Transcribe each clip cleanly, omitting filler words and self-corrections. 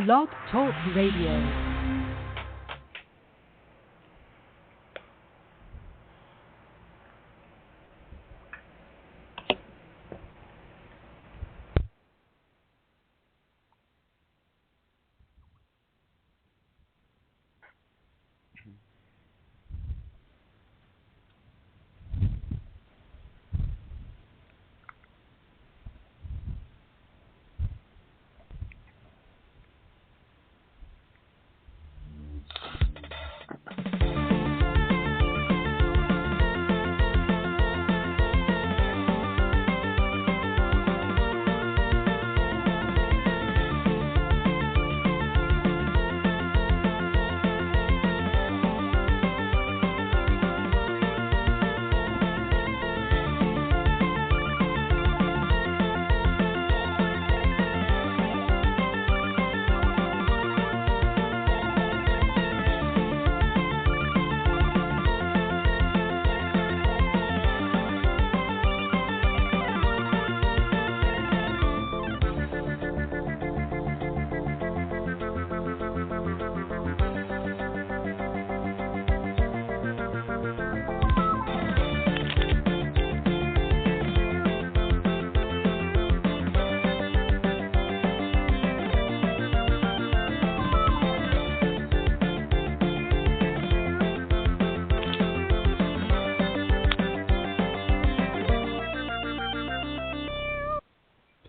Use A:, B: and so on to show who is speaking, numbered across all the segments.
A: Blog Talk Radio.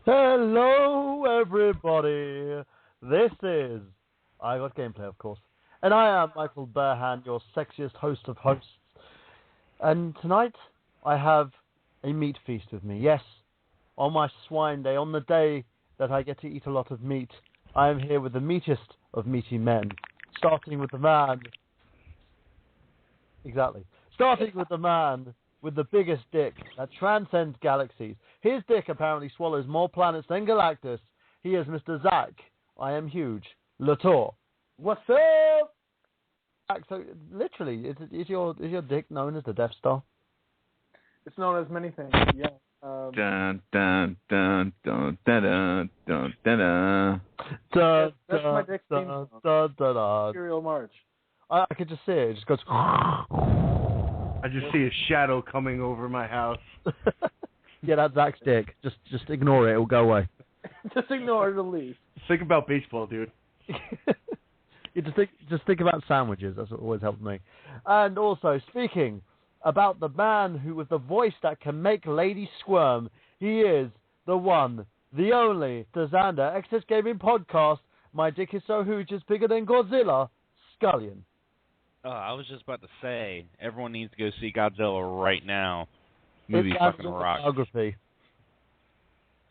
B: Hello, everybody. This is I Got Gameplay, of course, and I am Michael Burhan, your sexiest host of hosts. And tonight, I have a meat feast with me. Yes, on my swine day, on the day that I get to eat a lot of meat, I am here with the meatiest of meaty men, starting with the man. Exactly. Starting with the man with the biggest dick that transcends galaxies. His dick apparently swallows more planets than Galactus. He is Mr. Zach. I am huge. Latour.
C: What's up?
B: Zach, so literally, is your dick known as the Death Star?
C: It's known as many things. Yeah.
D: Dun dun dun dun dun dun dun dun.
C: That's my dick theme song. Imperial March.
B: I could just see it. It just goes.
E: I just see a shadow coming over my house.
B: Yeah, that's Zach's dick. Just ignore it. It'll go away.
C: Just ignore the leaf.
E: Think about baseball, dude.
B: You just think about sandwiches. That's what always helps me. And also, speaking about the man who with the voice that can make ladies squirm, he is the one, the only, the Xander Excess Gaming Podcast. My dick is so huge it's bigger than Godzilla. Scullion.
F: I was just about to say, everyone needs to go see Godzilla right now. Movie fucking rocks.
B: Autobiography.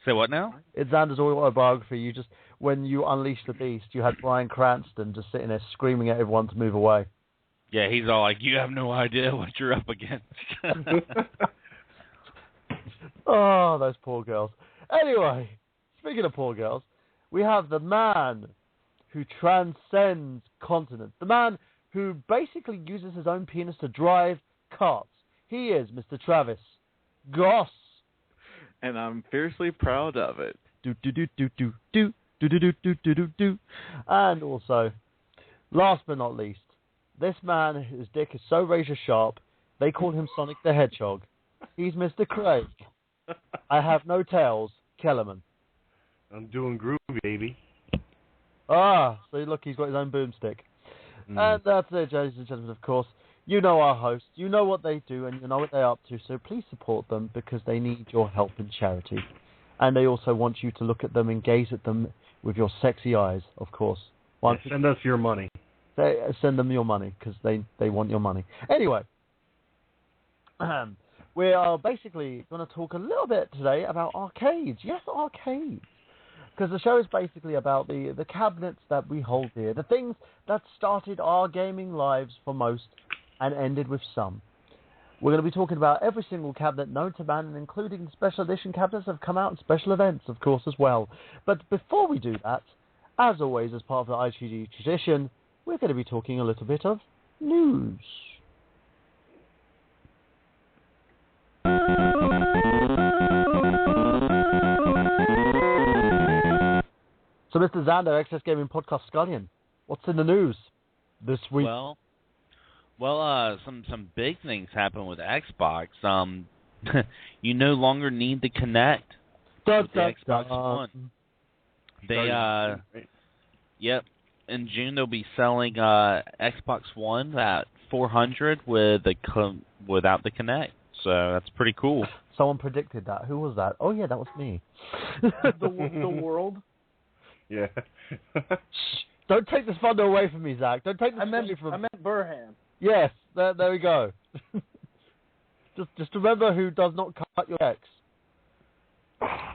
F: Say what now?
B: It's Xander's autobiography. When you unleashed the beast, you had Bryan Cranston just sitting there screaming at everyone to move away.
F: Yeah, he's all like, you have no idea what you're up against.
B: Oh, those poor girls. Anyway, speaking of poor girls, we have the man who transcends continents. The man who basically uses his own penis to drive carts. He is Mr. Travis Goss.
D: And I'm fiercely proud of it.
B: And also, last but not least, this man, his dick is so razor sharp, they call him Sonic the Hedgehog. He's Mr. Craig. I have no tails, Kellerman.
E: I'm doing groovy, baby.
B: Ah, so look, he's got his own boomstick. And that's it, ladies and gentlemen, of course. You know our hosts, you know what they do, and you know what they're up to, so please support them because they need your help and charity. And they also want you to look at them and gaze at them with your sexy eyes, of course.
E: Send us your money.
B: Send them your money because they want your money. Anyway, we are basically going to talk a little bit today about arcades. Yes, arcades. Because the show is basically about the cabinets that we hold dear, the things that started our gaming lives for most and ended with some. We're going to be talking about every single cabinet known to man, and including special edition cabinets that have come out in special events, of course, as well. But before we do that, as always, as part of the IGG tradition, we're going to be talking a little bit of news. So, Mr. Xander, XS Gaming Podcast Scullion, what's in the news this week?
F: Well, some big things happen with Xbox. You no longer need the Kinect with the Xbox One. Yep. In June they'll be selling Xbox One at $400 without the Kinect. So that's pretty cool.
B: Someone predicted that. Who was that? Oh yeah, that was me.
C: the world.
E: Yeah.
B: Don't take this thunder away from me, Zach. Don't take this away from me.
C: I meant Burham.
B: Yes, there we go. just remember who does not cut your checks.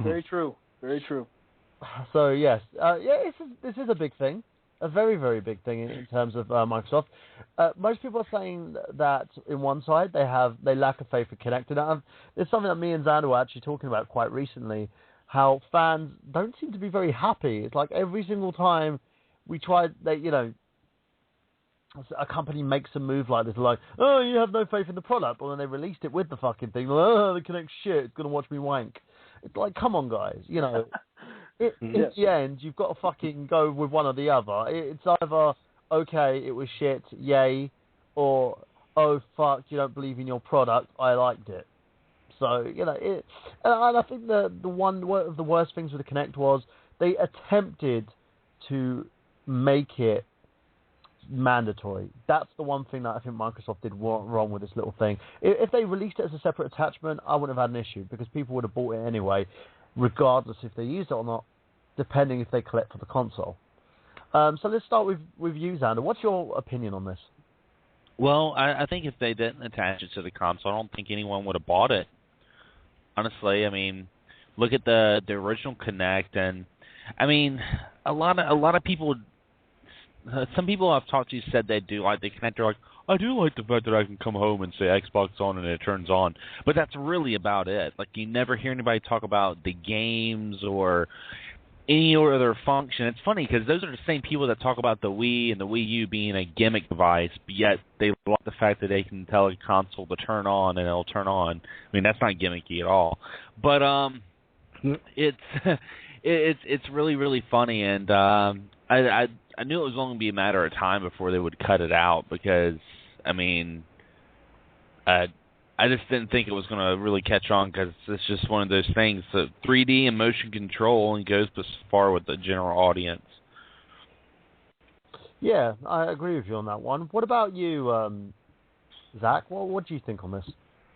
C: Very true. Very true.
B: So yes, this is a big thing, a very, very big thing in terms of Microsoft. Most people are saying that in one side they lack a faith in Kinect, and it's something that me and Xander were actually talking about quite recently. How fans don't seem to be very happy. It's like every single time we try, a company makes a move like this, like, oh, you have no faith in the product, but when they released it with the fucking thing, like, oh, the Kinect shit, it's gonna watch me wank. It's like, come on, guys, in the end, you've got to fucking go with one or the other. It's either, okay, it was shit, yay, or, oh, fuck, you don't believe in your product, I liked it. So, and I think one of the worst things with the Kinect was they attempted to make it mandatory. That's the one thing that I think Microsoft did wrong with this little thing. If they released it as a separate attachment, I wouldn't have had an issue because people would have bought it anyway, regardless if they used it or not, depending if they collect for the console. So let's start with you, Xander. What's your opinion on this?
F: Well, I think if they didn't attach it to the console, I don't think anyone would have bought it. Honestly, I mean, look at the original Kinect, and I mean, a lot of people. Some people I've talked to said they do like the Kinect. They're like, I do like the fact that I can come home and say Xbox on and it turns on. But that's really about it. Like, you never hear anybody talk about the games or any other function. It's funny because those are the same people that talk about the Wii and the Wii U being a gimmick device, but yet they like the fact that they can tell a console to turn on and it'll turn on. I mean, that's not gimmicky at all. But it's really, really funny, and I knew it was only going to be a matter of time before they would cut it out because, I mean, I just didn't think it was going to really catch on because it's just one of those things that 3D and motion control only goes this far with the general audience. Yeah,
B: I agree with you on that one. What about you, Zach? What do you think on this?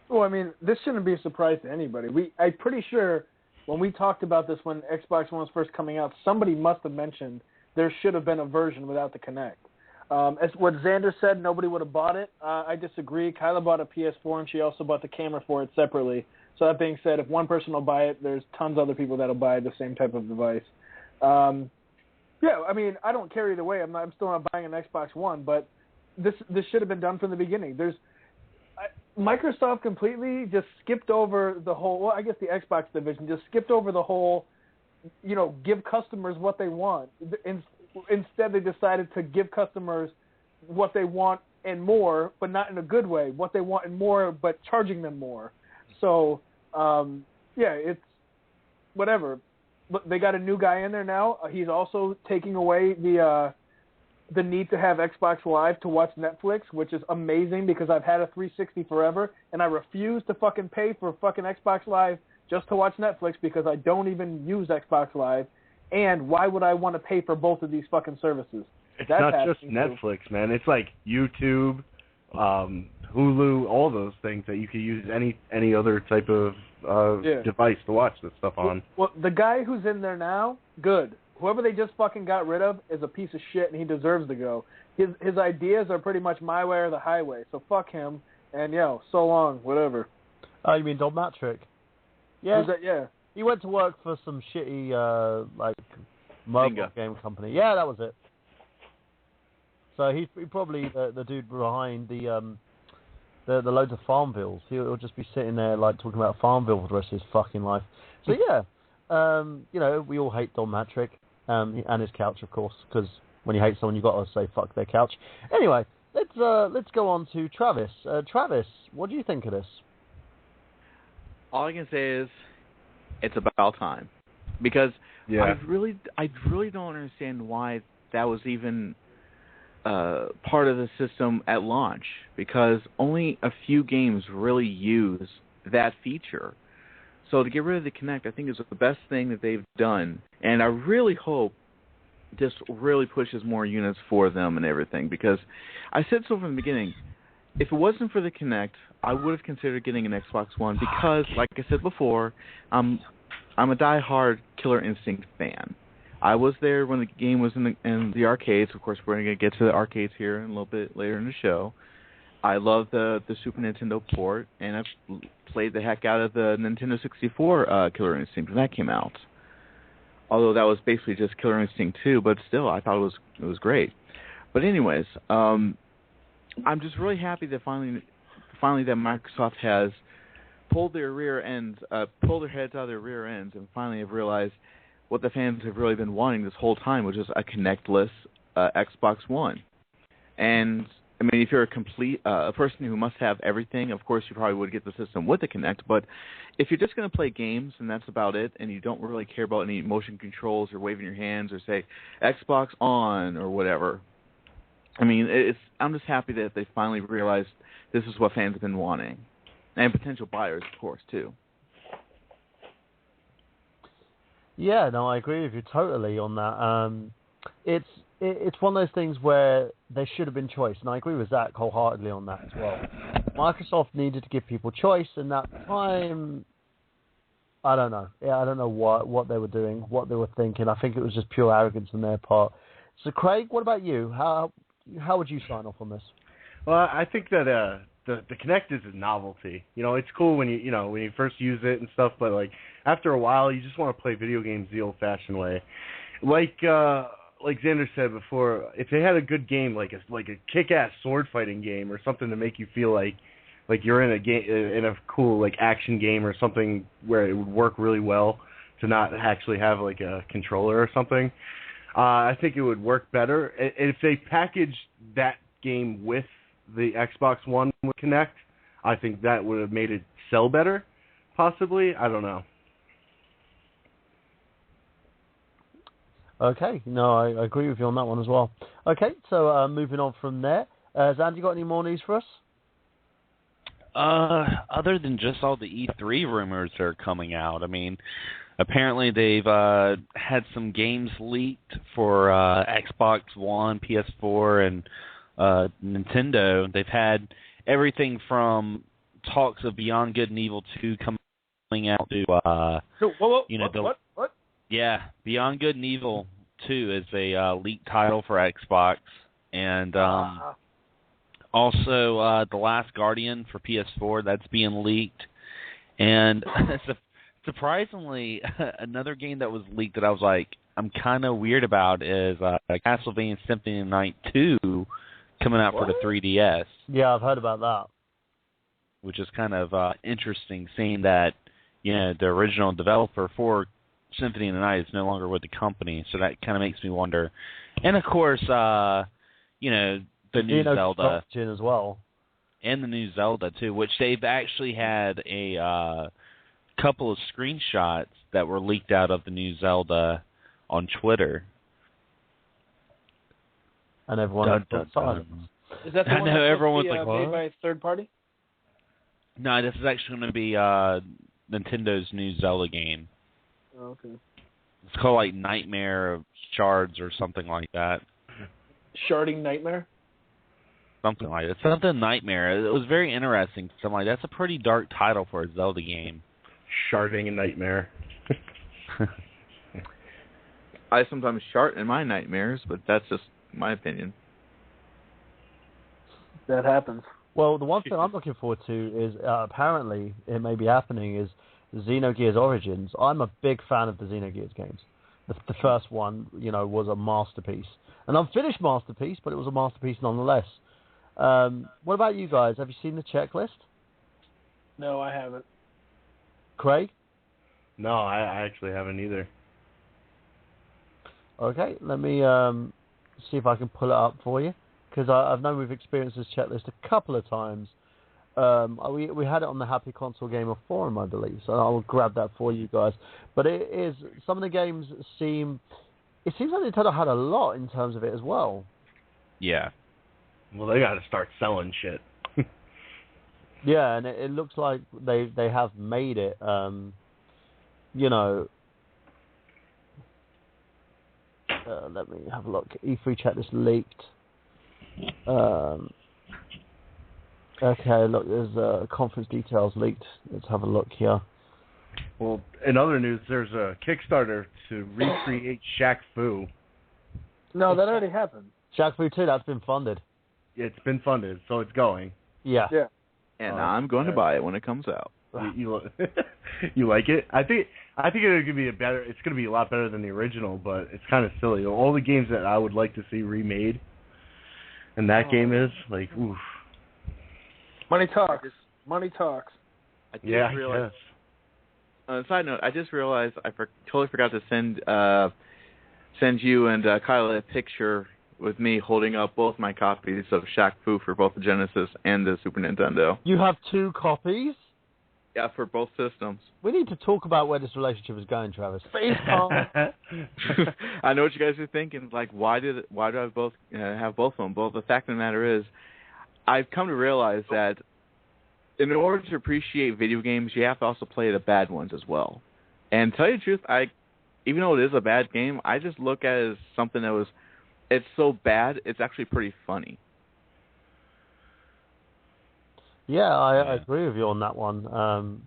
C: Well, I mean, this shouldn't be a surprise to anybody. I'm pretty sure when we talked about this when Xbox One was first coming out, somebody must have mentioned there should have been a version without the Kinect. As what Xander said, nobody would have bought it. I disagree. Kyla bought a PS4, and she also bought the camera for it separately. So that being said, if one person will buy it, there's tons of other people that will buy the same type of device. Yeah, I mean, I don't care either way. I'm still not buying an Xbox One, but this should have been done from the beginning. Microsoft completely just skipped over the whole, well, I guess the Xbox division just skipped over the whole, give customers what they want. Instead, they decided to give customers what they want and more, but not in a good way. What they want and more, but charging them more. So, it's whatever. But they got a new guy in there now. He's also taking away the need to have Xbox Live to watch Netflix, which is amazing because I've had a 360 forever, and I refuse to fucking pay for fucking Xbox Live just to watch Netflix because I don't even use Xbox Live. And why would I want to pay for both of these fucking services?
E: It's not just Netflix, man. It's like YouTube, Hulu, all those things that you could use any other type of device to watch this stuff on.
C: Well, the guy who's in there now, good. Whoever they just fucking got rid of is a piece of shit, and he deserves to go. His ideas are pretty much my way or the highway, so fuck him, and, so long, whatever.
B: Oh, you mean Don Matrick? Yeah.
C: Yeah.
B: He went to work for some shitty, mobile game company. Yeah, that was it. So he's probably the dude behind the loads of Farmvilles. He'll just be sitting there, talking about Farmville for the rest of his fucking life. So, yeah. We all hate Don Matrick. And his couch, of course, because when you hate someone, you've got to say fuck their couch. Anyway, let's go on to Travis. Travis, what do you think of this?
D: All I can say is it's about time. Because
E: Yeah.
D: I really don't understand why that was even part of the system at launch, because only a few games really use that feature. So to get rid of the Kinect, I think is the best thing that they've done, and I really hope this really pushes more units for them and everything, because I said so from the beginning. If it wasn't for the Kinect, I would have considered getting an Xbox One because, like I said before, I'm a die-hard Killer Instinct fan. I was there when the game was in the arcades. Of course, we're going to get to the arcades here in a little bit later in the show. I love the Super Nintendo port, and I've played the heck out of the Nintendo 64 Killer Instinct when that came out. Although that was basically just Killer Instinct 2, but still, I thought it was great. But anyways, I'm just really happy that finally that Microsoft has pulled their heads out of their rear ends, and finally have realized what the fans have really been wanting this whole time, which is a Kinect-less Xbox One. And I mean, if you're a person who must have everything, of course you probably would get the system with the Kinect. But if you're just going to play games and that's about it, and you don't really care about any motion controls or waving your hands or say Xbox on or whatever, I mean, I'm just happy that they finally realized this is what fans have been wanting, and potential buyers, of course, too.
B: Yeah, no, I agree with you totally on that. It's one of those things where there should have been choice, and I agree with Zach wholeheartedly on that as well. Microsoft needed to give people choice, and that time, I don't know. Yeah, I don't know what they were doing, what they were thinking. I think it was just pure arrogance on their part. So, Craig, what about you? How would you sign off on this?
E: Well, I think that the Kinect is a novelty. You know, it's cool when you first use it and stuff, but like after a while, you just want to play video games the old-fashioned way. Like Xander said before, if they had a good game, like a kick-ass sword fighting game or something to make you feel like you're in a game, in a cool like action game or something where it would work really well to not actually have like a controller or something, I think it would work better. If they packaged that game with the Xbox One with Kinect, I think that would have made it sell better, possibly. I don't know.
B: Okay, no, I agree with you on that one as well. Okay, so moving on from there. Zan, you got any more news for us?
F: Other than just all the E3 rumors that are coming out, I mean, apparently they've had some games leaked for Xbox One, PS4, and Nintendo. They've had everything from talks of Beyond Good and Evil 2 coming out to
C: what?
F: Yeah, Beyond Good and Evil 2 is a leaked title for Xbox, and also The Last Guardian for PS4, that's being leaked. And surprisingly, another game that was leaked that I was like, I'm kind of weird about is Castlevania Symphony of the Night 2 coming out for the 3DS.
B: Yeah, I've heard about that.
F: Which is kind of interesting, seeing that the original developer for Symphony of the Night is no longer with the company, so that kind of makes me wonder. And of course, the new Zelda
B: as well,
F: and the new Zelda too, which they've actually had a couple of screenshots that were leaked out of the new Zelda on Twitter.
B: And everyone saw it.
C: Is that the one that's
F: everyone's like,
C: made by a third party?
F: No, this is actually going to be Nintendo's new Zelda game.
C: Oh, okay.
F: It's called like Nightmare of Shards or something like that.
C: Sharding Nightmare?
F: Something like that. Something Nightmare. It was very interesting. So I'm like, that's a pretty dark title for a Zelda game.
E: Sharding a Nightmare.
D: I sometimes shart in my nightmares, but that's just my opinion.
C: That happens.
B: Well, the one thing I'm looking forward to is, apparently, it may be happening, is Xenogears Origins. I'm a big fan of the Xenogears games. The first one, was a masterpiece. An unfinished masterpiece, but it was a masterpiece nonetheless. What about you guys? Have you seen the checklist?
C: No, I haven't.
B: Craig?
E: No, I actually haven't either.
B: Okay, let me see if I can pull it up for you, because I've known we've experienced this checklist a couple of times. We had it on the Happy Console Gamer forum, I believe. So I'll grab that for you guys. But it is some of the games seem. It seems like Nintendo had a lot in terms of it as well.
F: Yeah.
E: Well, they got to start selling shit.
B: Yeah, and it looks like they have made it. You know. Let me have a look. E3 checklist leaked. Okay, look, there's conference details leaked. Let's have a look here.
E: Well, in other news, there's a Kickstarter to recreate Shaq Fu.
C: No, that already happened.
B: Shaq Fu 2, that's been funded.
E: It's been funded, so it's going.
B: Yeah.
C: Yeah.
D: And I'm going to buy it when it comes out.
E: You you like it? I think it's gonna be It's gonna be a lot better than the original, but it's kind of silly. All the games that I would like to see remade, and that game is like, oof.
C: Money talks. Money talks.
D: I just realized. On a side note, I just realized I totally forgot to send you and Kyle a picture with me holding up both my copies of Shaq Fu for both the Genesis and the Super Nintendo.
B: You have 2 copies?
D: Yeah, for both systems.
B: We need to talk about where this relationship is going, Travis.
D: I know what you guys are thinking. Like, why do I have both of them? Well, the fact of the matter is, I've come to realize that in order to appreciate video games, you have to also play the bad ones as well. And to tell you the truth, even though it is a bad game, I just look at it as something that it's so bad, it's actually pretty funny.
B: Yeah, I agree with you on that one.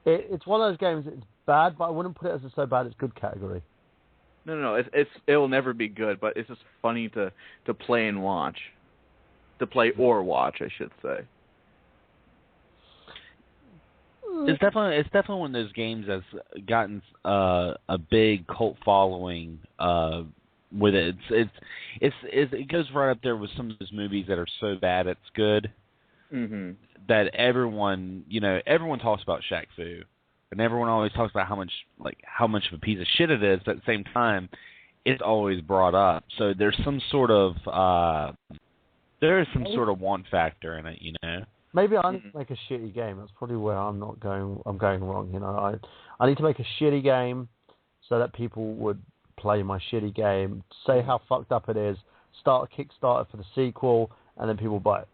B: It's one of those games that's bad, but I wouldn't put it as a so bad it's good category.
D: No, it will never be good, but it's just funny to play and watch. To play or watch, I should say.
F: It's definitely one of those games that's gotten a big cult following with it. It goes right up there with some of those movies that are so bad it's good.
D: Mm-hmm.
F: That everyone talks about Shaq Fu, and everyone always talks about how much of a piece of shit it is. But at the same time, it's always brought up. So there's some sort of want factor in it, you know.
B: Maybe I need to make a shitty game. That's probably where I'm going wrong. You know, I need to make a shitty game so that people would play my shitty game, say how fucked up it is, start a Kickstarter for the sequel, and then people buy it.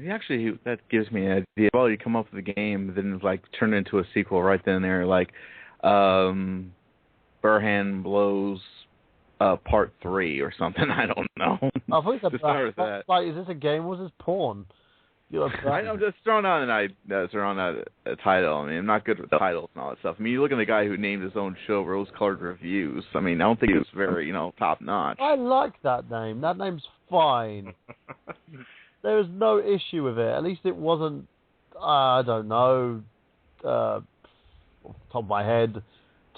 D: Actually, that gives me an idea. Well, you come up with a game, then turn it into a sequel right then and there, like Burhan Blows Part 3 or something. I don't know.
B: I think
D: to start with that.
B: Like, is this a game or is this porn?
D: I'm just throwing out a title. I mean, I'm not good with titles and all that stuff. I mean, you look at the guy who named his own show Rose Colored Reviews. I mean, I don't think it was very, top notch.
B: I like that name. That name's fine. There was no issue with it. At least it wasn't, I don't know, off the top of my head,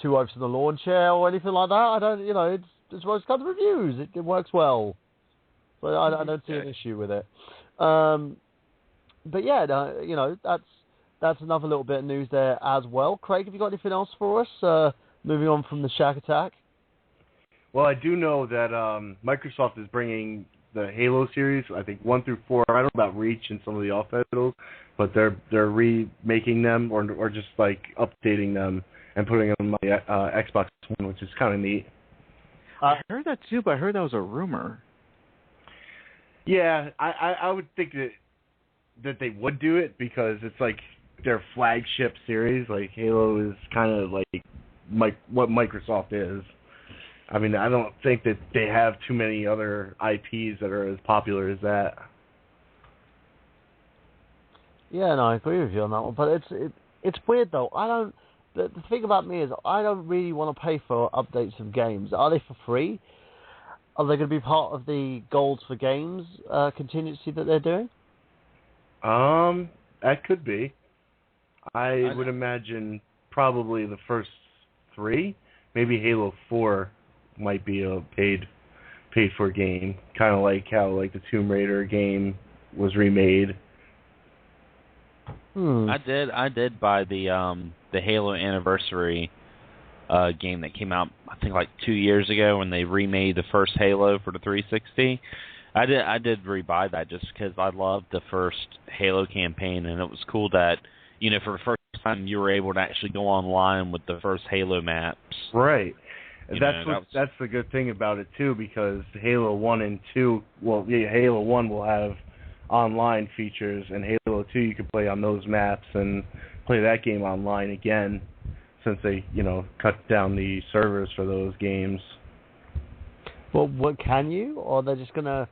B: 2 oaks in the lawn chair or anything like that. I don't, it's Rose Colored Reviews. It works well. So I don't see an issue with it. But yeah, that's another little bit of news there as well. Craig, have you got anything else for us? Moving on from the Shack Attack.
E: Well, I do know that Microsoft is bringing the Halo series, I think 1 through 4. I don't know about Reach and some of the off titles, but they're remaking them or just updating them and putting them on my Xbox One, which is kind of neat.
D: I heard that too, but I heard that was a rumor.
E: Yeah, I would think that they would do it because it's their flagship series. Like Halo is kind of what Microsoft is. I mean, I don't think that they have too many other IPs that are as popular as that.
B: Yeah, no, I agree with you on that one. But it's weird though. The thing about me is I don't really want to pay for updates of games. Are they for free? Are they going to be part of the Goals for Games contingency that they're doing?
E: That could be. I would imagine probably the first 3, maybe Halo 4 might be a paid for game, kind of like how the Tomb Raider game was remade.
F: I did buy the Halo Anniversary game that came out I think 2 years ago when they remade the first Halo for the 360. I did rebuy that just because I loved the first Halo campaign, and it was cool that, for the first time you were able to actually go online with the first Halo maps.
E: Right. That's the good thing about it, too, because Halo 1 and 2, Halo 1 will have online features, and Halo 2 you can play on those maps and play that game online again, since they, cut down the servers for those games.
B: Well, what can you? Or they're just going to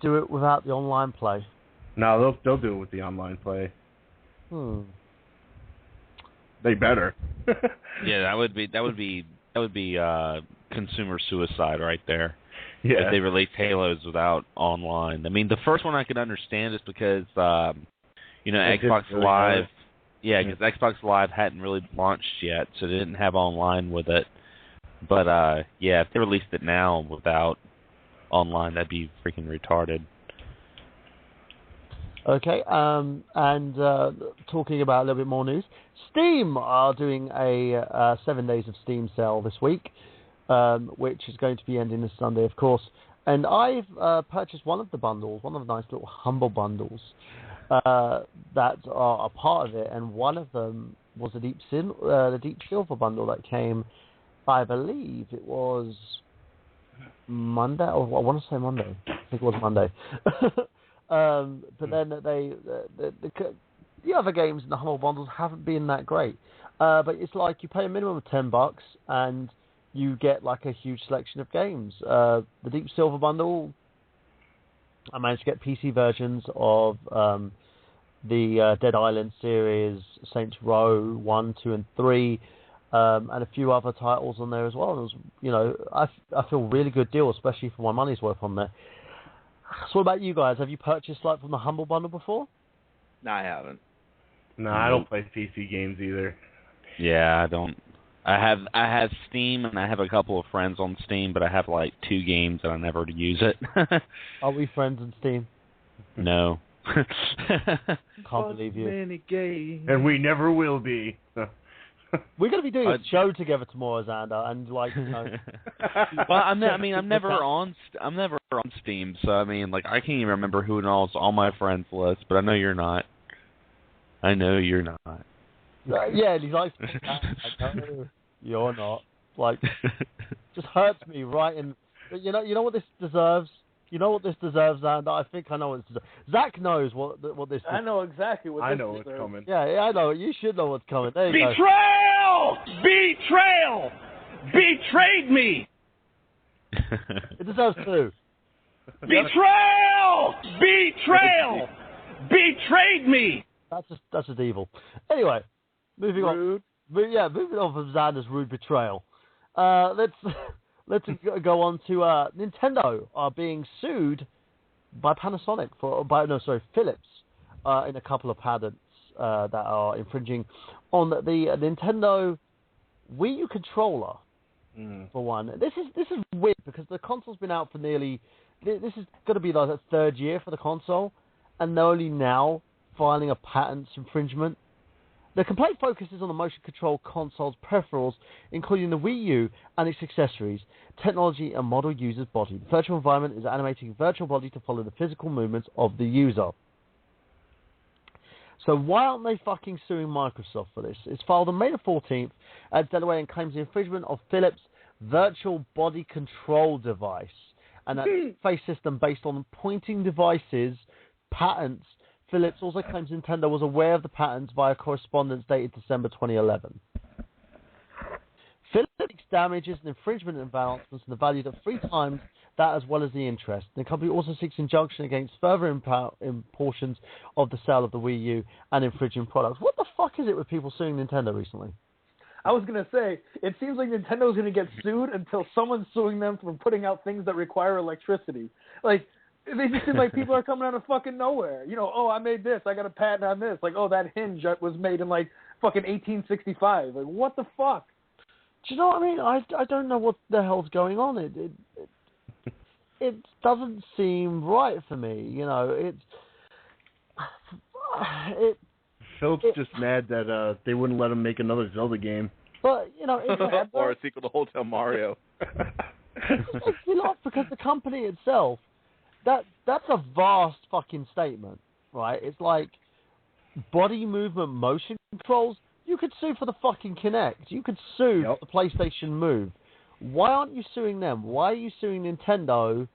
B: do it without the online play?
E: No, they'll do it with the online play. They better.
F: Yeah, that would be consumer suicide right there.
E: Yeah.
F: If they release Halos without online. I mean, the first one I could understand is because Xbox Live. Yeah, because Xbox Live hadn't really launched yet, so they didn't have online with it. But if they released it now without online, that'd be freaking retarded.
B: Okay, and talking about a little bit more news, Steam are doing a 7 days of Steam sale this week, which is going to be ending this Sunday, of course. And I've purchased one of the bundles, one of the nice little humble bundles that are a part of it, and one of them was the Deep Silver bundle that came, I believe it was Monday, or I want to say Monday. I think it was Monday. But then the other games in the humble bundles haven't been that great. But it's like you pay a minimum of $10 and you get like a huge selection of games. The Deep Silver bundle, I managed to get PC versions of the Dead Island series, Saints Row 1, 2, and 3, and a few other titles on there as well. And it was, I feel a really good deal, especially for my money's worth on there. So what about you guys? Have you purchased like from the Humble Bundle before?
D: No, I haven't.
E: No, I don't play PC games either.
F: Yeah, I don't. I have Steam, and I have a couple of friends on Steam, but I have like 2 games and I never use it.
B: Are we friends on Steam?
F: No.
B: Can't believe you.
D: Many games.
E: And we never will be.
B: We're going to be doing a show together tomorrow, Xander, and like,
F: Well, I'm never on Steam, so I mean, like, I can't even remember who knows on my friends list, but I know you're not. I know you're not.
B: Yeah, and he's like, no, you're not. Like, just hurts me right in. You know what this deserves. You know what this deserves, Xander. I think I know what this deserves. Zach knows what this.
C: I know exactly what.
E: I
C: this
E: know
C: deserves.
E: what's coming.
B: Yeah, I know. You should know what's coming. There you
G: Betrayal! Betrayal! Betrayed me!
B: It deserves 2.
G: Betrayal! Betrayal! Betrayed me!
B: That's just evil. Anyway, moving on. Moving on from Xander's rude betrayal. Let's go on to Nintendo are being sued by Panasonic Philips in a couple of patents that are infringing on the Nintendo Wii U controller. For one, this is weird because the console's been out for nearly. This is going to be like the 3rd year for the console, and they're only now filing a patents infringement. The complaint focuses on the motion control console's peripherals, including the Wii U and its accessories, technology, and model user's body. The virtual environment is animating virtual body to follow the physical movements of the user. So why aren't they fucking suing Microsoft for this? It's filed on May the 14th at Delaware and claims the infringement of Philips' virtual body control device and that face system based on pointing devices patents. Philips also claims Nintendo was aware of the patents via correspondence dated December 2011. Philips seeks damages and infringement advancements in the value of 3 times that as well as the interest. The company also seeks injunction against further portions of the sale of the Wii U and infringing products. What the fuck is it with people suing Nintendo recently?
C: I was going to say, it seems like Nintendo's going to get sued until someone's suing them for putting out things that require electricity. Like, they just seem like people are coming out of fucking nowhere. I made this. I got a patent on this. Like, that hinge was made in, like, fucking 1865. Like, what the fuck?
B: Do you know what I mean? I don't know what the hell's going on. It doesn't seem right for me.
E: Philip's just mad that they wouldn't let him make another Zelda game.
B: But,
D: or a sequel to Hotel Mario.
B: It's because the company itself that's a vast fucking statement, right? It's like body movement motion controls. You could sue for the fucking Kinect. You could sue for the PlayStation Move. Why aren't you suing them? Why are you suing Nintendo?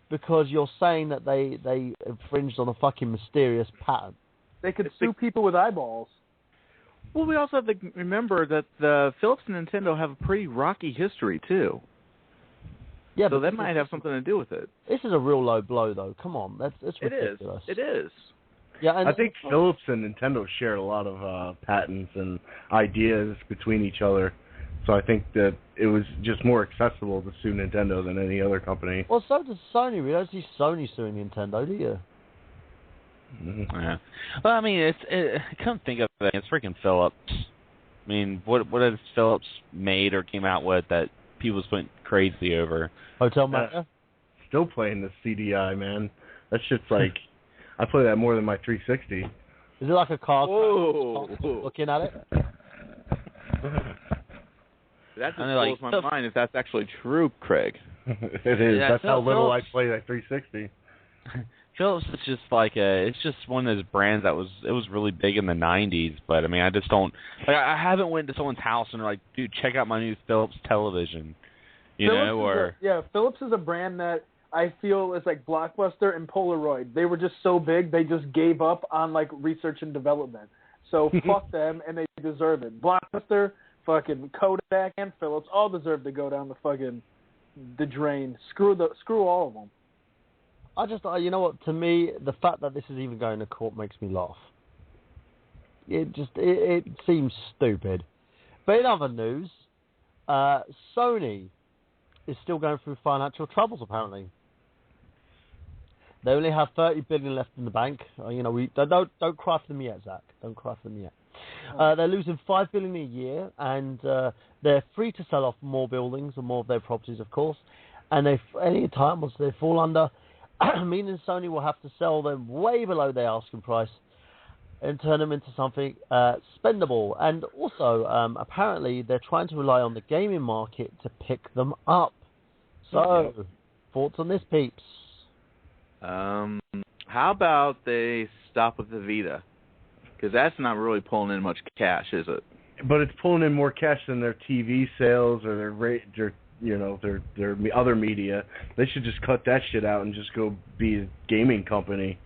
B: Because you're saying that they infringed on a fucking mysterious patent.
C: They could sue people with eyeballs.
D: Well, we also have to remember that the Philips and Nintendo have a pretty rocky history, too.
B: Yeah,
D: so that might have something to do with it.
B: This is a real low blow, though. Come on, that's ridiculous.
D: It is.
B: Yeah, and
E: I think Philips and Nintendo share a lot of patents and ideas between each other. So I think that it was just more accessible to sue Nintendo than any other company.
B: Well, so does Sony. We don't see Sony suing Nintendo, do you?
E: Mm-hmm.
F: Yeah. Well, I mean, come think of it, it's freaking Philips. I mean, what has Philips made or came out with that people went crazy over?
B: Hotel Mafia?
E: Still playing the CDI, man. That shit's like, I play that more than my 360.
B: Is it like a car?
D: Whoa.
B: Looking at it?
D: That just blows my mind if that's actually true, Craig.
E: It is.
F: Yeah,
E: That's how little
F: Philips,
E: I play that 360.
F: Philips is just like it's just one of those brands that was really big in the 90s, but I mean, I just don't, like, I haven't went to someone's house and they're like, dude, check out my new Philips television,
C: Philips is a brand that I feel is like Blockbuster and Polaroid. They were just so big, they just gave up on like research and development. So fuck them, and they deserve it. Blockbuster, fucking Kodak, and Philips all deserve to go down the drain. Screw all of them.
B: I just, you know what? To me, the fact that this is even going to court makes me laugh. It seems stupid. But in other news, Sony is still going through financial troubles. Apparently, they only have $30 billion left in the bank. Don't cry for them yet, Zach. Don't cry for them yet. They're losing $5 billion a year, and they're free to sell off more buildings and more of their properties, of course. And any time once they fall under, meaning Sony will have to sell them way below their asking price and turn them into something spendable. And also, apparently, they're trying to rely on the gaming market to pick them up. So, thoughts on this, peeps?
D: How about they stop with the Vita? Because that's not really pulling in much cash, is it?
E: But it's pulling in more cash than their TV sales or their other media. They should just cut that shit out and just go be a gaming company.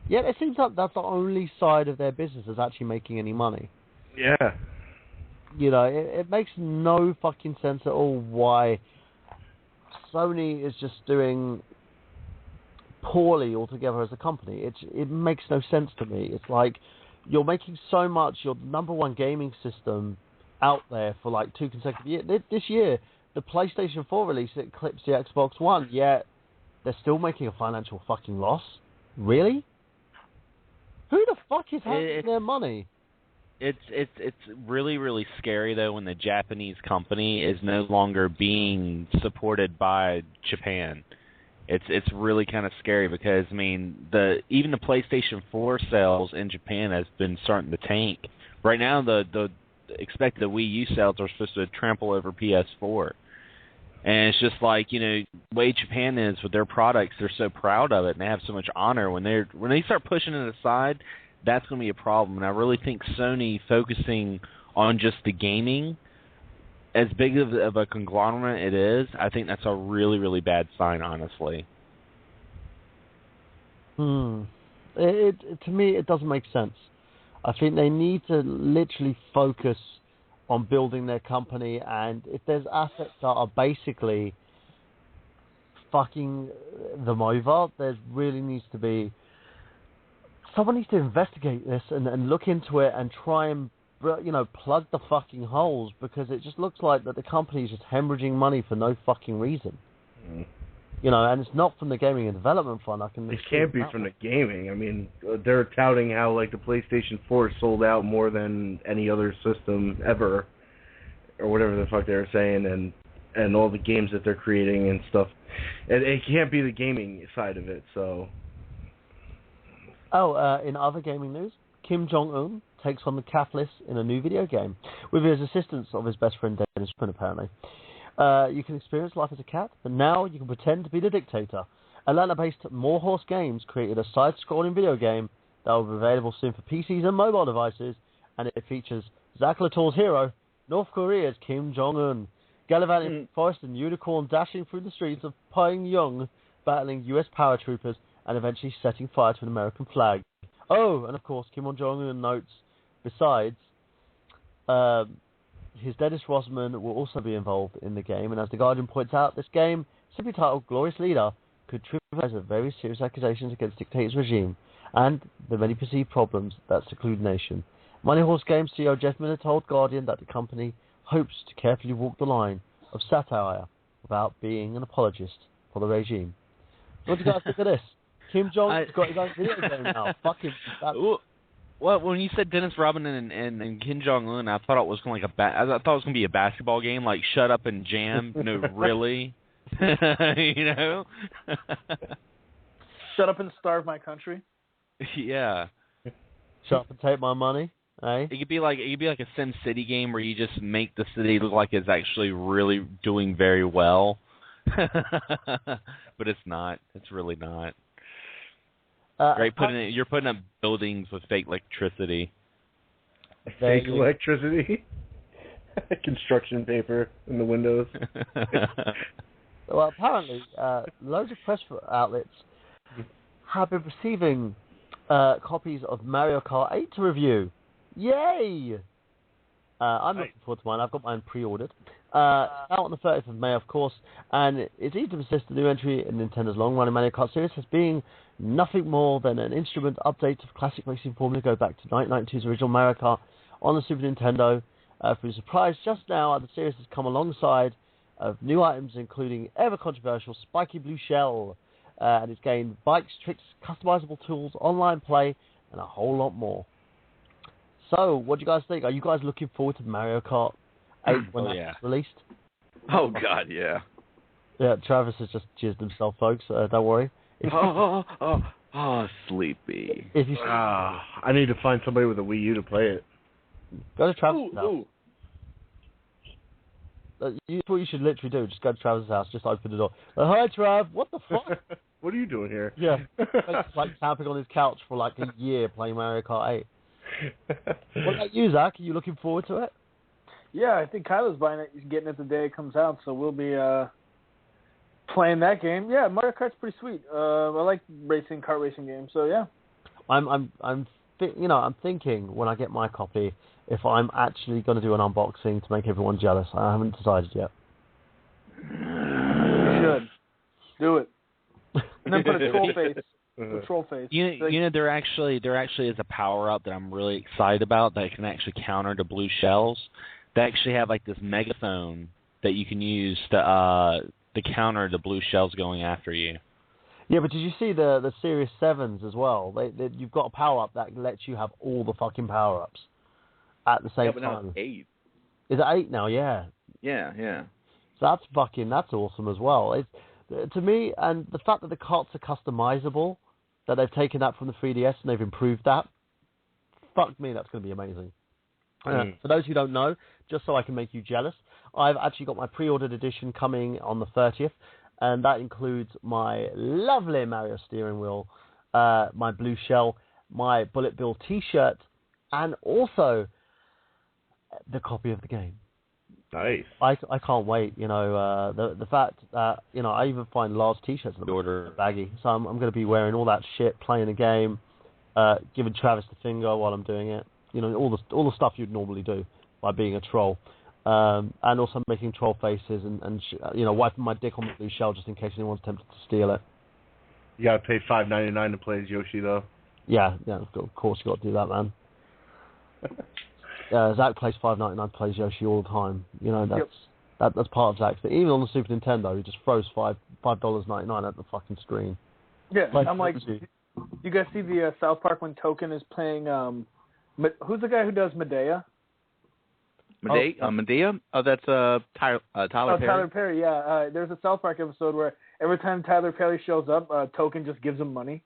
B: Yeah, it seems like that's the only side of their business that's actually making any money.
E: Yeah.
B: It makes no fucking sense at all why Sony is just doing poorly altogether as a company. It makes no sense to me. It's like you're making so much, you're the number one gaming system out there for like 2 consecutive years. This year, the PlayStation 4 release eclipsed the Xbox One, yet they're still making a financial fucking loss. Really? Who the fuck is having their money?
F: It's really, really scary, though, when the Japanese company is no longer being supported by Japan. It's really kind of scary because, I mean, even the PlayStation 4 sales in Japan has been starting to tank. Right now, the expected Wii U sales are supposed to trample over PS4. And it's just like, the way Japan is with their products, they're so proud of it and they have so much honor. When they start pushing it aside, that's going to be a problem. And I really think Sony focusing on just the gaming, as big of a conglomerate it is, I think that's a really, really bad sign, honestly.
B: To me, it doesn't make sense. I think they need to literally focus on building their company, and if there's assets that are basically fucking them over, there really needs to be... Someone needs to investigate this and look into it and try and plug the fucking holes, because it just looks like that the company's just hemorrhaging money for no fucking reason. And it's not from the gaming and development fund.
E: It can't be from the gaming. I mean, they're touting how like the PlayStation 4 sold out more than any other system ever, or whatever the fuck they were saying, and all the games that they're creating and stuff. It can't be the gaming side of it. So.
B: In other gaming news, Kim Jong-un takes on the Catalyst in a new video game with his assistance of his best friend Dennis Quinn, apparently. You can experience life as a cat, but now you can pretend to be the dictator Atlanta-based More Horse Games created a side-scrolling video game that will be available soon for PCs and mobile devices, and it features Zach Latour's hero, North Korea's Kim Jong-un, gallivanting forest and unicorn dashing through the streets of Pyongyang, battling U.S. paratroopers, and eventually setting fire to an American flag. Oh, and of course, Kim Jong-un notes, besides, his Dennis Rodman will also be involved in the game, and as The Guardian points out, this game, simply titled Glorious Leader, could trivialize the very serious accusations against the dictator's regime, and the many perceived problems that seclude the nation. Money Horse Games CEO Jeff Miller told Guardian that the company hopes to carefully walk the line of satire without being an apologist for the regime. What do you guys think of this? Kim Jong-un's got his own video game now. Fuck him.
F: Well, when you said Dennis Rodman and Kim Jong-un, I thought it was going I thought it was going to be a basketball game, like shut up and jam. No, really? You know?
C: Shut up and starve my country.
F: Yeah.
B: Shut up and take my money. Eh?
F: It could be like a Sim City game where you just make the city look like it's actually really doing very well. But it's not. It's really not. Right, you're putting up buildings with fake electricity.
E: Fake electricity? Construction paper in the windows.
B: Well, apparently, loads of press outlets have been receiving copies of Mario Kart 8 to review. Yay! I'm looking forward to mine. I've got mine pre-ordered. Out on the 30th of May, of course, and it's easy to assist the new entry in Nintendo's long-running Mario Kart series as being nothing more than an instrument update of classic racing formula go back to 1992's original Mario Kart on the Super Nintendo. For your surprise, just now, the series has come alongside of new items, including ever-controversial Spiky Blue Shell, and it's gained bikes, tricks, customizable tools, online play, and a whole lot more. So, what do you guys think? Are you guys looking forward to Mario Kart 8 when that's released?
D: Oh, God, yeah.
B: Yeah, Travis has just jizzed himself, folks. Don't worry.
D: Sleepy.
B: If you
E: I need to find somebody with a Wii U to play it.
B: go to Travis' house. What you should literally do. Just go to Travis' house, just open the door. Hi, Trav. What the fuck?
E: What are you doing here?
B: Yeah. It's like camping on his couch for like a year playing Mario Kart 8. What about you, Zach? Are you looking forward to it?
C: Yeah, I think Kyla's buying it. He's getting it the day it comes out, so we'll be playing that game. Yeah, Mario Kart's pretty sweet. I like kart racing games, so yeah.
B: I'm thinking when I get my copy if I'm actually going to do an unboxing to make everyone jealous. I haven't decided yet.
C: You should do it, and then put a troll face. A troll face.
F: You know, there actually is a power up that I'm really excited about that can actually counter the blue shells. They actually have like this megaphone that you can use to counter the blue shells going after you.
B: Yeah, but did you see the Series 7s as well? You've got a power up that lets you have all the fucking power ups at the same time.
D: Yeah, but now it's 8.
B: Is it 8 now? Yeah.
D: Yeah.
B: So that's awesome as well. It's to me, and the fact that the carts are customizable, that they've taken that from the 3DS and they've improved that. Fuck me, that's going to be amazing. For those who don't know, just so I can make you jealous, I've actually got my pre-ordered edition coming on the 30th, and that includes my lovely Mario steering wheel, my blue shell, my Bullet Bill T-shirt, and also the copy of the game.
E: Nice.
B: I can't wait. You know, the fact that I even find Lars T-shirts in the order baggy, so I'm going to be wearing all that shit, playing a game, giving Travis the finger while I'm doing it. You know, all the stuff you'd normally do by being a troll, and also making troll faces and wiping my dick on the blue shell just in case anyone's tempted to steal it.
E: You gotta pay $5.99 to play as Yoshi though.
B: Yeah, of course you got to do that, man. Zach plays $5.99, plays Yoshi all the time. You know, that's part of Zach's thing. Even on the Super Nintendo, he just throws $5.99 at the fucking screen.
C: Yeah, I'm like, you guys see the South Park when Token is playing? Who's the guy who does Medea?
D: Medea? Oh, that's Tyler Perry.
C: Tyler Perry, yeah. There's a South Park episode where every time Tyler Perry shows up, Token just gives him money.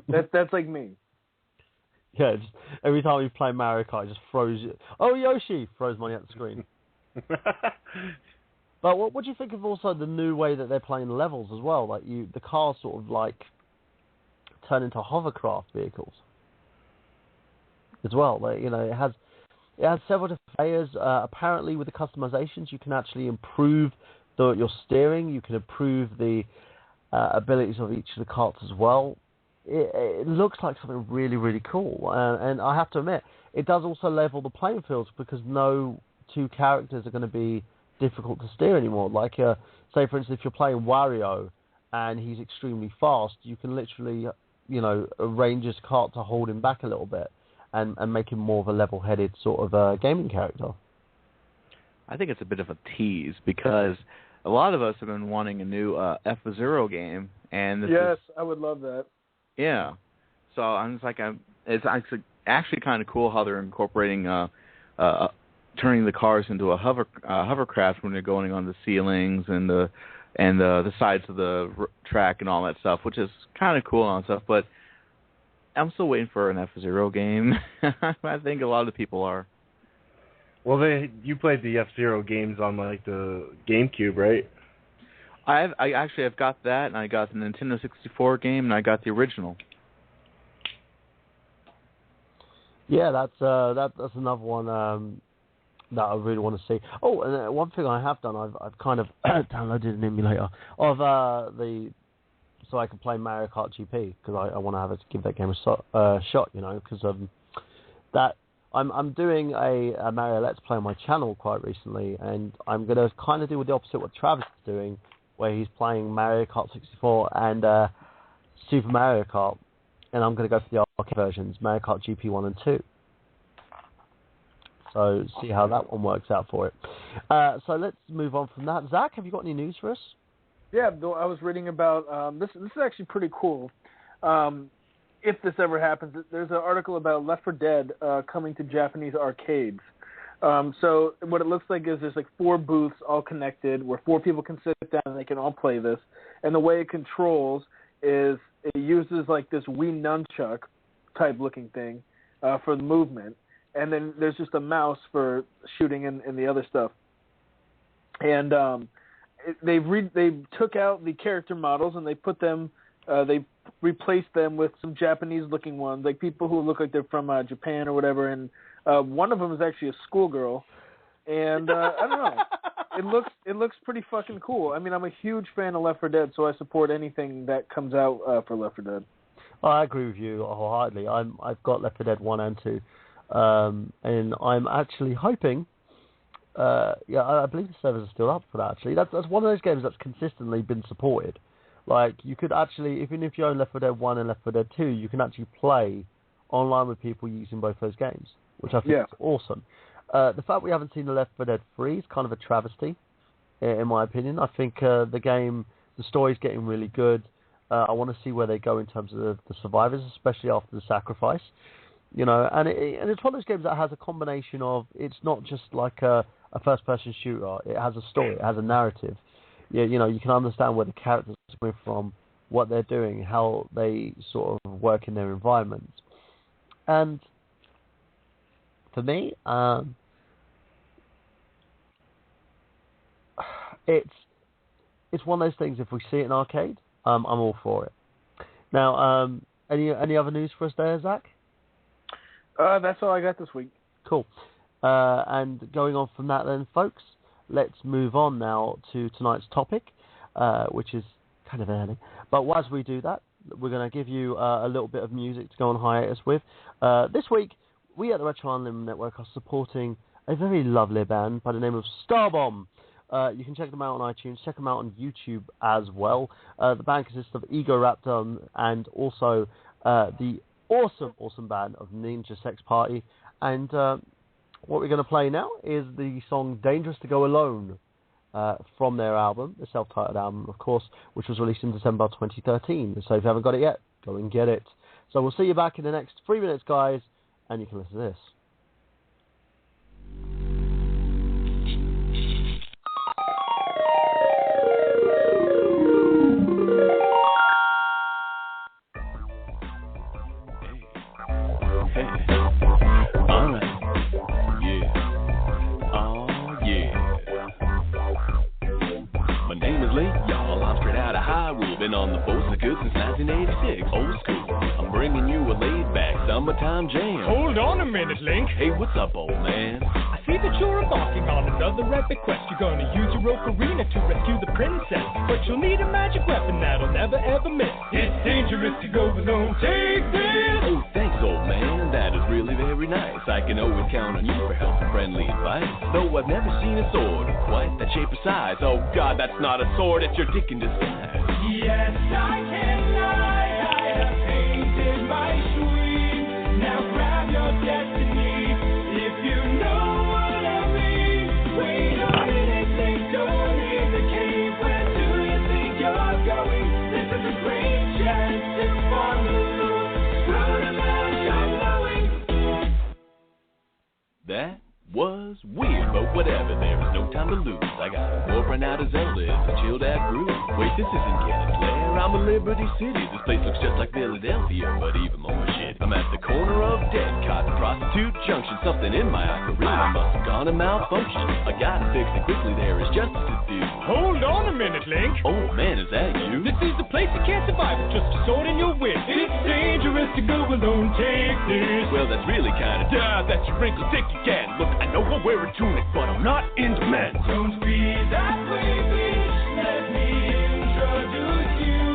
C: That's like me.
B: Yeah, just every time we play Mario Kart, it just throws... Oh, Yoshi! Throws money at the screen. But what do you think of also the new way that they're playing the levels as well? Like the cars sort of like turn into hovercraft vehicles as well. Like, it has several different layers. Apparently, with the customizations, you can actually improve your steering. You can improve the abilities of each of the carts as well. It looks like something really, really cool. And I have to admit, it does also level the playing fields because no two characters are going to be difficult to steer anymore. Like, say, for instance, if you're playing Wario and he's extremely fast, you can literally, arrange his cart to hold him back a little bit and make him more of a level-headed sort of gaming character.
D: I think it's a bit of a tease because a lot of us have been wanting a new F-Zero game, and
C: I would love that.
D: Yeah, so I'm just like, it's actually kind of cool how they're incorporating turning the cars into a hovercraft when they're going on the ceilings and the sides of the track and all that stuff, which is kind of cool and stuff. But I'm still waiting for an F-Zero game. I think a lot of people are.
E: Well, you played the F-Zero games on like the GameCube, right?
D: I actually have got that, and I got the Nintendo 64 game, and I got the original.
B: Yeah, that's another one that I really want to see. Oh, and one thing I have done, I've kind of downloaded an emulator of so I can play Mario Kart GP because I want to give that game a shot, because that I'm doing a Mario Let's Play on my channel quite recently, and I'm going to kind of do the opposite what Travis is doing, where he's playing Mario Kart 64 and Super Mario Kart, and I'm going to go for the arcade versions, Mario Kart GP 1 and 2. So see how that one works out for it. So let's move on from that. Zach, have you got any news for us?
C: Yeah, I was reading about this. This is actually pretty cool. If this ever happens, there's an article about Left 4 Dead coming to Japanese arcades. So what it looks like is there's like 4 booths all connected where 4 people can sit down and they can all play this. And the way it controls is it uses like this Wii nunchuck type looking thing for the movement. And then there's just a mouse for shooting and the other stuff. And they took out the character models and they put them, they replaced them with some Japanese-looking ones, like people who look like they're from Japan or whatever. And one of them is actually a schoolgirl. And I don't know, it looks pretty fucking cool. I mean, I'm a huge fan of Left 4 Dead, so I support anything that comes out for Left 4 Dead.
B: I agree with you wholeheartedly. I've got Left 4 Dead 1 and 2. And I'm actually hoping, I believe the servers are still up for that, actually. That's one of those games that's consistently been supported. Like, you could actually, even if you own Left 4 Dead 1 and Left 4 Dead 2, you can actually play online with people using both those games, which I think is awesome. The fact we haven't seen the Left 4 Dead 3 is kind of a travesty, in my opinion. I think the story's getting really good. I want to see where they go in terms of the survivors, especially after the sacrifice. And it's one of those games that has a combination of, it's not just like a first-person shooter. It has a story. It has a narrative. You can understand where the characters are coming from, what they're doing, how they sort of work in their environments. And for me, it's one of those things. If we see it in arcade, I'm all for it. Now, any other news for us there, Zach?
C: That's all I got this week.
B: Cool. And going on from that then, folks, let's move on now to tonight's topic, which is kind of early. But as we do that, we're going to give you a little bit of music to go on hiatus with. This week, we at the Retro Unlimited Network are supporting a very lovely band by the name of Starbomb. You can check them out on iTunes, check them out on YouTube as well. The band consists of Ego Raptor and also the awesome band of Ninja Sex Party. And what we're going to play now is the song Dangerous to Go Alone from their album, the self-titled album, of course, which was released in December 2013. So if you haven't got it yet, go and get it. So we'll see you back in the next 3 minutes, guys, and you can listen to this.
H: me, y'all, I'm straight out of Hyrule. Been on the force of good since 1986. Old school, I'm bringing you a laid-back summertime jam.
I: Hold on a minute, Link.
H: Hey, what's up, old man?
I: I see that you're embarking on another epic quest. You're gonna use your ocarina to rescue the princess, but you'll need a magic weapon that'll never ever miss. It's dangerous to go alone. Take this.
H: Oh, thanks, old man. That is really very nice. I can always count on you for help and friendly advice. Though I've never seen a sword quite that shape or size. Oh God, that's not a sword, it's your dick in disguise.
I: Yes, I can lie. I have painted my dream. Now grab your destiny. If you know what I mean. Wait a minute, Link, don't leave the cave. Where do you think you're going? This is a great chance to follow. Screw the man you're blowing.
H: That was weird, but whatever, there is no time to lose. I got a warp right now to Zelda, it's a chilled out groove. Wait, this isn't Ganon's Lair, I'm in Liberty City. This place looks just like Philadelphia, but even more shit. I'm at the corner of Dead Cotton Prostitute Junction. Something in my ocarina must have gone and malfunction. I gotta fix it quickly, there is justice to do.
I: Hold on a minute, Link.
H: Oh man, is that you?
I: This is the place you can't survive with just a sword in your wit. It's dangerous to go alone. Take this.
H: Well, that's really kinda duh, that's your wrinkle dick again. Look, I know I'll wear a tunic, but I'm not into men.
I: Don't be that way, bitch. Let me introduce you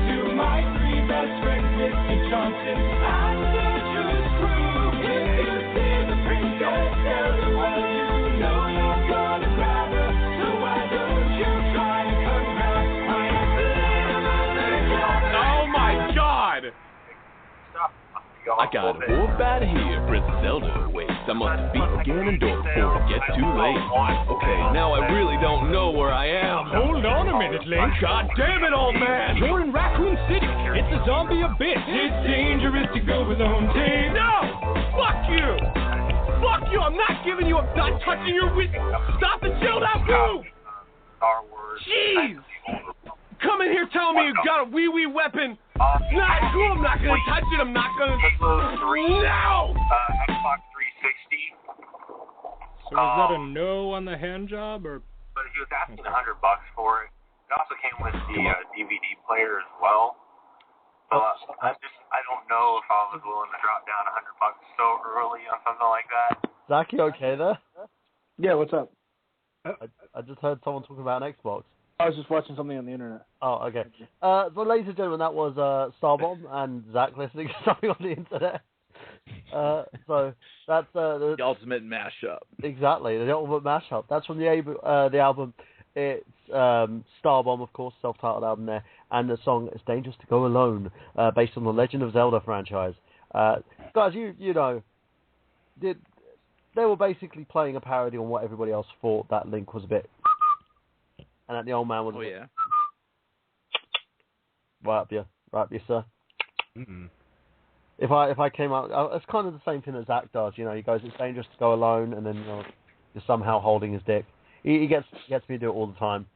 I: to my three best friends, Mr. Johnson and the Juice Crew. If you see the princess, tell the world you know you're gonna grab her. So why don't you try to come back? I am the
H: Oh my God! I gotta warp out of here, Princess Zelda awaits. I must defeat Ganondorf before it gets too late. Okay, now I really don't know where I am.
I: Hold on a minute, Link.
H: God damn it, old man!
I: You're in Raccoon City. It's a zombie abyss. It's dangerous to go alone. Take
H: No! Fuck you! Fuck you! I'm not giving you up. Not touching your wrist. Stop the chilled out groove!
J: Star Wars.
H: Jeez! Come in here telling me you got a wee-wee weapon. Not cool. I'm not gonna touch it. I'm not gonna.
J: Halo 3.
H: No!
J: Xbox 360.
I: So is that a no on the hand job, or?
J: But he was asking $100 for it. It also came with the DVD player as well. So I don't know if I was willing to drop down $100 so early on something like that.
B: Zach, you okay there?
C: Yeah, what's up?
B: I just heard someone talking about an Xbox.
C: I was just watching something on the internet.
B: Oh, okay. So, ladies and gentlemen, that was Starbomb and Zach listening to something on the internet. So that's
D: the ultimate mashup.
B: Exactly, the ultimate mashup. That's from the album. It's Starbomb, of course, self-titled album there, and the song "It's Dangerous to Go Alone," based on the Legend of Zelda franchise. Guys, you know, they were basically playing a parody on what everybody else thought that Link was a bit. And that the old man was.
D: Oh yeah.
B: Right up you, sir.
E: Mm-hmm.
B: If I came out, it's kind of the same thing that Zach does. You know, he goes, "It's dangerous to go alone," and then you're somehow holding his dick. He gets me to do it all the time.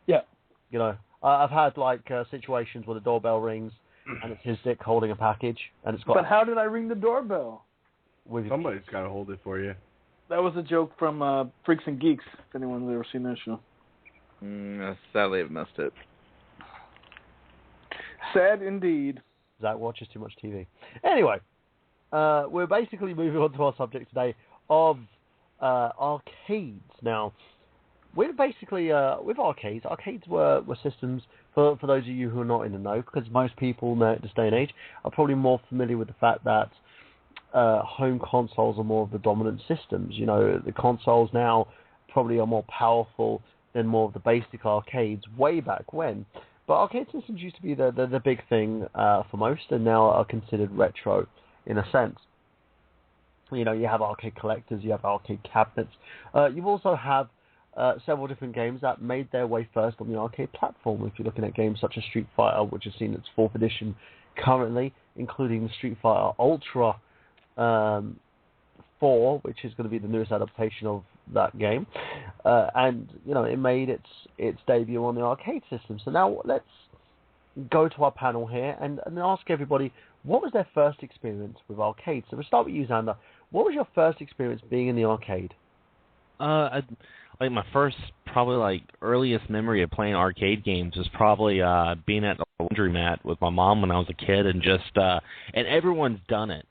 C: Yeah.
B: You know, I've had like situations where the doorbell rings and it's his dick holding a package, and it's got.
C: But how did I ring the doorbell?
E: Somebody's got to hold it for you.
C: That was a joke from Freaks and Geeks. If anyone's ever seen that show.
D: Sadly, I've missed it.
C: Sad indeed.
B: Zach watches too much TV. Anyway, we're basically moving on to our subject today of arcades. Now, we're basically with arcades. Arcades were systems for those of you who are not in the know, because most people now at this day and age are probably more familiar with the fact that home consoles are more of the dominant systems. You know, the consoles now probably are more powerful than more of the basic arcades way back when. But arcade systems used to be the big thing for most, and now are considered retro in a sense. You know, you have arcade collectors, you have arcade cabinets. You also have several different games that made their way first on the arcade platform. If you're looking at games such as Street Fighter, which has seen its 4th edition currently, including Street Fighter Ultra 4, which is going to be the newest adaptation of that game, and you know, it made its debut on the arcade system. So now let's go to our panel here and ask everybody, what was their first experience with arcades? So we'll start with you, Xander. What was your first experience being in the arcade?
F: Like
K: like my first, probably like earliest memory of playing arcade games was probably being at the laundromat with my mom when I was a kid, and just and everyone's done it.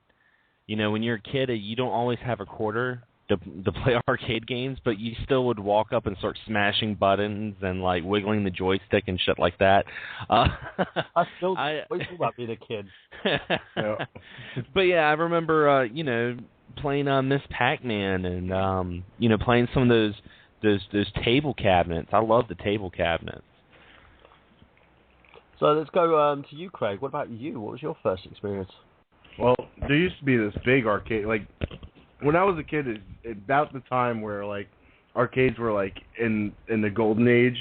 K: You know, when you're a kid, you don't always have a quarter to play arcade games, but you still would walk up and start smashing buttons and like wiggling the joystick and shit like that.
B: I still always thought about being a kid.
E: Yeah.
K: But yeah, I remember you know, playing Miss Pac-Man and you know, playing some of those table cabinets. I love the table cabinets.
B: So let's go to you, Craig. What about you? What was your first experience?
E: Well, there used to be this big arcade, like, when I was a kid, it's about the time where, like, arcades were, like, in the golden age,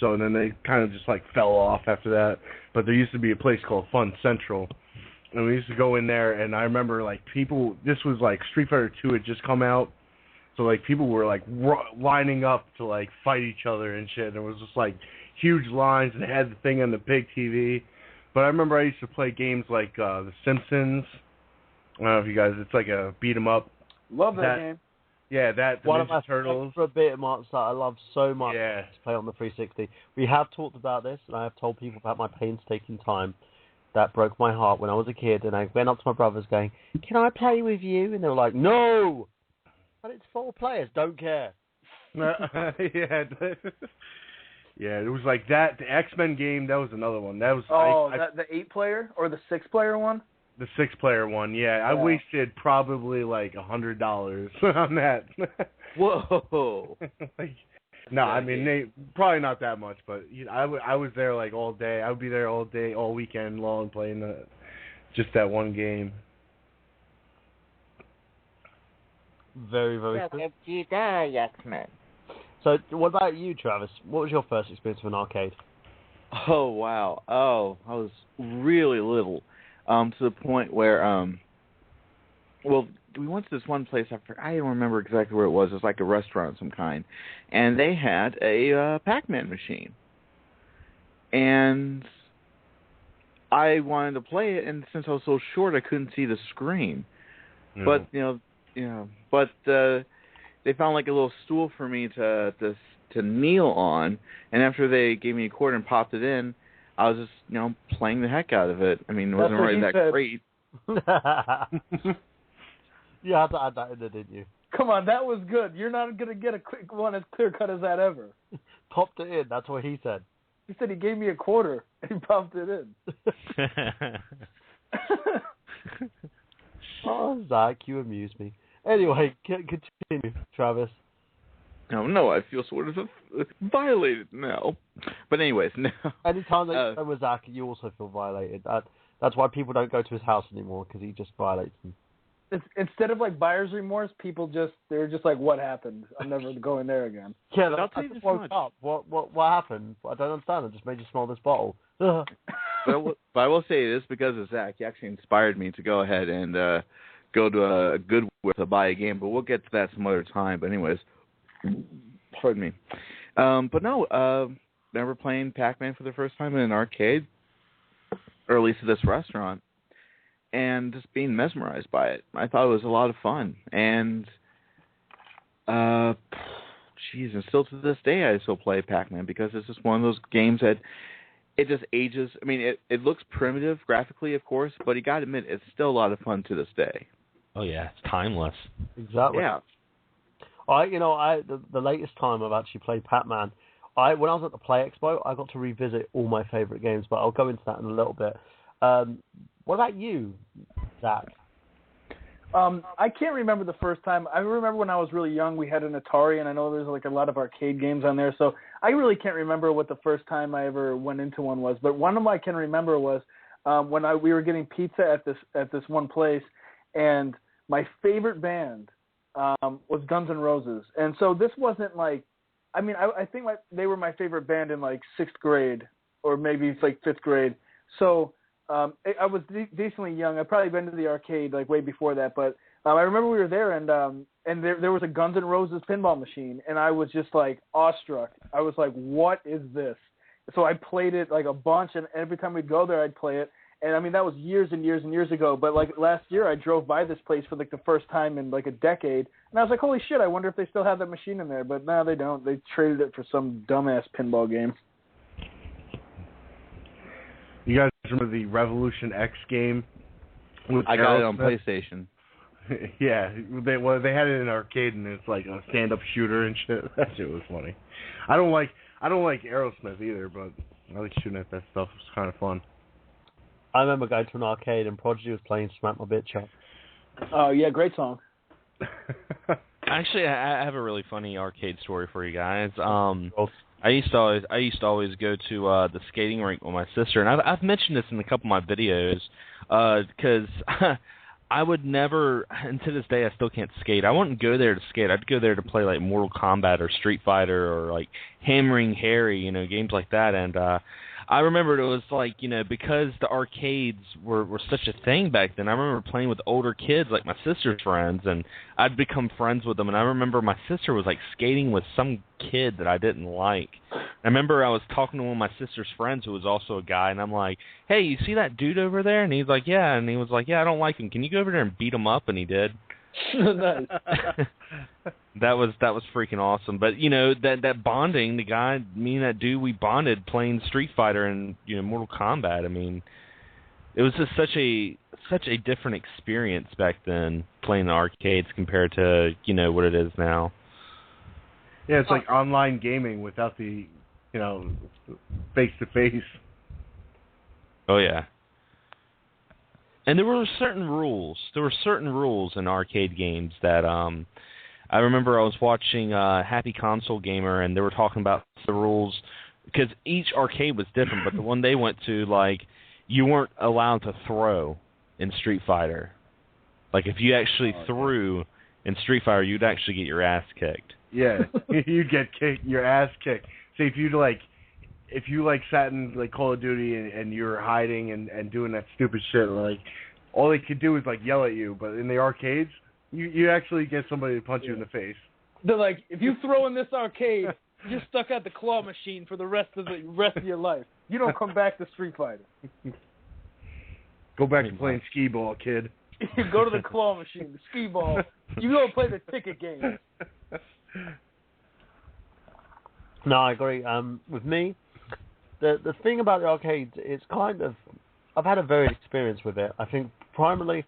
E: so then they kind of just, like, fell off after that, but there used to be a place called Fun Central, and we used to go in there, and I remember, like, people, this was, like, Street Fighter 2 had just come out, so, like, people were, like, lining up to, like, fight each other and shit, and it was just, like, huge lines, and they had the thing on the big TV. But I remember I used to play games like The Simpsons. I don't know if you guys, it's like a beat 'em up.
C: Love that game.
E: Yeah, that, the
B: One of
E: Ninja
B: my
E: Turtles.
B: favorite beat 'em ups that I love so much
E: Yeah.
B: to play on the 360. We have talked about this, and I have told people about my painstaking time that broke my heart when I was a kid, and I went up to my brothers going, "Can I play with you?" And they were like, "No!" But it's 4 players, don't care.
E: Yeah. Yeah, it was like that. The X-Men game, that was another one. That was
C: the 8-player or the 6-player one?
E: The 6-player one, yeah. I wasted probably like $100 on that.
D: Whoa.
E: No, I mean, probably not that much, but you know, I was there like all day. I would be there all day, all weekend long playing just that one game.
B: Very, very cool.
L: X-Men.
B: So, what about you, Travis? What was your first experience with an arcade?
D: Oh, wow. Oh, I was really little, to the point where, well, we went to this one place, I don't remember exactly where it was. It was like a restaurant of some kind, and they had a Pac-Man machine. And I wanted to play it, and since I was so short, I couldn't see the screen.
E: No.
D: But, they found like a little stool for me to kneel on, and after they gave me a quarter and popped it in, I was just, you know, playing the heck out of it. I mean, it wasn't really that great.
B: You had to add that in there, didn't you?
C: Come on, that was good. You're not going to get a quick one as clear cut as that ever.
B: Popped it in, that's what he said.
C: He said he gave me a quarter, and he popped it in.
B: Oh, Zach, you amuse me. Anyway, continue, Travis.
D: No, I feel sort of violated now. But anyways, no.
B: Anytime that you play with Zach, you also feel violated. That's why people don't go to his house anymore, because he just violates them.
C: Instead of like buyer's remorse, they're just like, what happened? I'm never going there again.
B: Yeah,
D: I'll tell you this
B: woke
D: much.
B: up. What happened? I don't understand. I just made you smell this bottle.
D: But I will say this because of Zach. He actually inspired me to go ahead and go to a Goodwill to buy a game, but we'll get to that some other time. But anyways, pardon me. But no, remember playing Pac-Man for the first time in an arcade, or at least at this restaurant, and just being mesmerized by it. I thought it was a lot of fun, and and still to this day I still play Pac-Man because it's just one of those games that it just ages. I mean, it looks primitive graphically, of course, but you got to admit it's still a lot of fun to this day.
K: Oh yeah, it's timeless.
B: Exactly.
D: Yeah.
B: The latest time I've actually played Pac-Man, when I was at the Play Expo, I got to revisit all my favorite games, but I'll go into that in a little bit. What about you, Zach?
C: I can't remember the first time. I remember when I was really young, we had an Atari, and I know there's like a lot of arcade games on there, so I really can't remember what the first time I ever went into one was. But one of them I can remember was when we were getting pizza at this one place, and my favorite band was Guns N' Roses. And so this wasn't like, I mean, I think they were my favorite band in like 6th grade or maybe it's like 5th grade. So I was decently young. I'd probably been to the arcade like way before that, but I remember we were there and there was a Guns N' Roses pinball machine, and I was just like awestruck. I was like, what is this? So I played it like a bunch, and every time we'd go there, I'd play it. And I mean, that was years and years and years ago. But like last year, I drove by this place for like the first time in like a decade, and I was like, "Holy shit! I wonder if they still have that machine in there." But no, they don't. They traded it for some dumbass pinball game.
E: You guys remember the Revolution X game?
D: I got it on PlayStation.
E: Yeah, they had it in an arcade, and it's like a stand-up shooter and shit. That shit was funny. I don't like Aerosmith either, but I like shooting at that stuff. It's kind of fun.
L: I remember going to an arcade and Prodigy was playing "Smack My Bitch Up."
C: Oh yeah, great song.
K: Actually, I have a really funny arcade story for you guys. I used to always go to the skating rink with my sister, and I've mentioned this in a couple of my videos, because I would never, and to this day I still can't skate. I wouldn't go there to skate. I'd go there to play like Mortal Kombat or Street Fighter or like Hammering Harry, games like that. And I remember it was like, because the arcades were such a thing back then, I remember playing with older kids, like my sister's friends, and I'd become friends with them. And I remember my sister was like skating with some kid that I didn't like. I remember I was talking to one of my sister's friends who was also a guy, and I'm like, "Hey, you see that dude over there?" And he's like, "Yeah." And he was like, "Yeah, I don't like him. Can you go over there and beat him up?" And he did.
C: Nice.
K: That was freaking awesome. But that bonding, me and that dude, we bonded playing Street Fighter and Mortal Kombat. I mean, it was just such a different experience back then playing the arcades compared to what it is now.
E: Yeah, it's like online gaming without the face to face.
K: Oh yeah. And there were certain rules. There were certain rules in arcade games that I remember I was watching Happy Console Gamer, and they were talking about the rules because each arcade was different. But the one they went to, like, you weren't allowed to throw in Street Fighter. Like, if you actually threw in Street Fighter, you'd actually get your ass kicked.
E: Yeah, you'd get your ass kicked. So if you sat in like Call of Duty and you were hiding and doing that stupid shit, like all they could do is like yell at you. But in the arcades, you actually get somebody to punch you in the face.
C: They're like, if you throw in this arcade, you're stuck at the claw machine for the rest of your life. You don't come back to Street Fighter.
E: Go back to playing skee ball, kid.
C: Go to the claw machine, the skee ball. You go play the ticket game.
L: No, I agree. With me, the thing about the arcades, it's kind of, I've had a varied experience with it. I think primarily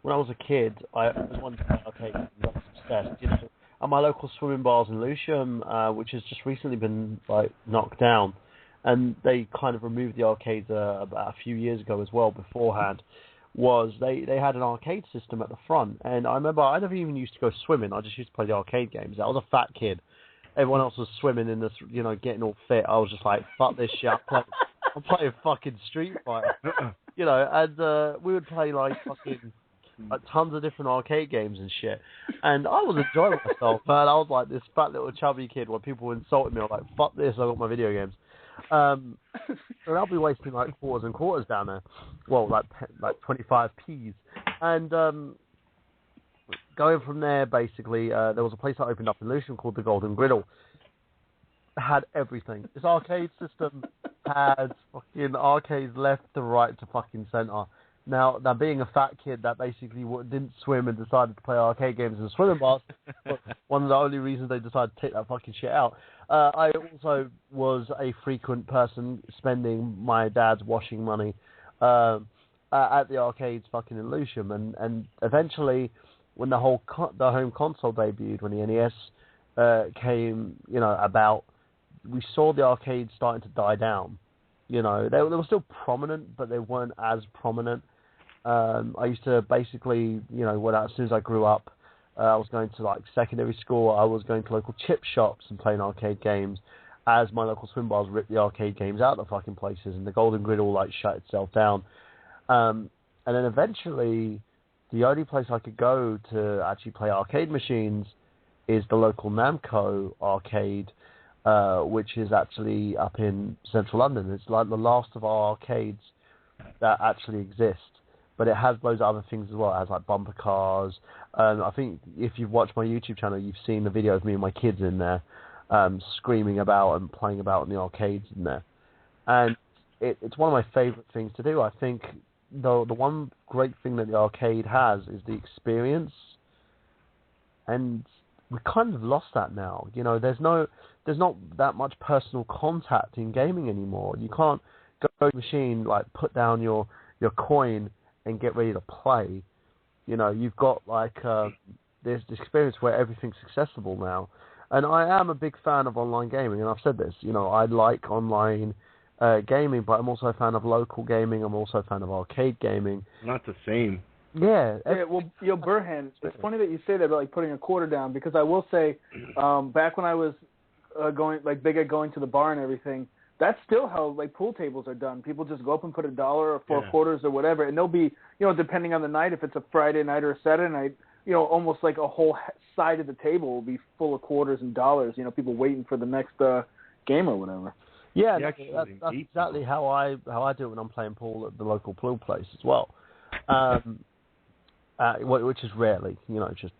L: when I was a kid, I always wanted to play arcades and I was obsessed. At my local swimming bars in Lewisham, which has just recently been like knocked down, and they kind of removed the arcades about a few years ago as well. Beforehand, was they had an arcade system at the front, and I remember I never even used to go swimming. I just used to play the arcade games. I was a fat kid. Everyone else was swimming in this, getting all fit. I was just like, fuck this shit. I'm playing fucking Street Fighter, and we would play like tons of different arcade games and shit. And I was enjoying myself, man. I was like this fat little chubby kid when people insulted me. I was like, fuck this, I got my video games. And I'll be wasting like quarters and quarters down there. Well, like 25p's. And going from there, basically, there was a place that opened up in Lewisham called the Golden Griddle. It had everything. This arcade system had fucking arcades left to right to fucking centre. Now, being a fat kid that basically didn't swim and decided to play arcade games in swimming bars, one of the only reasons they decided to take that fucking shit out. I also was a frequent person spending my dad's washing money at the arcades fucking in Lewisham, and eventually, when the home console debuted, when the NES came, about, we saw the arcades starting to die down. They were still prominent, but they weren't as prominent. I used to basically, as soon as I grew up, I was going to like secondary school. I was going to local chip shops and playing arcade games, as my local swim bars ripped the arcade games out of the fucking places, and the Golden Griddle like shut itself down. And then eventually, the only place I could go to actually play arcade machines is the local Namco arcade, which is actually up in central London. It's like the last of our arcades that actually exist. But it has loads of other things as well. It has like bumper cars. I think if you've watched my YouTube channel, you've seen the video of me and my kids in there screaming about and playing about in the arcades in there. And it's one of my favourite things to do. I think the one great thing that the arcade has is the experience, and we kind of lost that now. You know, there's not that much personal contact in gaming anymore. You can't go to the machine, like put down your coin and get ready to play. You know, you've got like there's this experience where everything's accessible now. And I am a big fan of online gaming, and I've said this. You know, I like online gaming, but I'm also a fan of local gaming. I'm also a fan of arcade gaming.
E: Not the same.
L: Yeah.
C: Well, Burhan, it's funny that you say that about like putting a quarter down, because I will say, back when I was big at going to the bar and everything, that's still how like pool tables are done. People just go up and put $1 or 4 quarters or whatever, and they'll be, you know, depending on the night, if it's a Friday night or a Saturday night, you know, almost like a whole side of the table will be full of quarters and dollars. You know, people waiting for the next game or whatever.
L: Yeah, that's exactly how I do it when I'm playing pool at the local pool place as well. Which is rarely, you know, just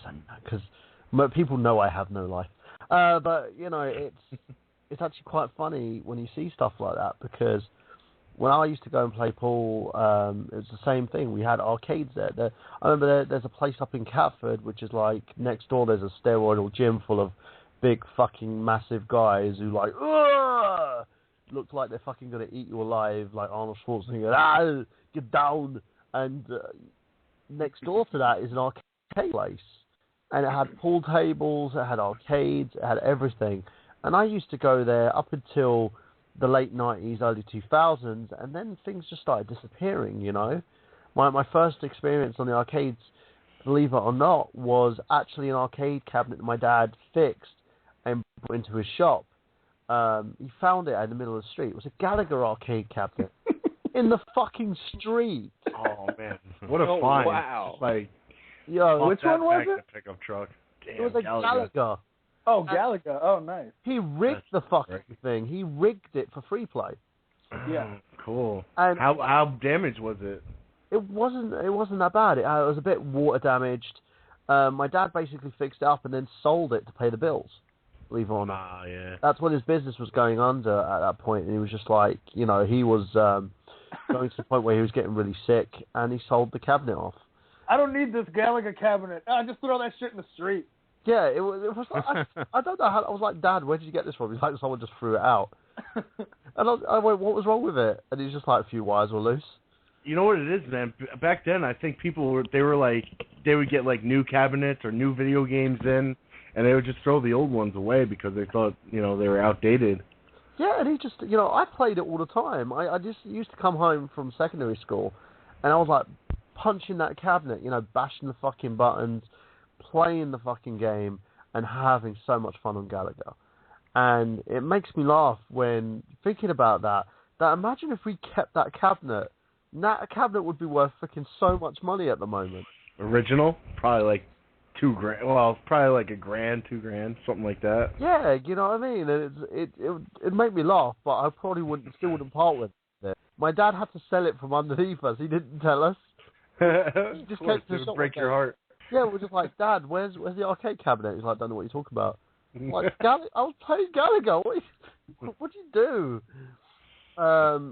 L: saying that because people know I have no life. But you know, it's actually quite funny when you see stuff like that, because when I used to go and play pool, it was the same thing. We had arcades there. I remember there's a place up in Catford, which is like next door. There's a steroidal gym full of big fucking massive guys who like look like they're fucking gonna eat you alive, like Arnold Schwarzenegger. Get down. And next door to that is an arcade place, and it had pool tables, it had arcades, it had everything. And I used to go there up until the late 90s, early 2000s, and then things just started disappearing, you know. My first experience on the arcades, believe it or not, was actually an arcade cabinet that my dad fixed and brought into his shop. He found it in the middle of the street. It was a Gallagher arcade cabinet in the fucking street.
E: Oh, man. What a find.
D: Wow.
E: Like,
C: which one was it?
E: Pickup truck. Damn,
L: it was a Gallagher.
C: Oh, Gallagher. Oh, nice.
L: He rigged the fucking thing. He rigged it for free play.
C: Yeah.
E: Cool.
L: And
E: how damaged was it?
L: It wasn't that bad. It was a bit water damaged. My dad basically fixed it up and then sold it to pay the bills. Believe it or not.
E: Yeah.
L: That's what his business was going under at that point, and he was just like, you know, he was going to the point where he was getting really sick, and he sold the cabinet off.
C: I don't need this Gallagher cabinet. Just throw that shit in the street.
L: Yeah, it was like, I don't know how, I was like, Dad, where did you get this from? He's like, someone just threw it out. And I went, what was wrong with it? And he's just like, a few wires were loose.
E: You know what it is, man? Back then, I think people would get like new cabinets or new video games in, and they would just throw the old ones away because they thought, you know, they were outdated.
L: Yeah, and he just, you know, I played it all the time. I just used to come home from secondary school, and I was like punching that cabinet, you know, bashing the fucking buttons, playing the fucking game, and having so much fun on Gallagher. And it makes me laugh when thinking about that imagine if we kept that cabinet would be worth freaking so much money at the moment.
E: Original? Probably like $2,000. Well, probably like $1,000, $2,000, something like that.
L: Yeah, you know what I mean? It'd make me laugh, but I probably still wouldn't part with it. My dad had to sell it from underneath us. He didn't tell us. He just came to the shop.
E: Break your heart.
L: Yeah, we're just like, Dad, where's the arcade cabinet? He's like, I don't know what you're talking about. I'm like, I was playing Gallagher. What'd you do?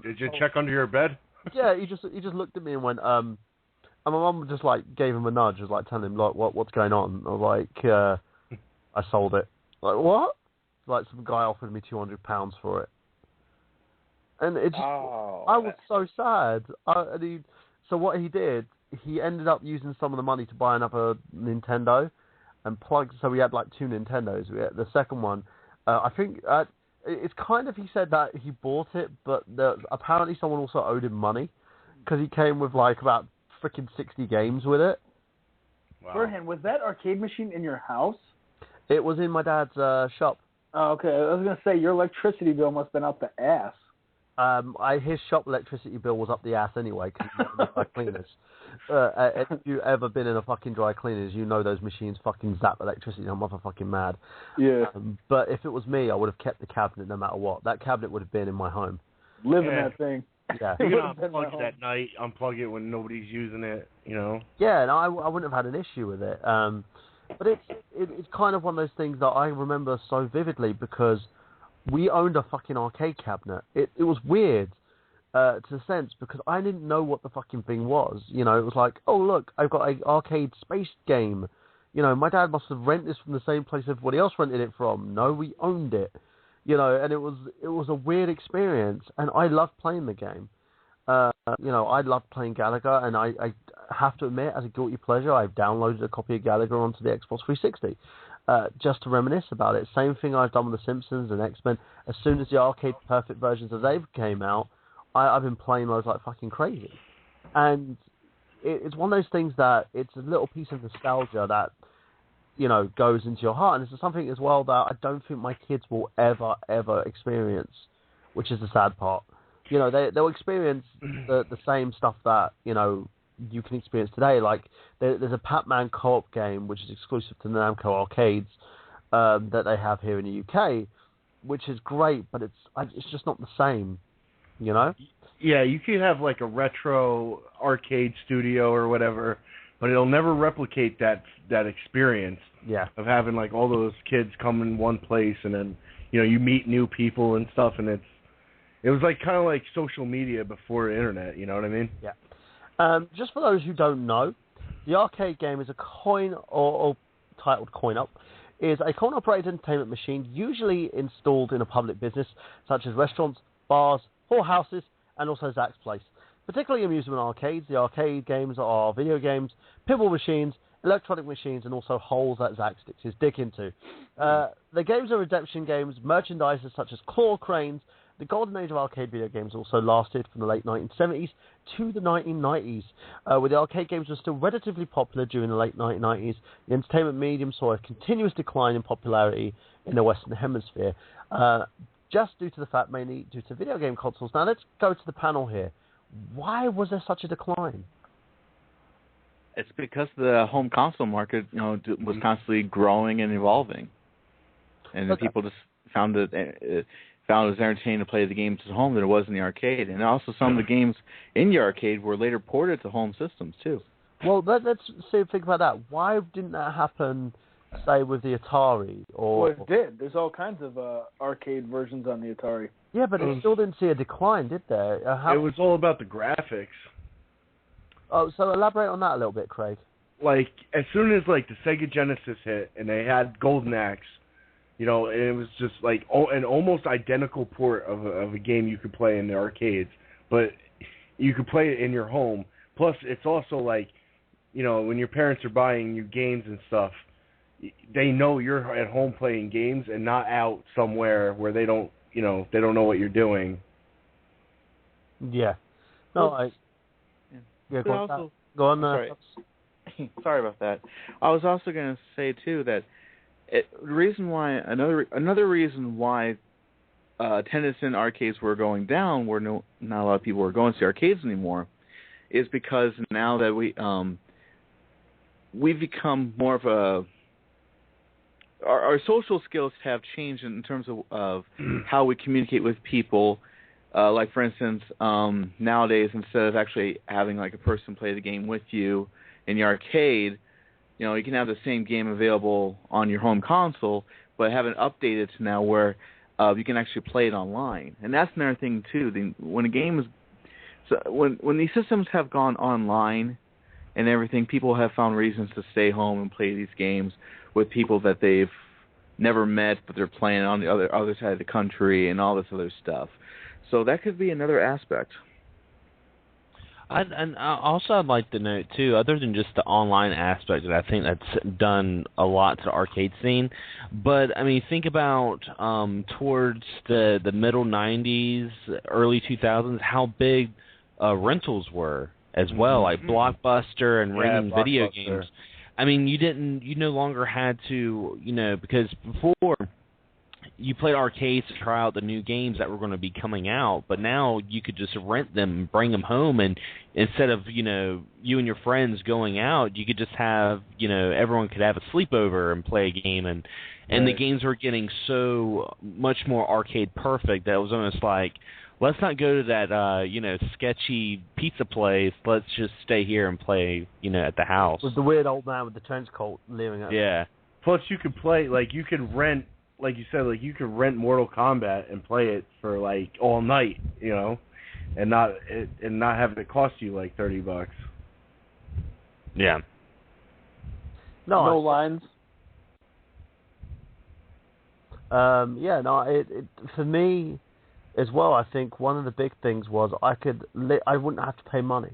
E: Did you check under your bed?
L: Yeah, he just looked at me and went, and my mum just like gave him a nudge, was like telling him like what's going on. I was like, I sold it. Like, what? Like some guy offered me £200 for it, and it just I was so sad. So what he did, he ended up using some of the money to buy another Nintendo and plug. So we had like 2 Nintendos. We had the second one. I think it's kind of, he said that he bought it, but apparently someone also owed him money because he came with like about freaking 60 games with it.
C: Wow. Burhan, was that arcade machine in your house?
L: It was in my dad's shop.
C: Oh, okay. I was going to say, your electricity bill must have been out the ass.
L: His shop electricity bill was up the ass anyway because he was dry cleaners. If you've ever been in a fucking dry cleaners, you know those machines fucking zap electricity. I'm motherfucking mad.
C: Yeah.
L: But if it was me, I would have kept the cabinet no matter what. That cabinet would have been in my home.
C: Live in that thing.
L: Yeah.
E: You can unplug it at night, unplug it when nobody's using it, you know?
L: Yeah, and I wouldn't have had an issue with it. But it's kind of one of those things that I remember so vividly because we owned a fucking arcade cabinet. It was weird. to the sense, because I didn't know what the fucking thing was. You know, it was like, oh look, I've got an arcade space game. You know, my dad must have rented this from the same place everybody else rented it from. No, we owned it. You know, and it was a weird experience, and I loved playing the game. You know, I loved playing Galaga, and I have to admit, as a guilty pleasure, I've downloaded a copy of Galaga onto the Xbox 360 just to reminisce about it. Same thing I've done with The Simpsons and X-Men. As soon as the arcade perfect versions of they came out, I've been playing those like fucking crazy. And it's one of those things that it's a little piece of nostalgia that, you know, goes into your heart. And it's something as well that I don't think my kids will ever experience, which is the sad part. You know, they'll experience the same stuff that, you know, you can experience today. Like, there's a Pac-Man co-op game, which is exclusive to the Namco arcades, that they have here in the UK, which is great, but it's just not the same, you know?
E: Yeah, you could have, like, a retro arcade studio or whatever, but it'll never replicate that experience of having, like, all those kids come in one place, and then, you know, you meet new people and stuff, and it was like kind of like social media before the internet, you know what I mean?
L: Yeah. Just for those who don't know, the arcade game is a coin, or titled Coin Up, is a coin-operated entertainment machine usually installed in a public business, such as restaurants, bars, whorehouses, and also Zach's Place. Particularly amusement arcades, the arcade games are video games, pinball machines, electronic machines, and also holes that Zach sticks his dick into. The games are redemption games, merchandises such as claw cranes. The golden age of arcade video games also lasted from the late 1970s to the 1990s. Where the arcade games were still relatively popular during the late 1990s, the entertainment medium saw a continuous decline in popularity in the Western Hemisphere, just due to the fact, mainly due to video game consoles. Now let's go to the panel here. Why was there such a decline?
D: It's because the home console market, you know, was constantly growing and evolving, and the people just found it was entertaining to play the games at home than it was in the arcade. And also some of the games in the arcade were later ported to home systems too.
L: Well, let's think about that. Why didn't that happen, say, with the Atari?
C: Well, it did. There's all kinds of arcade versions on the Atari.
L: Yeah, but it still didn't see a decline, did there?
E: It was all about the graphics.
L: Oh, so elaborate on that a little bit, Craig.
E: Like, as soon as, like, the Sega Genesis hit and they had Golden Axe, you know, and it was just like an almost identical port of a game you could play in the arcades, but you could play it in your home. Plus, it's also like, you know, when your parents are buying you games and stuff, they know you're at home playing games and not out somewhere where they don't know what you're doing.
L: Yeah. No, go on.
D: Sorry about that. I was also going to say too that the reason why another reason why attendance in arcades were going down, where not a lot of people were going to the arcades anymore, is because now that we've become more of our social skills have changed in terms of how we communicate with people. Like, for instance, nowadays, instead of actually having like a person play the game with you in the arcade, you know, you can have the same game available on your home console, but have it updated to now where you can actually play it online. And that's another thing too. When these systems have gone online and everything, people have found reasons to stay home and play these games with people that they've never met, but they're playing on the other side of the country and all this other stuff. So that could be another aspect.
K: And also I'd like to note, too, other than just the online aspect, that I think that's done a lot to the arcade scene, but, I mean, think about towards the middle 90s, early 2000s, how big rentals were as well, like Blockbuster and renting video games. I mean, you no longer had to, you know, because before you played arcades to try out the new games that were going to be coming out, but now you could just rent them and bring them home, and instead of, you know, you and your friends going out, you could just have, you know, everyone could have a sleepover and play a game, and the games were getting so much more arcade perfect that it was almost like, let's not go to that, you know, sketchy pizza place. Let's just stay here and play, you know, at the house.
L: With the weird old man with the trench coat leering at
K: Yeah.
E: Plus, you could play, like, you could rent, like you said, like, you could rent Mortal Kombat and play it for, like, all night, you know? and not having it cost you like $30.
K: Yeah.
C: No lines.
L: Yeah, no, it for me as well. I think one of the big things was I wouldn't have to pay money.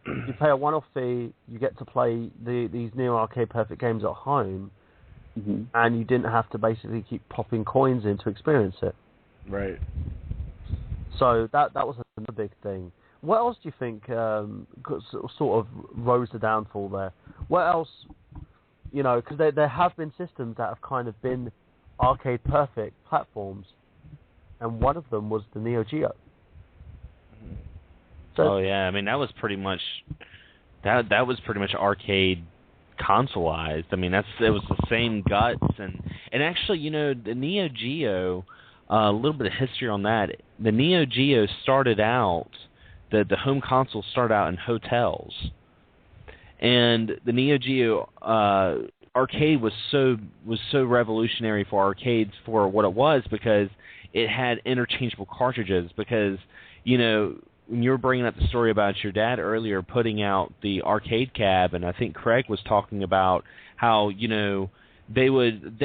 L: You pay a one-off fee, you get to play these near arcade perfect games at home, and you didn't have to basically keep popping coins in to experience it.
E: Right.
L: So that was another big thing. What else do you think sort of rose the downfall there? What else? You know, because there have been systems that have kind of been arcade perfect platforms, and one of them was the Neo Geo.
K: So, yeah, I mean that was pretty much arcade consoleized. I mean it was the same guts and actually, you know, the Neo Geo, a little bit of history on that. The Neo Geo started out, the home console started out in hotels. And the Neo Geo arcade was so revolutionary for arcades for what it was, because it had interchangeable cartridges. Because, you know, when you were bringing up the story about your dad earlier putting out the arcade cab, and I think Craig was talking about how, you know, they would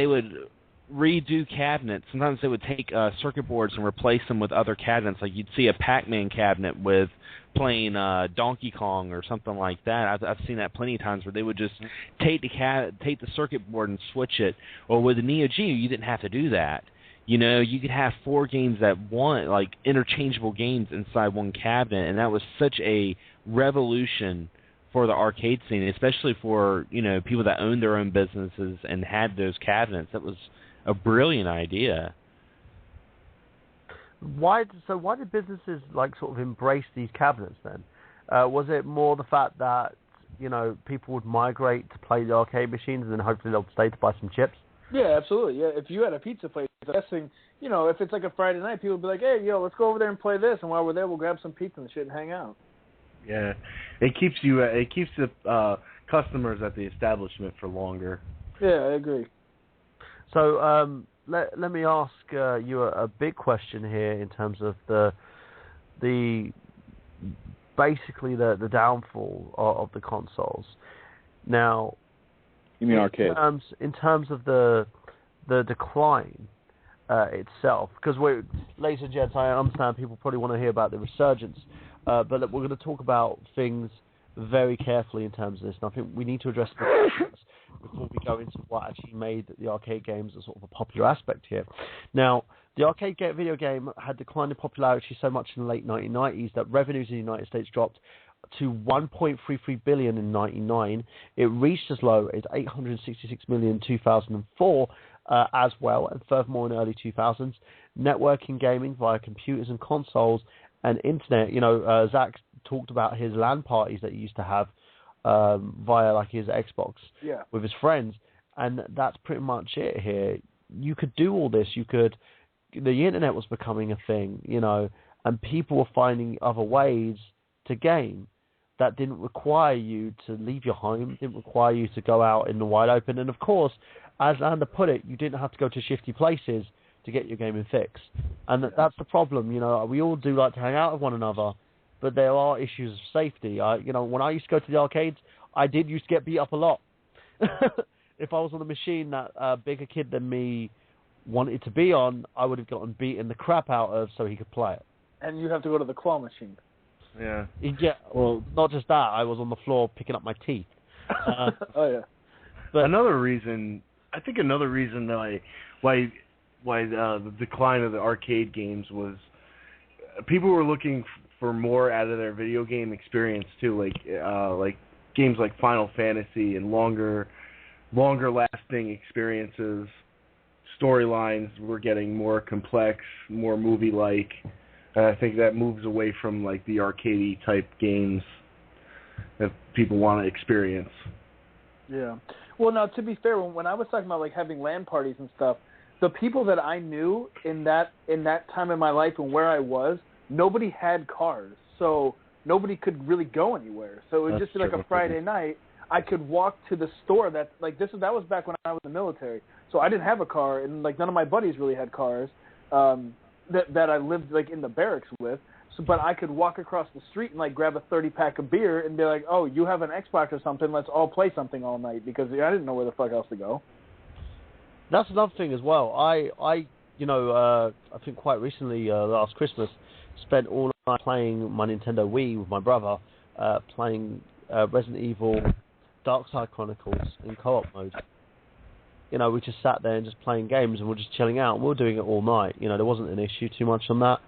K: redo cabinets. Sometimes they would take circuit boards and replace them with other cabinets. Like you'd see a Pac-Man cabinet with playing Donkey Kong or something like that. I've seen that plenty of times where they would just take the circuit board and switch it. Or with the Neo Geo, you didn't have to do that. You know, you could have 4 games like interchangeable games inside one cabinet, and that was such a revolution for the arcade scene, especially for, you know, people that owned their own businesses and had those cabinets. That was a brilliant idea.
L: Why did businesses like sort of embrace these cabinets then? Was it more the fact that, you know, people would migrate to play the arcade machines and then hopefully they'll stay to buy some chips?
C: Yeah, absolutely. Yeah, if you had a pizza place, I'm guessing, you know, if it's like a Friday night, people would be like, hey, yo, let's go over there and play this, and while we're there, we'll grab some pizza and shit and hang out.
E: Yeah, it keeps the customers at the establishment for longer.
C: Yeah, I agree.
L: So let me ask you a big question here in terms of the basically the downfall of the consoles. Now,
D: you mean arcade?
L: In terms of the decline itself, because ladies and gents, I understand people probably want to hear about the resurgence, but we're going to talk about things very carefully in terms of this, and I think we need to address the questions before we go into what actually made the arcade games a sort of a popular aspect here. Now, the arcade video game had declined in popularity so much in the late 1990s that revenues in the United States dropped to $1.33 billion in 1999. It reached as low as $866 million in 2004 as well, and furthermore in the early 2000s. Networking gaming via computers and consoles and internet, you know, Zach talked about his LAN parties that he used to have via like his Xbox with his friends, and that's pretty much it here. You could do all this. The internet was becoming a thing, you know, and people were finding other ways to game that didn't require you to leave your home, didn't require you to go out in the wide open, and of course, as Lander put it, you didn't have to go to shifty places to get your gaming fix. And that's the problem, you know. We all do like to hang out with one another, but there are issues of safety. When I used to go to the arcades, I did used to get beat up a lot. If I was on a machine that a bigger kid than me wanted to be on, I would have gotten beaten the crap out of so he could play it.
C: And you have to go to the claw machine.
E: Yeah.
L: Yeah. Well, not just that. I was on the floor picking up my teeth.
C: Oh yeah.
L: But
E: another reason why the decline of the arcade games was people were looking for more out of their video game experience too, like games like Final Fantasy and longer lasting experiences. Storylines were getting more complex, more movie-like. And I think that moves away from like the arcade type games that people want to experience.
C: Yeah. Well, now to be fair, when I was talking about like having LAN parties and stuff, the people that I knew in that time in my life and where I was, nobody had cars, so nobody could really go anywhere. So it would just be like a Friday night. I could walk to the store. That was back when I was in the military, so I didn't have a car, and like none of my buddies really had cars. that I lived like in the barracks with. So, but I could walk across the street and like grab a 30-pack of beer and be like, "Oh, you have an Xbox or something? Let's all play something all night," because I didn't know where the fuck else to go.
B: That's another thing as well. I think quite recently, last Christmas, spent all night playing my Nintendo Wii with my brother, playing Resident Evil Dark Side Chronicles in co-op mode. You know, we just sat there and just playing games, and we're just chilling out, and we were doing it all night. You know, there wasn't an issue too much on that.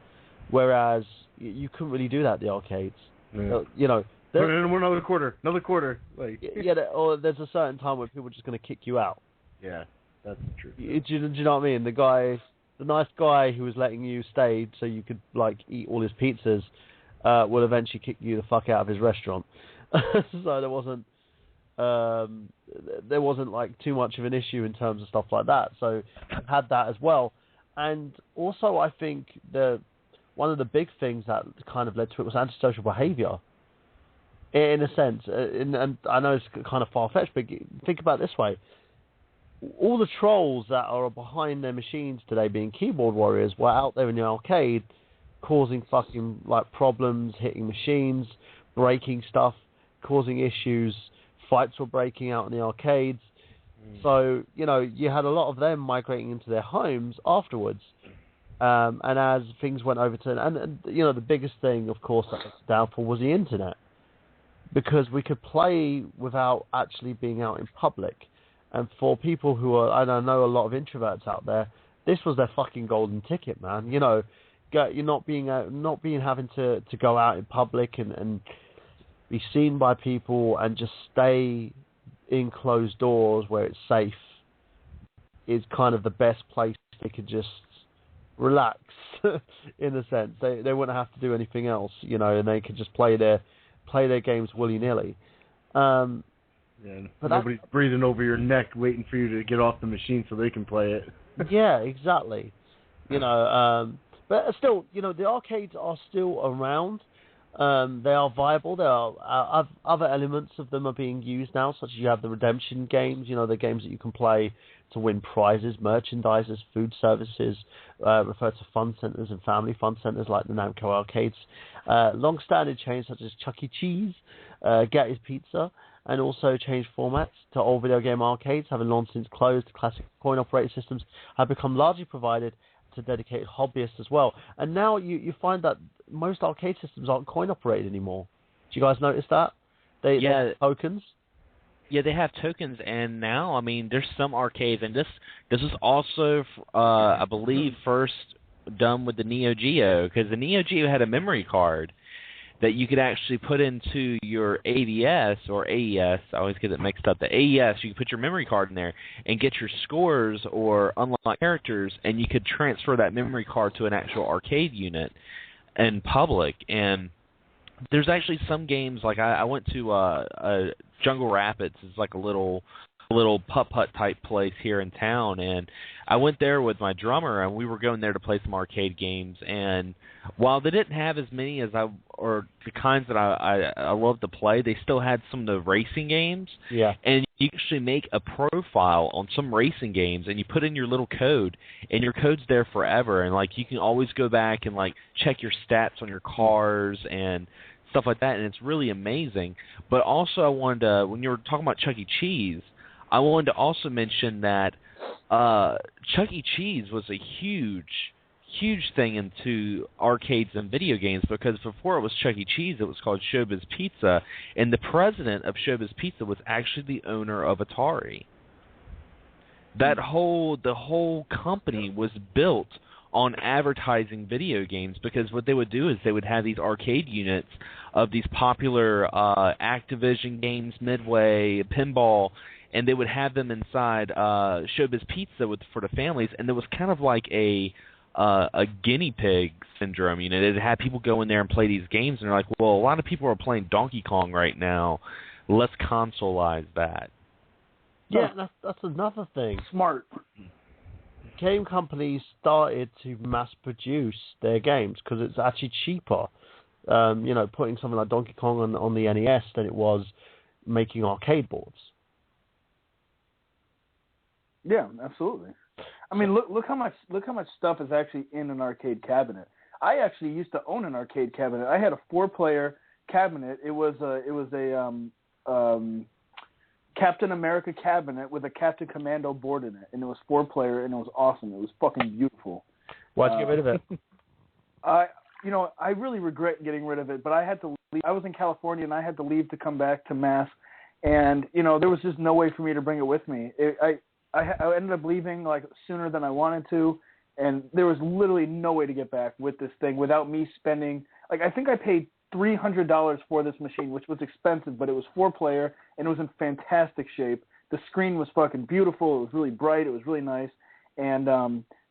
B: Whereas you couldn't really do that at the arcades.
E: Yeah.
B: You know,
E: another quarter. Like
B: or there's a certain time where people are just going to kick you out.
E: Yeah, that's true.
B: Do you know what I mean? The nice guy who was letting you stay so you could like eat all his pizzas will eventually kick you the fuck out of his restaurant. So there wasn't like too much of an issue in terms of stuff like that. So I had that as well. And also I think one of the big things that kind of led to it was antisocial behavior, in a sense. And I know it's kind of far-fetched, but think about it this way. All the trolls that are behind their machines today, being keyboard warriors, were out there in the arcade causing fucking like problems, hitting machines, breaking stuff, causing issues. Fights were breaking out in the arcades. So, you know, you had a lot of them migrating into their homes afterwards. And as things went over to... And, you know, the biggest thing, of course, that was the downfall was the internet. Because we could play without actually being out in public. And for people who are... And I know a lot of introverts out there, this was their fucking golden ticket, man. You know, you're not having to go out in public and be seen by people and just stay in closed doors where it's safe is kind of the best place they could just relax in a sense. They wouldn't have to do anything else, you know, and they could just play their games willy-nilly.
E: But nobody's breathing over your neck waiting for you to get off the machine so they can play it.
B: Yeah, exactly. You know, but still, you know, the arcades are still around. They are viable. There are other elements of them are being used now, such as you have the redemption games, you know, the games that you can play to win prizes, merchandises, food services, refer to fun centers and family fun centers like the Namco arcades. Long-standing chains such as Chuck E. Cheese, Gatti's Pizza, and also changed formats to old video game arcades, having long since closed. Classic coin operated systems have become largely provided to dedicated hobbyists as well. And now you find that most arcade systems aren't coin operated anymore. Do you guys notice that? They have tokens.
K: Yeah, they have tokens, and now, I mean, there's some arcades, and this is also, I believe, first done with the Neo Geo, because the Neo Geo had a memory card that you could actually put into your ADS or AES. I always get it mixed up. The AES, you could put your memory card in there and get your scores or unlock characters, and you could transfer that memory card to an actual arcade unit in public. And there's actually some games, like I went to Jungle Rapids. It's like a little putt-putt type place here in town, and I went there with my drummer, and we were going there to play some arcade games. And while they didn't have as many as or the kinds that I love to play, they still had some of the racing games.
B: Yeah.
K: And you can actually make a profile on some racing games, and you put in your little code, and your code's there forever. And like you can always go back and like check your stats on your cars and stuff like that, and it's really amazing. But also, I wanted to, when you were talking about Chuck E. Cheese, I wanted to also mention that Chuck E. Cheese was a huge thing into arcades and video games, because before it was Chuck E. Cheese, it was called Showbiz Pizza, and the president of Showbiz Pizza was actually the owner of Atari. The whole company was built on advertising video games, because what they would do is they would have these arcade units of these popular Activision games, Midway, Pinball, and they would have them inside Showbiz Pizza for the families, and there was kind of like a guinea pig syndrome. You know, they'd have people go in there and play these games, and they're like, well, a lot of people are playing Donkey Kong right now. Let's consoleize that.
B: Yeah, that's another thing.
C: Smart.
B: Game companies started to mass produce their games because it's actually cheaper. You know, putting something like Donkey Kong on the NES than it was making arcade boards.
C: Yeah, absolutely. I mean, look how much stuff is actually in an arcade cabinet. I actually used to own an arcade cabinet. I had a 4-player cabinet. It was a Captain America cabinet with a Captain Commando board in it, and it was 4-player, and it was awesome. It was fucking beautiful.
L: Why'd you get rid of it?
C: I really regret getting rid of it, but I had to leave. I was in California, and I had to leave to come back to Mass, and there was just no way for me to bring it with me. I ended up leaving like sooner than I wanted to, and there was literally no way to get back with this thing without me spending. Like, I think I paid $300 for this machine, which was expensive, but it was 4-player, and it was in fantastic shape. The screen was fucking beautiful. It was really bright. It was really nice. And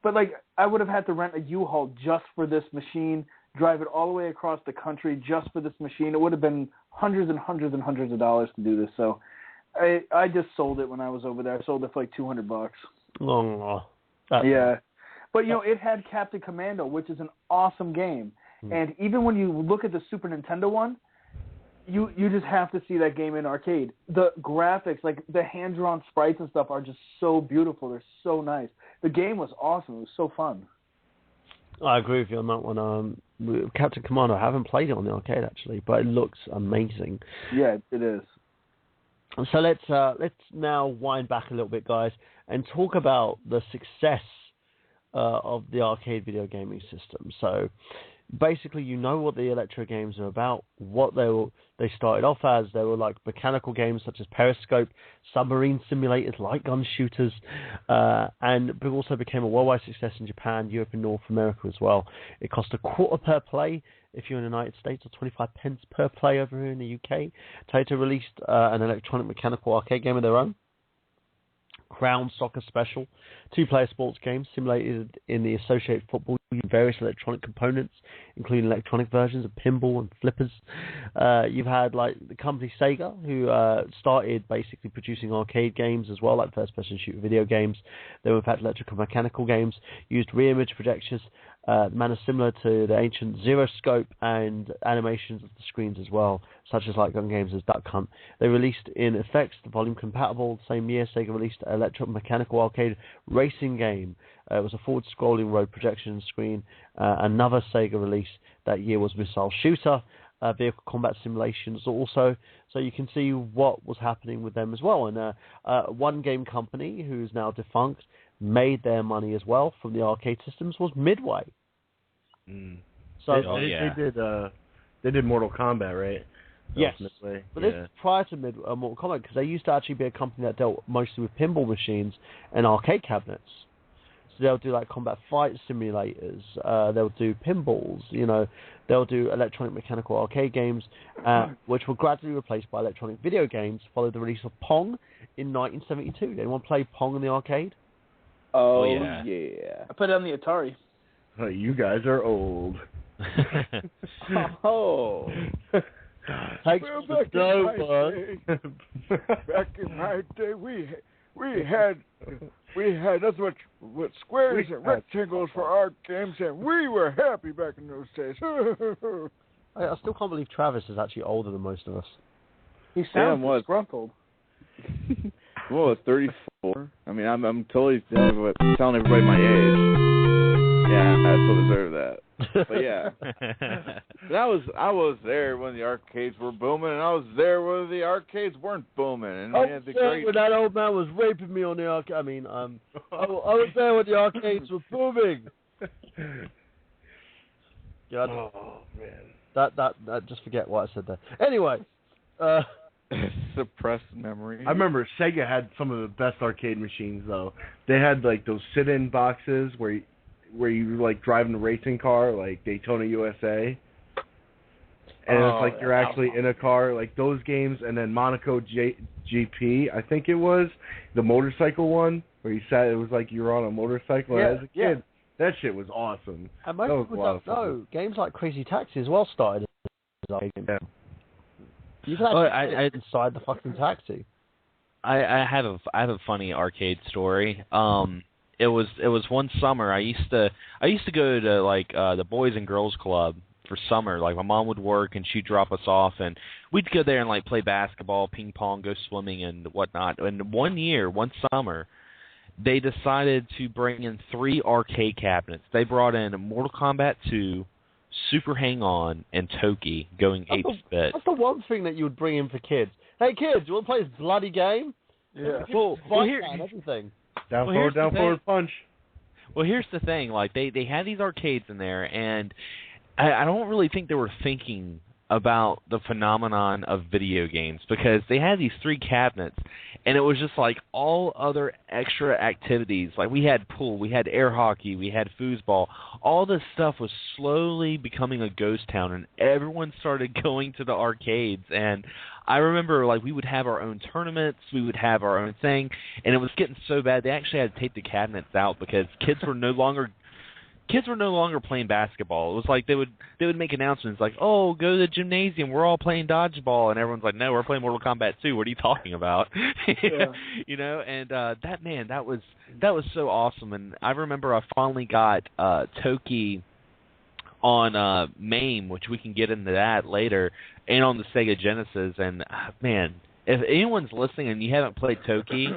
C: but like, I would have had to rent a U-Haul just for this machine, drive it all the way across the country just for this machine. It would have been hundreds and hundreds and hundreds of dollars to do this. So I just sold it when I was over there. I sold it for like $200.
L: Oh,
C: yeah. But, it had Captain Commando, which is an awesome game. And even when you look at the Super Nintendo one, you just have to see that game in arcade. The graphics, like the hand-drawn sprites and stuff, are just so beautiful. They're so nice. The game was awesome. It was so fun.
L: I agree with you on that one. Captain Commando, I haven't played it on the arcade, actually, but it looks amazing.
C: Yeah, it is.
L: So let's now wind back a little bit, guys, and talk about the success of the arcade video gaming system. So basically, what the Electro games are about, what they started off as. They were like mechanical games such as Periscope, submarine simulators, light gun shooters, and it also became a worldwide success in Japan, Europe, and North America as well. It cost $0.25 per play if you're in the United States, or 25 pence per play over here in the UK. Taito released an electronic mechanical arcade game of their own, Crown Soccer Special, 2-player sports game simulated in the associated football using various electronic components, including electronic versions of pinball and flippers. You've had like the company Sega, who started basically producing arcade games as well, like first-person shooter video games. They were in fact electrical mechanical games, used re-image projectors, manner similar to the ancient Zero Scope, and animations of the screens as well, such as light gun games as Duck Hunt. They released in effects the volume compatible. The same year, Sega released an electromechanical arcade racing game. It was a forward-scrolling road projection screen. Another Sega release that year was Missile Shooter, vehicle combat simulations also. So you can see what was happening with them as well. And one game company, who's now defunct, made their money as well from the arcade systems, was Midway. So
E: they did Mortal Kombat, right?
L: Yes, but this is prior to Mortal Kombat, because they used to actually be a company that dealt mostly with pinball machines and arcade cabinets. So they'll do like combat fight simulators, they'll do pinballs, they'll do electronic mechanical arcade games, which were gradually replaced by electronic video games, followed the release of Pong in 1972. Did anyone play Pong in the arcade?
C: Oh yeah. I put it on the Atari.
E: Oh, you guys are old.
C: Oh.
L: Back
M: in my day, we had nothing but squares and rectangles for our games, and we were happy back in those days.
L: I still can't believe Travis is actually older than most of us.
C: He sounds disgruntled.
D: Well, it's 34. I mean, I'm totally telling everybody my age. Yeah, I still deserve that. But yeah, I was there when the arcades were booming, and I was there when the arcades weren't booming. And we had the great...
L: when that old man was raping me on the arcade. I mean, I was there when the arcades were booming. God. Oh man, that just forget what I said there. Anyway.
D: Suppressed memory.
E: I remember Sega had some of the best arcade machines, though. They had like those sit-in boxes where you like driving a racing car, like Daytona USA, and it's like you're actually in a car, like those games. And then Monaco GP, I think it was the motorcycle one where you sat. It was like you were on a motorcycle. As a kid, that shit was awesome.
L: And most people don't know games like Crazy Taxi as well started as arcade games. You can actually sit inside the fucking taxi.
K: I have a funny arcade story. It was one summer. I used to go to like the Boys and Girls Club for summer. Like my mom would work and she'd drop us off, and we'd go there and like play basketball, ping pong, go swimming and whatnot. And one summer, they decided to bring in 3 arcade cabinets. They brought in Mortal Kombat 2, Super Hang-On, and Toki going 8-bit.
L: That's the one thing that you would bring in for kids. Hey, kids, you want to play this bloody game?
C: Yeah.
K: Well,
L: everything.
E: Down forward punch.
K: Well, here's the thing. Like, they had these arcades in there, and I don't really think they were thinking about the phenomenon of video games, because they had these 3 cabinets, and it was just like all other extra activities. Like, we had pool, we had air hockey, we had foosball. All this stuff was slowly becoming a ghost town, and everyone started going to the arcades. And I remember, like, we would have our own tournaments, we would have our own thing, and it was getting so bad they actually had to take the cabinets out because kids were no longer playing basketball. It was like they would make announcements like, "Oh, go to the gymnasium. We're all playing dodgeball," and everyone's like, "No, we're playing Mortal Kombat 2. What are you talking about?"
C: Yeah.
K: You know, and that was so awesome. And I remember I finally got Toki on MAME, which we can get into that later, and on the Sega Genesis. And man, if anyone's listening and you haven't played Toki,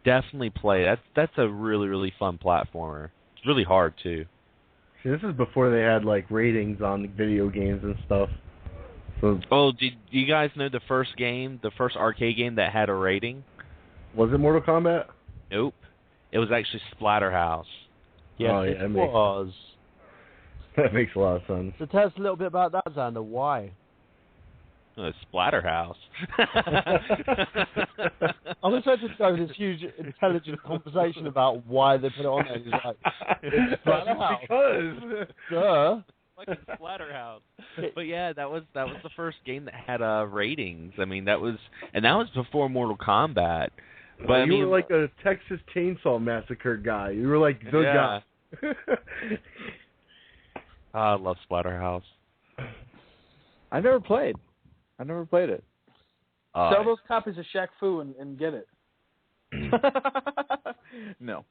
K: definitely play it. That's a really, really fun platformer. It's really hard too.
E: See, this is before they had like ratings on video games and stuff. So,
K: do you guys know the first arcade game that had a rating?
E: Was it Mortal Kombat?
K: Nope. It was actually Splatterhouse.
L: Yes,
E: oh, yeah,
L: it was.
E: That makes a lot of sense.
L: So tell us a little bit about that, Xander. Why?
K: Splatterhouse.
L: I'm excited to go this huge, intelligent conversation about why they put it on there. He's like, it's Splatterhouse.
E: Because.
L: Duh.
K: Fucking Splatterhouse. But yeah, that was the first game that had ratings. I mean, that was before Mortal Kombat. But
E: you were like a Texas Chainsaw Massacre guy. You were like the guy.
K: I love Splatterhouse.
C: I never played it. Sell those copies of Shaq Fu and get it. No.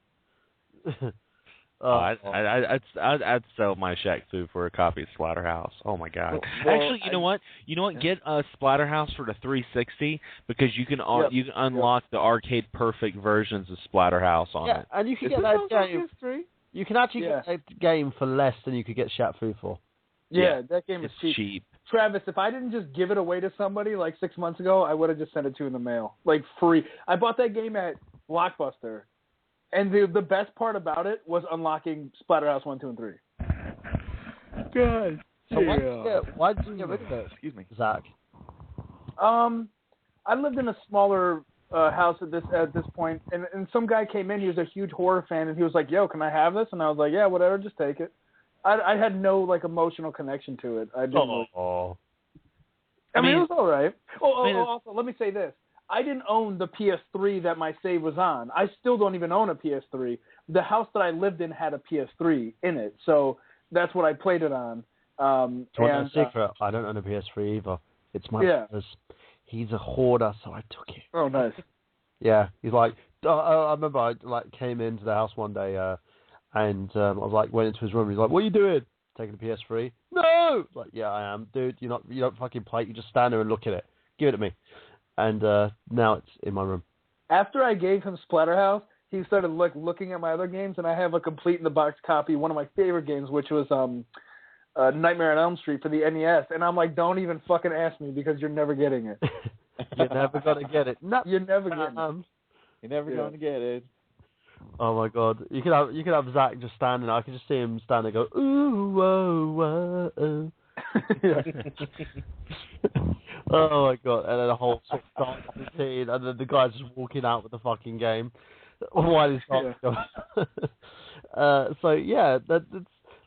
K: I'd sell my Shaq Fu for a copy of Splatterhouse. Oh my god!
C: Well,
K: actually, you know what? Get a Splatterhouse for the 360 because you can unlock the arcade perfect versions of Splatterhouse on it.
L: And you can get that game. You can actually get a game for less than you could get Shaq Fu for.
C: Yeah, that game is
K: cheap.
C: Travis, if I didn't just give it away to somebody like 6 months ago, I would have just sent it to you in the mail, like free. I bought that game at Blockbuster, and the best part about it was unlocking Splatterhouse 1, 2, and 3.
L: Good. So why did you get rid of it?
D: Excuse me,
L: Zach.
C: I lived in a smaller house at this point, and some guy came in. He was a huge horror fan, and he was like, "Yo, can I have this?" And I was like, "Yeah, whatever, just take it." I had no like emotional connection to it. I didn't. I mean, it was all right. Also, let me say this: I didn't own the PS3 that my save was on. I still don't even own a PS3. The house that I lived in had a PS3 in it, so that's what I played it on.
L: Secret? I don't own a PS3 either. It's my brother's. He's a hoarder, so I took it.
C: Oh, nice.
L: Yeah, he's like. I remember I came into the house one day. And I was like, went into his room. He's like, "What are you doing? Taking the PS3?" No. Like, yeah, I am, dude. You don't fucking play it. You just stand there and look at it. Give it to me. And now it's in my room.
C: After I gave him Splatterhouse, he started looking at my other games, and I have a complete in the box copy, one of my favorite games, which was Nightmare on Elm Street for the NES. And I'm like, don't even fucking ask me because you're never getting it.
L: You're never gonna get it. No,
C: you're never getting it.
D: You're never going to get it.
L: Oh my god! You could have Zach just standing there. I can just see him standing, go ooh whoa whoa. Oh. Oh my god! And then a whole sort of dark scene, and then the guy's just walking out with the fucking game. While he's so yeah,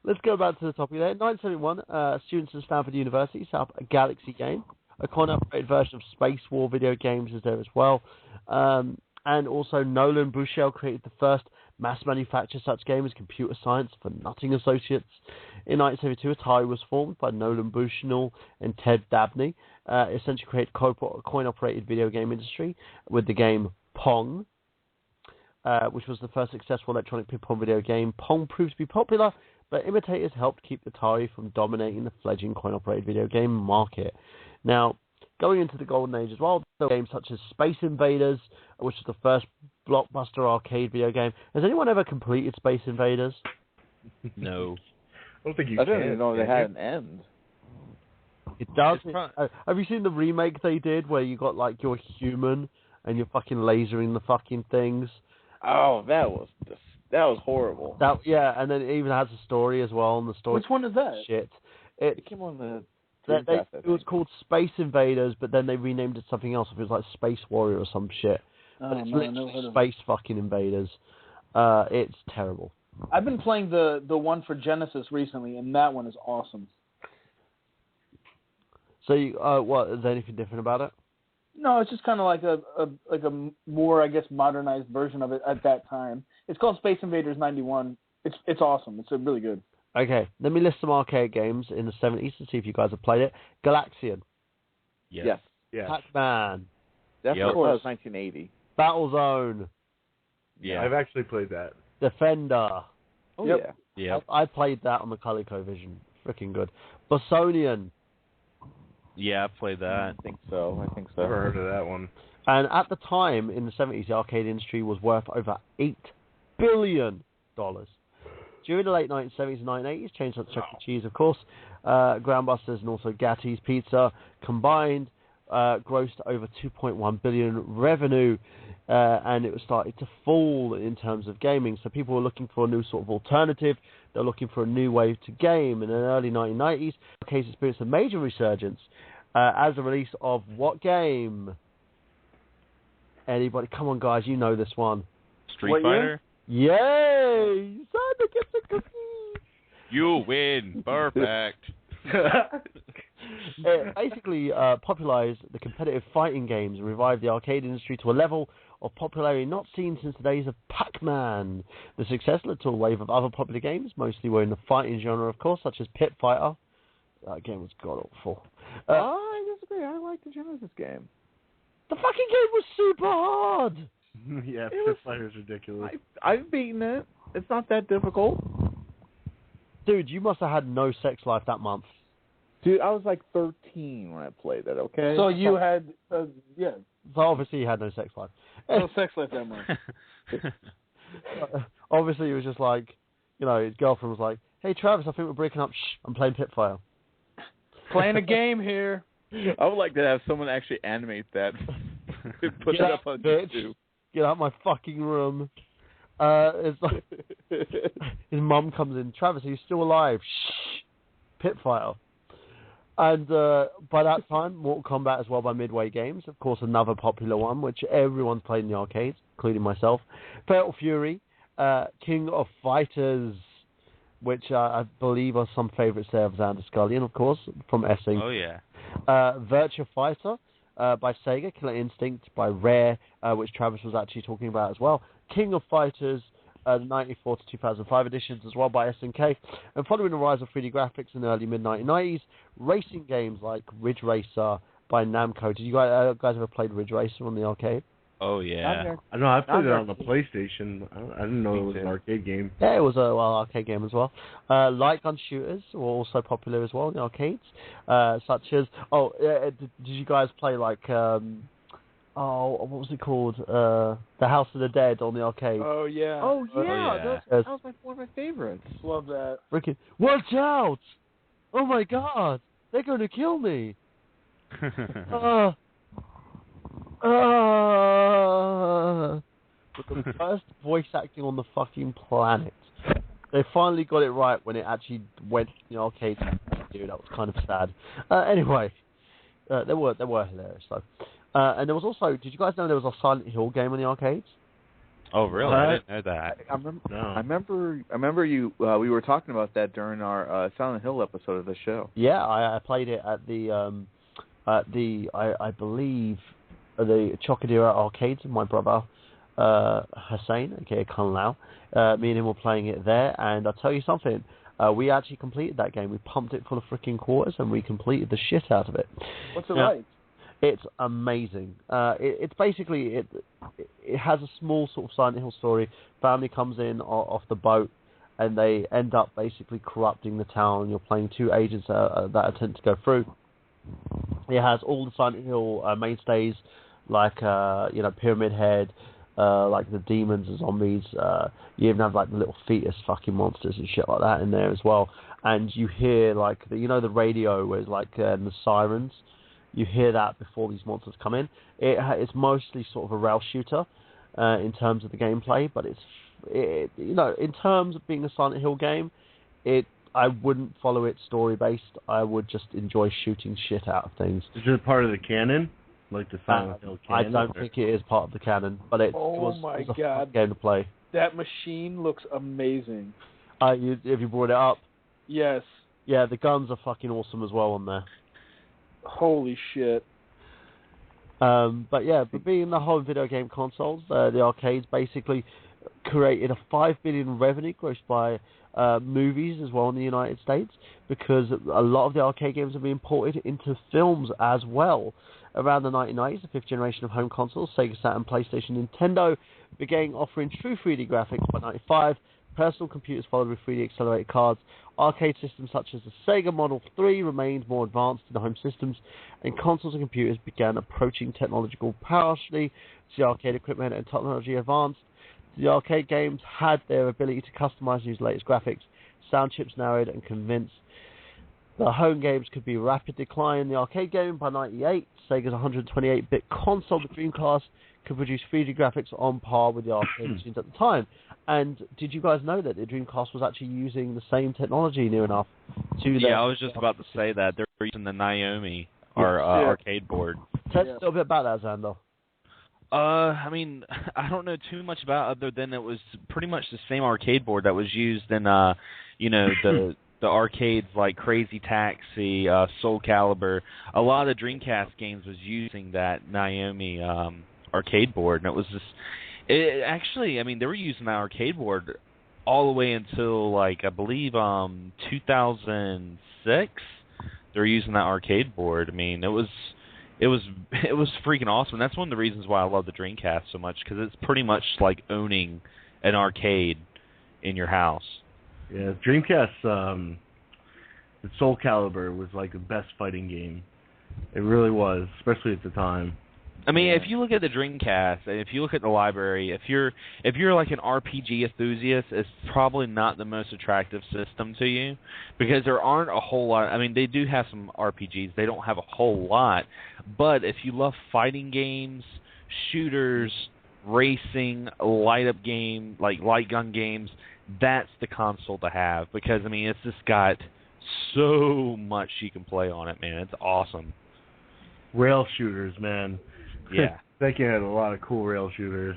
L: let's go back to the topic there. 1971, students at Stanford University set up a Galaxy game. A coin-operated version of Space War video games is there as well. And also, Nolan Bushnell created the first mass-manufactured such game as Computer Science for Nutting Associates. In 1972, Atari was formed by Nolan Bushnell and Ted Dabney. Essentially created coin-operated video game industry with the game Pong, which was the first successful electronic ping-pong video game. Pong proved to be popular, but imitators helped keep Atari from dominating the fledgling coin-operated video game market. Now, going into the golden age as well, there were games such as Space Invaders, which was the first blockbuster arcade video game. Has anyone ever completed Space Invaders?
K: No.
E: I don't think you
D: I
E: can.
D: didn't even know they had an end.
L: It does. Have you seen the remake they did where you got like your human and you're fucking lasering the fucking things?
D: Oh, that was horrible.
L: And then it even has a story as well. And the story.
C: Which one is that?
L: Shit.
D: It came on the.
L: It was called Space Invaders, but then they renamed it something else. It was like Space Warrior or some shit. But it's literally Space fucking Invaders. It's terrible.
C: I've been playing the one for Genesis recently, and that one is awesome.
L: So, what is there anything different about it?
C: No, it's just kind of like a more, I guess, modernized version of it at that time. It's called Space Invaders 91. It's awesome. It's really good.
L: Okay, let me list some arcade games in the 70s to see if you guys have played it. Galaxian.
D: Yes.
L: Pac-Man.
D: That's
K: Yep.
D: of course 1980.
L: Battlezone.
K: Yeah.
E: I've actually played that.
L: Defender.
D: Oh
C: Yep.
K: Yeah.
L: I played that on the ColecoVision. Freaking good. Bosonian.
K: Yeah, I played that.
D: I think so.
E: Never heard of that one.
L: And at the time, in the 70s, the arcade industry was worth over $8 billion. During the late 1970s and 1980s, chains like Chuck E. Cheese, of course, Groundbusters and also Gatti's Pizza combined grossed over $2.1 billion revenue, and it was starting to fall in terms of gaming. So people were looking for a new sort of alternative. They're looking for a new way to game. In the early 1990s, arcades experienced a major resurgence as the release of what game? Anybody? Come on, guys, you know this one.
K: Street Fighter?
L: Yay! Santa gets a cookie!
K: You win. Perfect.
L: It basically popularized the competitive fighting games and revived the arcade industry to a level of popularity not seen since the days of Pac-Man. The success led to a wave of other popular games, mostly were in the fighting genre, of course, such as Pit Fighter. That game was god-awful.
D: I disagree. I like the Genesis game.
L: The fucking game was super hard!
E: Yeah, Pit Fighter's ridiculous.
D: I've beaten it. It's not that difficult.
L: Dude, you must have had no sex life that month.
D: Dude, I was like 13 when I played that, okay?
C: So you had,
L: So obviously you had no sex life.
C: no sex life that month.
L: Obviously it was just like, his girlfriend was like, hey Travis, I think we're breaking up. Shh, I'm playing Pit Fire.
C: Playing a game here.
D: I would like to have someone actually animate that. Put it up on YouTube.
L: Get out of my fucking room. It's like, his mum comes in. Travis, are you still alive? Shh. Pit Fire. And by that time, Mortal Kombat as well by Midway Games. Of course, another popular one, which everyone's played in the arcades, including myself. Fatal Fury, King of Fighters, which I believe are some favourites there of Xander Scullion, of course, from Essing.
K: Oh, yeah.
L: Virtua Fighter by Sega, Killer Instinct by Rare, which Travis was actually talking about as well. King of Fighters, the 94 to 2005 editions as well by SNK. And following the rise of 3D graphics in the early mid-1990s, racing games like Ridge Racer by Namco. Did you guys ever played Ridge Racer on the arcade?
K: Oh, yeah.
E: I know, I played it on the PlayStation. I didn't know it was an arcade game.
L: Yeah, it was an arcade game as well. Light gun shooters were also popular as well in the arcades, such as... did you guys play like... what was it called? The House of the Dead on the arcade.
C: Oh, yeah.
D: Oh, yeah.
K: yeah.
D: That was like one of my favorites.
C: Love that.
L: Freaking, watch out! Oh my god! They're going to kill me! With the first voice acting on the fucking planet. They finally got it right when it actually went in the arcade. Dude, that was kind of sad. Anyway, they were hilarious though. And there was also, did you guys know there was a Silent Hill game in the arcades?
K: Oh, really? I didn't know that.
D: I remember you. We were talking about that during our Silent Hill episode of the show.
L: Yeah, I played it at I believe the Chocodira arcades with my brother Hussein, aka Khan Lao. Me and him were playing it there, and I'll tell you something. We actually completed that game. We pumped it full of freaking quarters, and we completed the shit out of it.
C: What's it like?
L: It's amazing. It's basically it has a small sort of Silent Hill story. Family comes in off the boat, and they end up basically corrupting the town. You're playing two agents that attempt to go through. It has all the Silent Hill mainstays like Pyramid Head, like the demons, the zombies. You even have like the little fetus fucking monsters and shit like that in there as well. And you hear like the radio where it's like the sirens. You hear that before these monsters come in. It's mostly sort of a rail shooter in terms of the gameplay, but in terms of being a Silent Hill game, I wouldn't follow it story based. I would just enjoy shooting shit out of things.
E: Is it part of the canon, like the Silent Hill canon?
L: I don't think it is part of the canon, but it was a fun game to play.
C: That machine looks amazing.
L: Have you brought it up?
C: Yes.
L: Yeah, the guns are fucking awesome as well on there.
C: Holy shit.
L: But being the whole video game consoles, the arcades basically created a $5 billion revenue grossed by movies as well in the United States, because a lot of the arcade games are being ported into films as well. Around the 1990s, the fifth generation of home consoles, Sega Saturn, PlayStation, Nintendo, began offering true 3D graphics by 1995. Personal computers followed with 3D accelerated cards. Arcade systems such as the Sega Model 3 remained more advanced in the home systems, and consoles and computers began approaching technological parity as the arcade equipment and technology advanced. The arcade games had their ability to customize and use the latest graphics. Sound chips narrowed and convinced the home games could be rapid decline. The arcade game by 1998, Sega's 128-bit console, the Dreamcast, could produce 3D graphics on par with the arcade machines at the time. And did you guys know that the Dreamcast was actually using the same technology near enough to
F: Yeah, I was just about to say that. They're using the Naomi arcade board.
L: Tell us a little bit about that, Xander.
F: I mean, I don't know too much about it other than it was pretty much the same arcade board that was used in, the arcades like Crazy Taxi, Soul Calibur. A lot of the Dreamcast games was using that Naomi arcade board, and it was just... Actually, I mean, they were using that arcade board all the way until, I believe, 2006. They were using that arcade board. I mean, it was freaking awesome. That's one of the reasons why I love the Dreamcast so much, because it's pretty much like owning an arcade in your house.
E: Yeah, Dreamcast, the Soul Calibur was like the best fighting game. It really was, especially at the time.
F: I mean, if you look at the Dreamcast, if you look at the library, if you're like an RPG enthusiast, it's probably not the most attractive system to you, because there aren't a whole lot. I mean, they do have some RPGs. They don't have a whole lot. But if you love fighting games, shooters, racing, light-up game, like light gun games, that's the console to have, because, I mean, it's just got so much you can play on it, man. It's awesome.
E: Rail shooters, man.
F: Yeah.
E: They had a lot of cool rail shooters.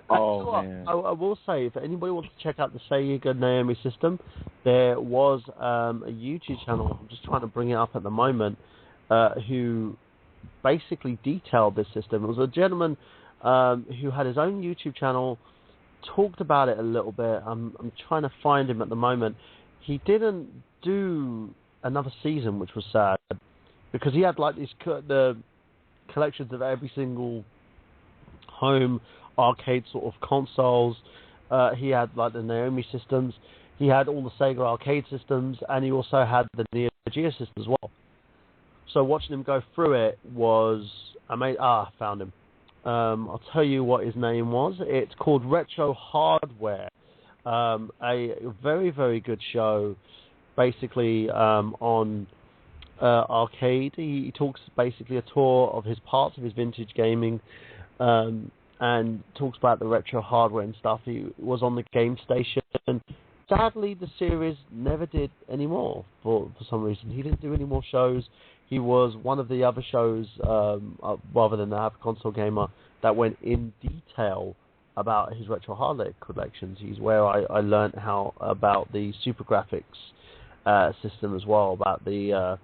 L: Man. I will say, if anybody wants to check out the Sega Naomi system, there was a YouTube channel, I'm just trying to bring it up at the moment, who basically detailed this system. It was a gentleman who had his own YouTube channel, talked about it a little bit. I'm trying to find him at the moment. He didn't do another season, which was sad, because he had like the collections of every single home arcade sort of consoles. He had like the Naomi systems. He had all the Sega arcade systems, and he also had the Neo Geo system as well. So watching him go through it was amazing. I found him. I'll tell you what his name was. It's called Retro Hardware. A very, very good show, basically on arcade. He talks basically a tour of his parts of his vintage gaming, and talks about the retro hardware and stuff. He was on the Game Station. Sadly, the series never did anymore for some reason. He didn't do any more shows. He was one of the other shows, rather than the Have Console Gamer, that went in detail about his retro hardware collections. He's where I learned about the Super Graphics system as well, about the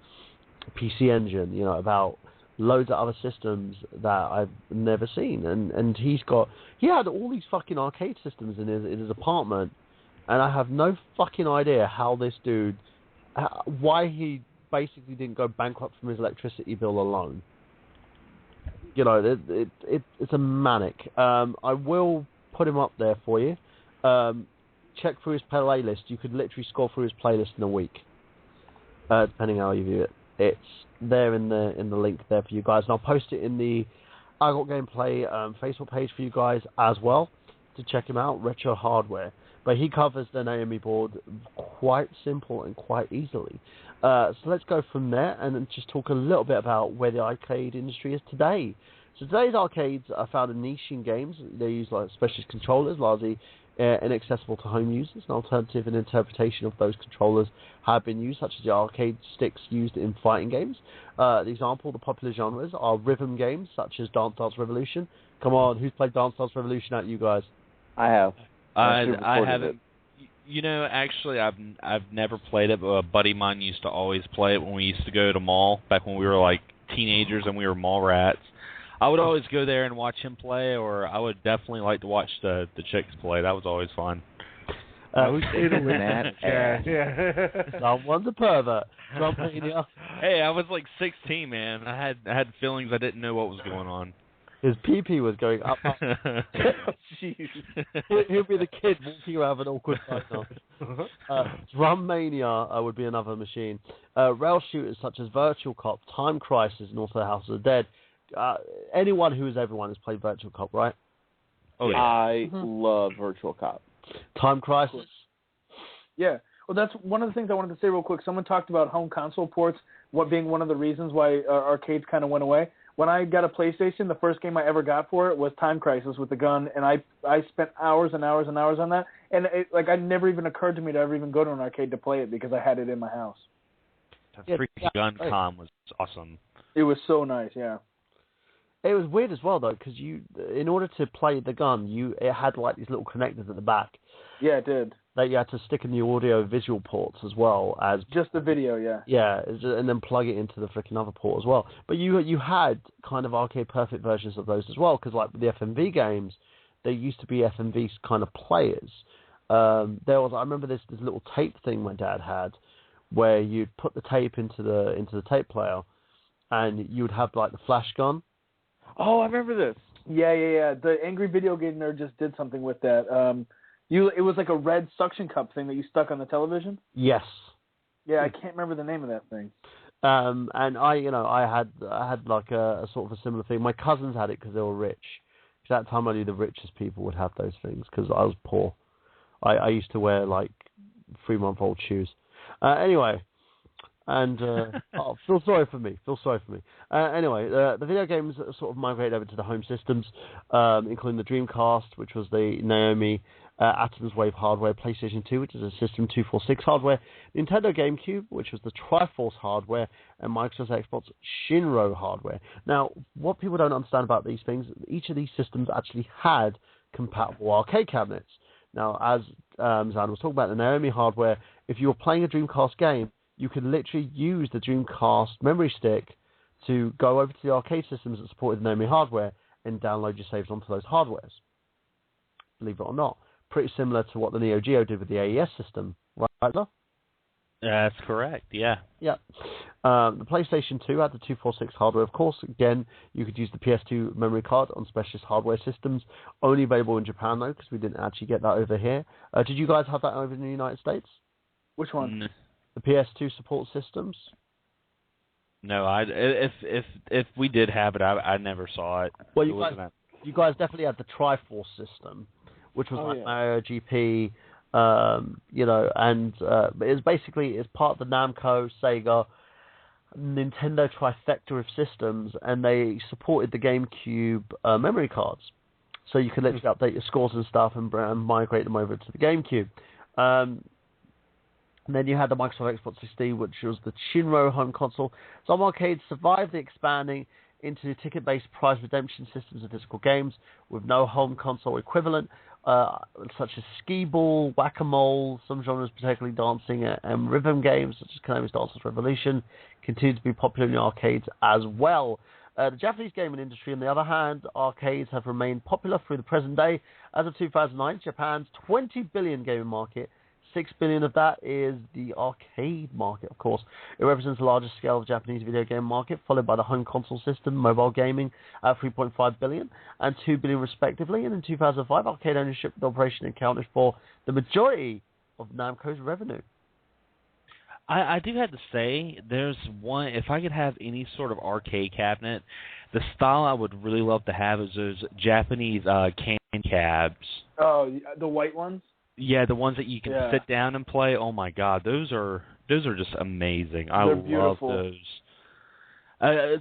L: PC Engine, about loads of other systems that I've never seen. And he had all these fucking arcade systems in his apartment, and I have no fucking idea how this dude, why he basically didn't go bankrupt from his electricity bill alone. It's a manic. I will put him up there for you. Check through his playlist. You could literally scroll through his playlist in a week, depending how you view it. It's there in the link there for you guys, and I'll post it in the I got gameplay Facebook page for you guys as well to check him out, Retro Hardware. But he covers the Naomi board quite simple and quite easily. So let's go from there and then just talk a little bit about where the arcade industry is today. So today's arcades are found in niche in games. They use like specialist controllers, largely inaccessible to home users. An alternative and interpretation of those controllers have been used, such as the arcade sticks used in fighting games. The example, the popular genres are rhythm games, such as Dance Dance Revolution. Come on, who's played Dance Dance Revolution out, you guys?
N: I have.
K: I haven't. You know, actually, I've never played it, but a buddy of mine used to always play it when we used to go to mall back when we were like teenagers and we were mall rats. I would always go there and watch him play, or I would definitely like to watch the chicks play. That was always fun.
E: Who's in that?
L: Yeah. Someone's a pervert.
K: Hey, I was like 16, man. I had feelings I didn't know what was going on.
L: His pee-pee was going up.
N: Jeez.
L: He'll be the kid walking around with an awkward partner. Drum Mania would be another machine. Rail shooters such as Virtual Cop, Time Crisis, and also House of the Dead. Anyone who is everyone has played Virtual Cop, right?
N: Oh, yeah. I love Virtual Cop.
L: Time Crisis?
C: Yeah. Well, that's one of the things I wanted to say real quick. Someone talked about home console ports, what being one of the reasons why arcades kind of went away. When I got a PlayStation, the first game I ever got for it was Time Crisis with the gun, and I spent hours and hours and hours on that. And it never even occurred to me to ever even go to an arcade to play it because I had it in my house.
K: That freaking gun com was awesome.
C: It was so nice, yeah.
L: It was weird as well, though, because in order to play the gun, it had like these little connectors at the back.
C: Yeah, it did.
L: That you had to stick in the audio-visual ports as well as
C: just the video, yeah.
L: Yeah, and then plug it into the freaking other port as well. But you had kind of arcade-perfect versions of those as well, because like with the FMV games, there used to be FMV kind of players. I remember this little tape thing my dad had, where you'd put the tape into the tape player, and you would have like the flash gun.
N: Oh, I remember this.
C: Yeah. The Angry Video Game Nerd just did something with that. It was like a red suction cup thing that you stuck on the television.
L: Yes.
C: Yeah, I can't remember the name of that thing.
L: And I had like a sort of a similar thing. My cousins had it because they were rich. At that time, only the richest people would have those things because I was poor. I used to wear like 3-month-old shoes. Anyway. And feel sorry for me. Anyway, the video games sort of migrated over to the home systems, including the Dreamcast, which was the Naomi Atom's Wave hardware, PlayStation 2, which is a System 246 hardware, Nintendo GameCube, which was the Triforce hardware, and Microsoft Xbox Shinro hardware. Now, what people don't understand about these things, each of these systems actually had compatible arcade cabinets. Now, as Zan was talking about the Naomi hardware, if you were playing a Dreamcast game, you could literally use the Dreamcast memory stick to go over to the arcade systems that supported the Naomi hardware and download your saves onto those hardwares. Believe it or not. Pretty similar to what the Neo Geo did with the AES system, right, Lo?
K: That's correct, yeah.
L: Yeah. The PlayStation 2 had the 246 hardware, of course. Again, you could use the PS2 memory card on specialist hardware systems. Only available in Japan, though, because we didn't actually get that over here. Did you guys have that over in the United States?
C: Which one?
L: The PS2 support systems?
K: No, if we did have it, I never saw it.
L: Well, you guys definitely had the Triforce system, which was Mario GP, and it's part of the Namco, Sega, Nintendo trifecta of systems, and they supported the GameCube memory cards, so you could literally update your scores and stuff and migrate them over to the GameCube. And then you had the Microsoft Xbox 360, which was the Shinro home console. Some arcades survived the expanding into ticket-based prize redemption systems of physical games with no home console equivalent, such as skee-ball, whack-a-mole, some genres particularly dancing and rhythm games, such as Konami's Dance Dance Revolution, continue to be popular in the arcades as well. The Japanese gaming industry, on the other hand, arcades have remained popular through the present day. As of 2009, Japan's $20 billion gaming market, $6 billion of that is the arcade market, of course. It represents the largest scale of Japanese video game market, followed by the home console system, mobile gaming at $3.5 billion and $2 billion respectively. And in 2005, arcade ownership and operation accounted for the majority of Namco's revenue.
F: I do have to say, there's one. If I could have any sort of arcade cabinet, the style I would really love to have is those Japanese can cabs.
C: Oh, the white ones.
F: Yeah, the ones that you can sit down and play. Oh my God, those are just amazing. I love those.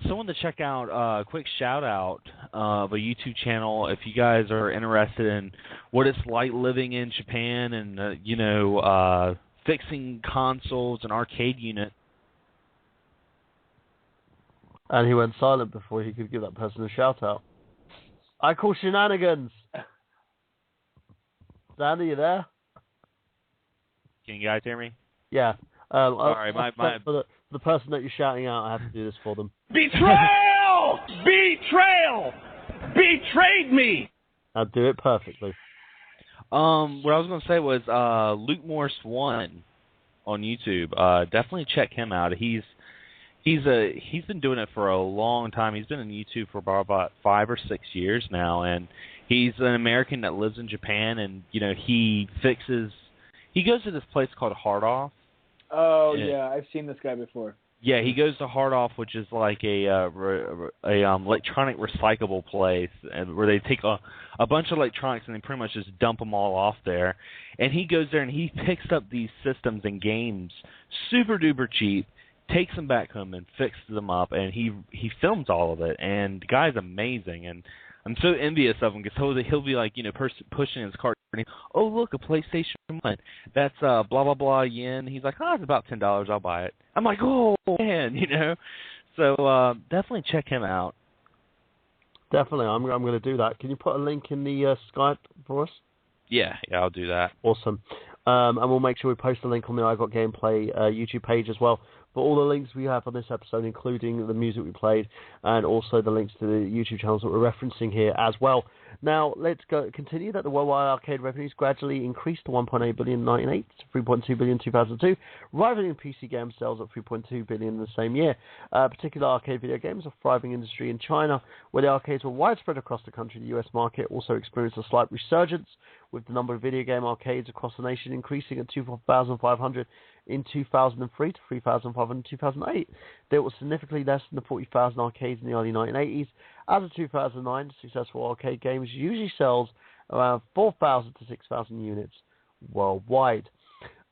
F: Someone to check out, quick shout out of a YouTube channel if you guys are interested in what it's like living in Japan and fixing consoles and arcade units.
L: And he went silent before he could give that person a shout out. I call shenanigans. Dan, are you there?
F: Can you guys hear me?
L: Yeah.
F: Sorry,
L: for the person that you're shouting out, I have to do this for them.
G: Betrayal! Betrayal! Betrayed me!
L: I'll do it perfectly.
F: What I was going to say was Luke Morris 1 on YouTube. Definitely check him out. He's been doing it for a long time. He's been on YouTube for about 5 or 6 years now, and he's an American that lives in Japan. And he goes to this place called Hard Off.
C: Oh yeah, I've seen this guy before.
F: Yeah, he goes to Hard Off, which is like a electronic recyclable place, and where they take a bunch of electronics and they pretty much just dump them all off there. And he goes there and he picks up these systems and games super duper cheap, takes them back home and fixes them up, and he films all of it. And the guy's amazing, and I'm so envious of him because he'll be like pushing his cart. Oh look, a PlayStation 1. That's blah blah blah yen. He's like, it's about $10. I'll buy it. I'm like, oh man, So definitely check him out.
L: Definitely, I'm going to do that. Can you put a link in the Skype for us?
F: Yeah, I'll do that.
L: Awesome. And we'll make sure we post a link on the I Got Gameplay YouTube page as well. For all the links we have on this episode, including the music we played, and also the links to the YouTube channels that we're referencing here as well. Now, let's continue that the worldwide arcade revenues gradually increased to $1.8 billion in 1998 to $3.2 billion in 2002, rivaling PC game sales at $3.2 billion in the same year. Particular arcade video games are a thriving industry in China, where the arcades were widespread across the country. The US market also experienced a slight resurgence, with the number of video game arcades across the nation increasing at 2,500 in 2003 to 3,500 in 2008. There was significantly less than the 40,000 arcades in the early 1980s. As of 2009, successful arcade games usually sells around 4,000 to 6,000 units worldwide.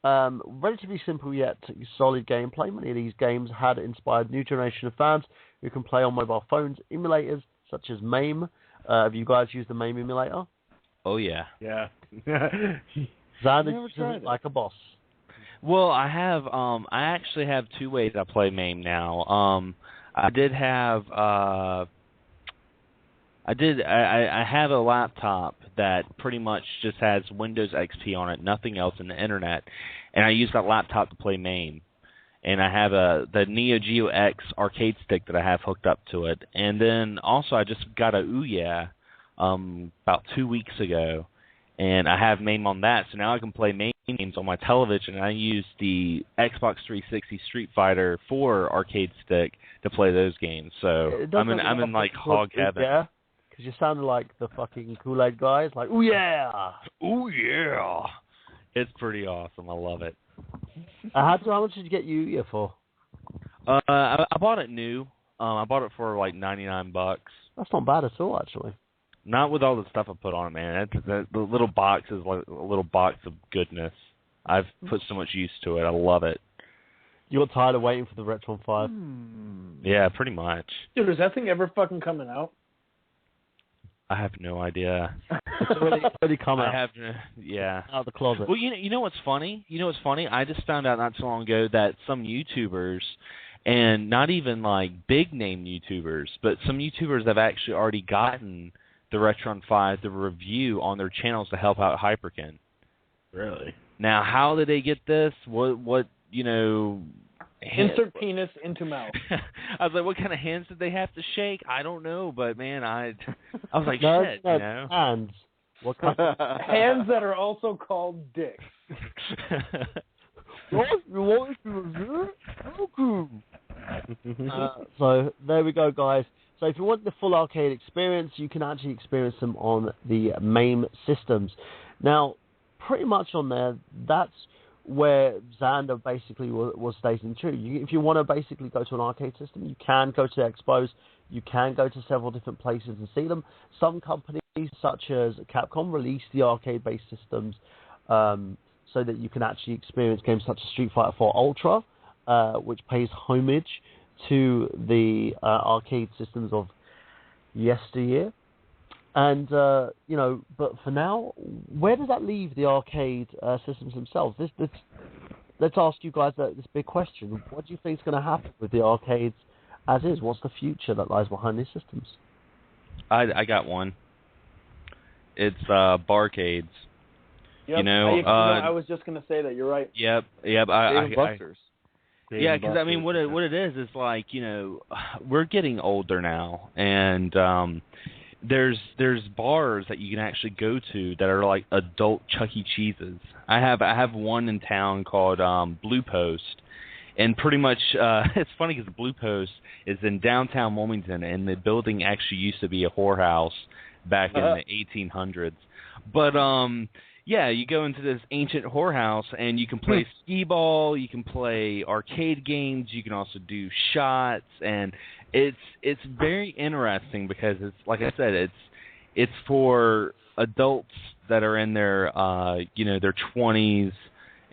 L: Relatively simple yet solid gameplay. Many of these games had inspired new generation of fans who can play on mobile phones. Emulators such as MAME. Have you guys used the MAME emulator?
F: Oh yeah.
E: Yeah.
L: Xander uses it like a boss.
F: Well, I have. I actually have two ways I play MAME now. I did have. I have a laptop that pretty much just has Windows XP on it, nothing else in the internet, and I use that laptop to play MAME. And I have the Neo Geo X arcade stick that I have hooked up to it, and then also I just got a Ouya about 2 weeks ago, and I have MAME on that, so now I can play MAME games on my television. And I use the Xbox 360 Street Fighter 4 arcade stick to play those games. So I'm in like hog heaven.
L: Yeah, because you sounded like the fucking Kool-Aid guys, like ooh yeah,
F: ooh yeah. It's pretty awesome. I love it.
L: How much did you get Ouya for?
F: I bought it new. I bought it for like $99.
L: That's not bad at all, actually.
F: Not with all the stuff I put on it, man. The little box is like a little box of goodness. I've put so much use to it. I love it.
L: You got tired of waiting for the Retron 5?
F: Yeah, pretty much.
C: Dude, is that thing ever fucking coming out?
F: I have no idea.
L: It's already come out.
F: I have yeah.
L: Out of the closet.
F: Well, you know what's funny? I just found out not so long ago that some YouTubers, and not even like big name YouTubers, but some YouTubers have actually already gotten the Retron 5 to review on their channels to help out Hyperkin.
E: Really?
F: Now, how did they get this? What
C: Insert penis into mouth.
F: I was like, what kind of hands did they have to shake? I don't know, but man, I was like, shit, you know.
L: Hands. What kind of
C: hands that are also called dicks.
L: So there we go, guys. So if you want the full arcade experience, you can actually experience them on the MAME systems. Now, pretty much on there, that's where Xander basically was stating true. If you want to basically go to an arcade system, you can go to the expos, you can go to several different places and see them. Some companies, such as Capcom, release the arcade-based systems so that you can actually experience games such as Street Fighter 4 Ultra, which pays homage to the arcade systems of yesteryear. And, but for now, where does that leave the arcade systems themselves? Let's ask you guys this big question. What do you think is going to happen with the arcades as is? What's the future that lies behind these systems?
F: I got one. It's barcades.
C: Yep. I was just going to say that. You're right.
F: Yep.
N: Busters.
F: Yeah, because I mean, what it is like, we're getting older now, and there's bars that you can actually go to that are like adult Chuck E. Cheese's. I have one in town called Blue Post, and pretty much it's funny because the Blue Post is in downtown Wilmington, and the building actually used to be a whorehouse back in the 1800s. But yeah, you go into this ancient whorehouse, and you can play skee ball, you can play arcade games, you can also do shots, and it's very interesting because it's, like I said, it's for adults that are in their their 20s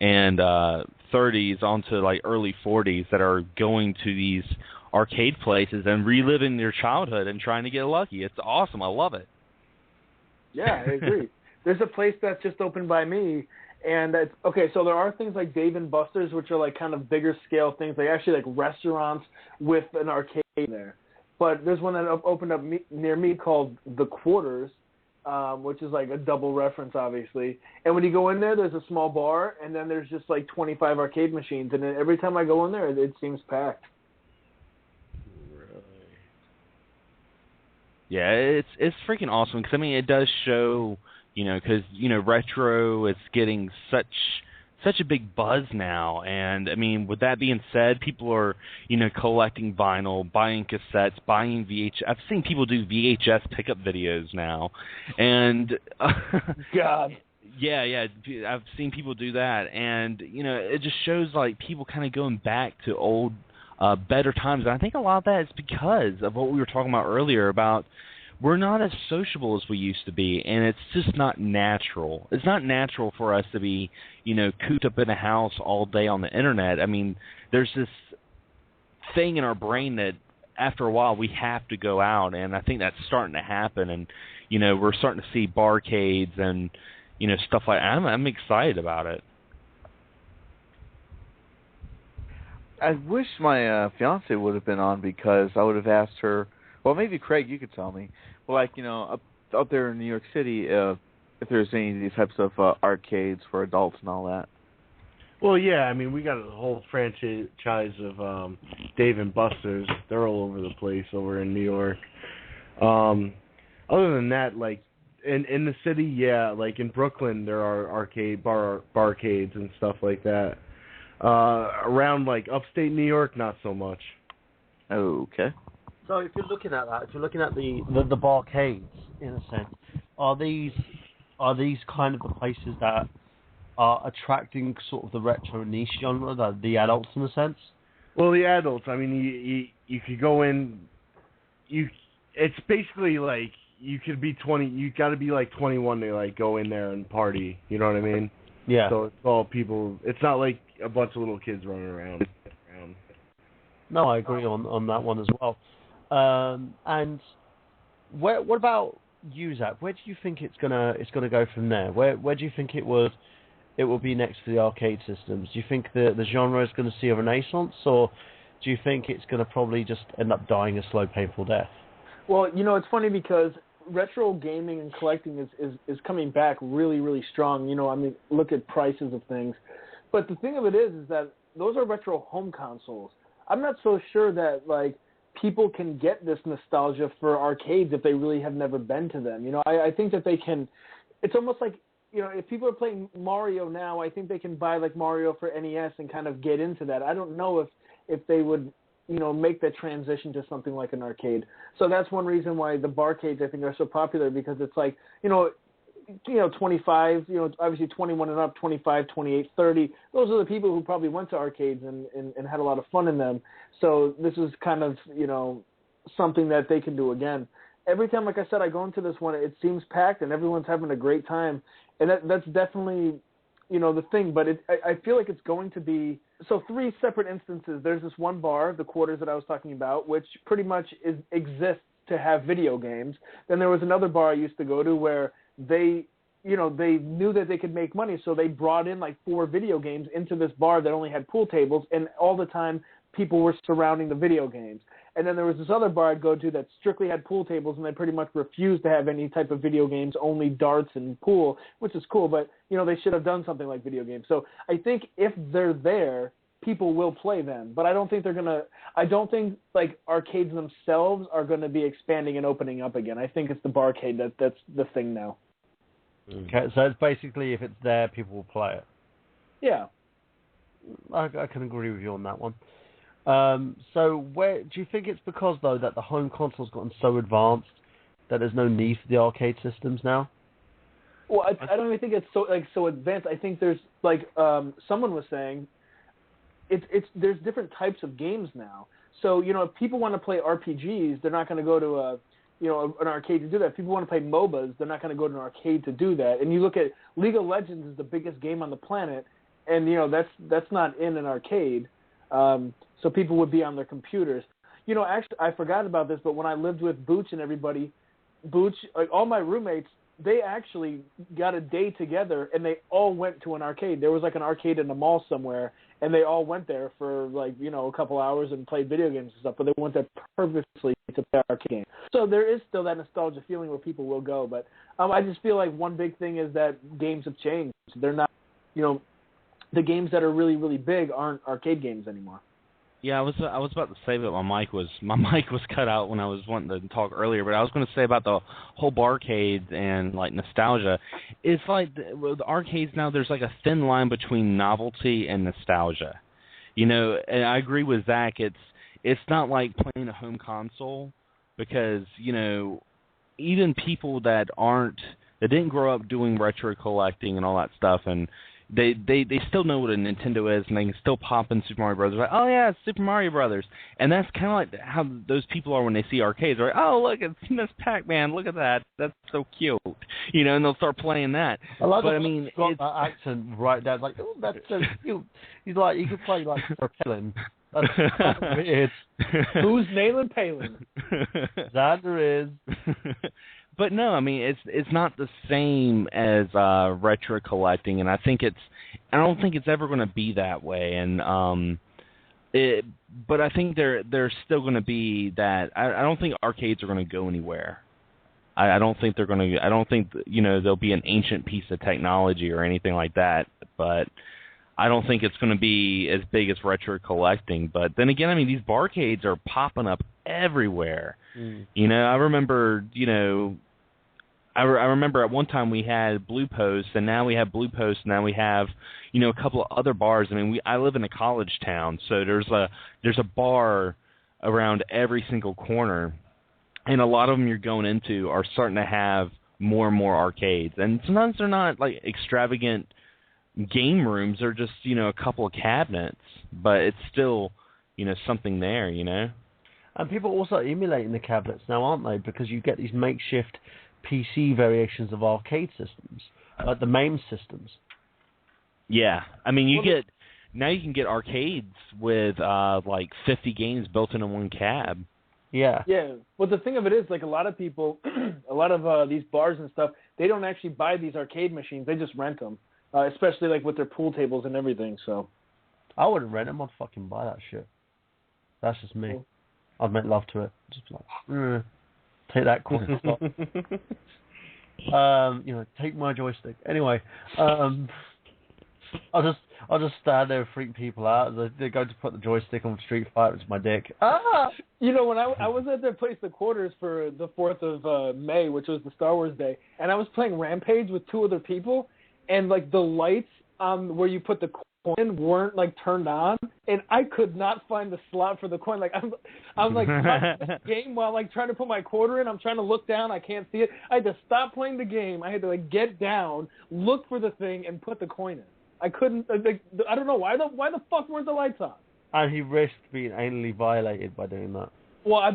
F: and 30s onto like early 40s that are going to these arcade places and reliving their childhood and trying to get lucky. It's awesome. I love it.
C: Yeah, I agree. There's a place that's just opened by me, and it's okay. So there are things like Dave & Buster's, which are like kind of bigger scale things. They actually like restaurants with an arcade there. But there's one that opened up near me called The Quarters, which is like a double reference, obviously. And when you go in there, there's a small bar, and then there's just like 25 arcade machines. And then every time I go in there, it seems packed.
F: Yeah, it's freaking awesome because I mean it does show, because retro is getting such a big buzz now, and I mean with that being said, people are collecting vinyl, buying cassettes, buying VHS. I've seen people do VHS pickup videos now, and
C: God.
F: Yeah, I've seen people do that, and it just shows like people kind of going back to old. Better times. And I think a lot of that is because of what we were talking about earlier about we're not as sociable as we used to be, and it's just not natural. It's not natural for us to be, cooped up in a house all day on the internet. I mean, there's this thing in our brain that after a while we have to go out, and I think that's starting to happen. And, we're starting to see barcades and, stuff like that. I'm excited about it.
N: I wish my fiance would have been on because I would have asked her. Well, maybe Craig, you could tell me. Well, like up there in New York City, if there's any of these types of arcades for adults and all that.
E: Well, yeah, I mean we got a whole franchise of Dave & Buster's. They're all over the place over in New York. Other than that, like in the city, yeah, like in Brooklyn, there are barcades and stuff like that. Around like upstate New York, not so much.
N: Okay.
L: So if you're looking at that, if you're looking at the barcades in a sense, are these kind of the places that are attracting sort of the retro niche genre, the adults in a sense?
E: Well, the adults. I mean, you could go in. It's basically like you could be 20. You got to be like 21 to like go in there and party. You know what I mean?
L: Yeah.
E: So it's all people. It's not like a bunch of little kids running around.
L: No, I agree on that one as well. And what about you, Zach? Where do you think it's gonna go from there? Where do you think it will be next to the arcade systems? Do you think the genre is going to see a renaissance, or do you think it's going to probably just end up dying a slow, painful death?
C: Well, it's funny because retro gaming and collecting is coming back really, really strong. I mean, look at prices of things. But the thing of it is that those are retro home consoles. I'm not so sure that, like, people can get this nostalgia for arcades if they really have never been to them. I think that they can – it's almost like, if people are playing Mario now, I think they can buy, like, Mario for NES and kind of get into that. I don't know if they would – make that transition to something like an arcade. So that's one reason why the barcades, I think, are so popular, because it's like, 25, obviously 21 and up, 25, 28, 30. Those are the people who probably went to arcades and had a lot of fun in them. So this is kind of, something that they can do again. Every time, like I said, I go into this one, it seems packed and everyone's having a great time. And that's definitely, the thing. But I feel like it's going to be, so 3 separate instances. There's this one bar, the Quarters that I was talking about, which pretty much exists to have video games. Then there was another bar I used to go to where they knew that they could make money, so they brought in like 4 video games into this bar that only had pool tables, and all the time people were surrounding the video games. And then there was this other bar I'd go to that strictly had pool tables, and they pretty much refused to have any type of video games, only darts and pool, which is cool, but, they should have done something like video games. So I think if they're there, people will play them, but I don't think like arcades themselves are going to be expanding and opening up again. I think it's the barcade that's the thing now.
L: Okay, so it's basically if it's there, people will play it.
C: Yeah.
L: I can agree with you on that one. So where do you think it's because, though, that the home console's gotten so advanced that there's no need for the arcade systems now?
C: Well, I don't even think it's so advanced. I think there's, someone was saying, there's different types of games now. So, if people want to play RPGs, they're not going to go to an arcade to do that. If people want to play MOBAs, they're not going to go to an arcade to do that. And you look at League of Legends is the biggest game on the planet, and that's not in an arcade. So people would be on their computers. Actually, I forgot about this, but when I lived with Booch and everybody, all my roommates, they actually got a day together and they all went to an arcade. There was like an arcade in the mall somewhere, and they all went there for a couple hours and played video games and stuff, but they went there purposely to play arcade games. So there is still that nostalgia feeling where people will go, but I just feel like one big thing is that games have changed. They're not, the games that are really, really big aren't arcade games anymore.
K: Yeah, I was about to say that my mic was cut out when I was wanting to talk earlier, but I was going to say about the whole barcade and like nostalgia. It's like with arcades now, there's like a thin line between novelty and nostalgia. And I agree with Zach. It's not like playing a home console because even people that didn't grow up doing retro collecting and all that stuff, and they still know what a Nintendo is, and they can still pop in Super Mario Brothers. Like, oh yeah, it's Super Mario Brothers, and that's kind of like how those people are when they see arcades. They're like, oh look, it's Miss Pac-Man. Look at that, that's so cute, and they'll start playing that.
L: It's got that accent right there. Like, oh, that's so cute. He's like, he could play like Palin. That's weird.
C: Who's nailing Palin?
L: Xander is.
K: But no, it's not the same as retro collecting, and I don't think it's ever going to be that way. And but I think there's still going to be that. I don't think arcades are going to go anywhere. I don't think they're going to. I don't think there'll be an ancient piece of technology or anything like that. But I don't think it's going to be as big as retro collecting. But then again, these barcades are popping up everywhere. I remember, I remember at one time we had Blue Post, and now we have Blue Post, and now we have, a couple of other bars. I live in a college town, so there's a bar around every single corner, and a lot of them you're going into are starting to have more and more arcades. And sometimes they're not like extravagant game rooms, they're just, a couple of cabinets, but it's still, something there,
L: And people are also emulating the cabinets now, aren't they? Because you get these makeshift PC variations of arcade systems, like the MAME systems.
K: Yeah, you can get arcades with like 50 games built into one cab.
L: Yeah.
C: Yeah. Well, the thing of it is, like, a lot of people, a lot of these bars and stuff, they don't actually buy these arcade machines. They just rent them, especially like with their pool tables and everything. So.
L: I wouldn't rent them. I'd fucking buy that shit. That's just me. Cool. I'd make love to it. Just like, take that corner slot. Take my joystick. Anyway, I'll just stand there and freak people out as they go to put the joystick on Street Fighter into my dick. Ah!
C: When I was at their place, the Quarters, for the 4th of May, which was the Star Wars Day, and I was playing Rampage with 2 other people, and like the lights where you put the coin weren't like turned on, and I could not find the slot for the coin. Like I'm like stopping the game while like trying to put my quarter in. I'm trying to look down. I can't see it. I had to stop playing the game. I had to like get down, look for the thing, and put the coin in. I couldn't. Like, I don't know why the fuck weren't the lights on?
L: And he risked being anally violated by doing that.
C: Well, I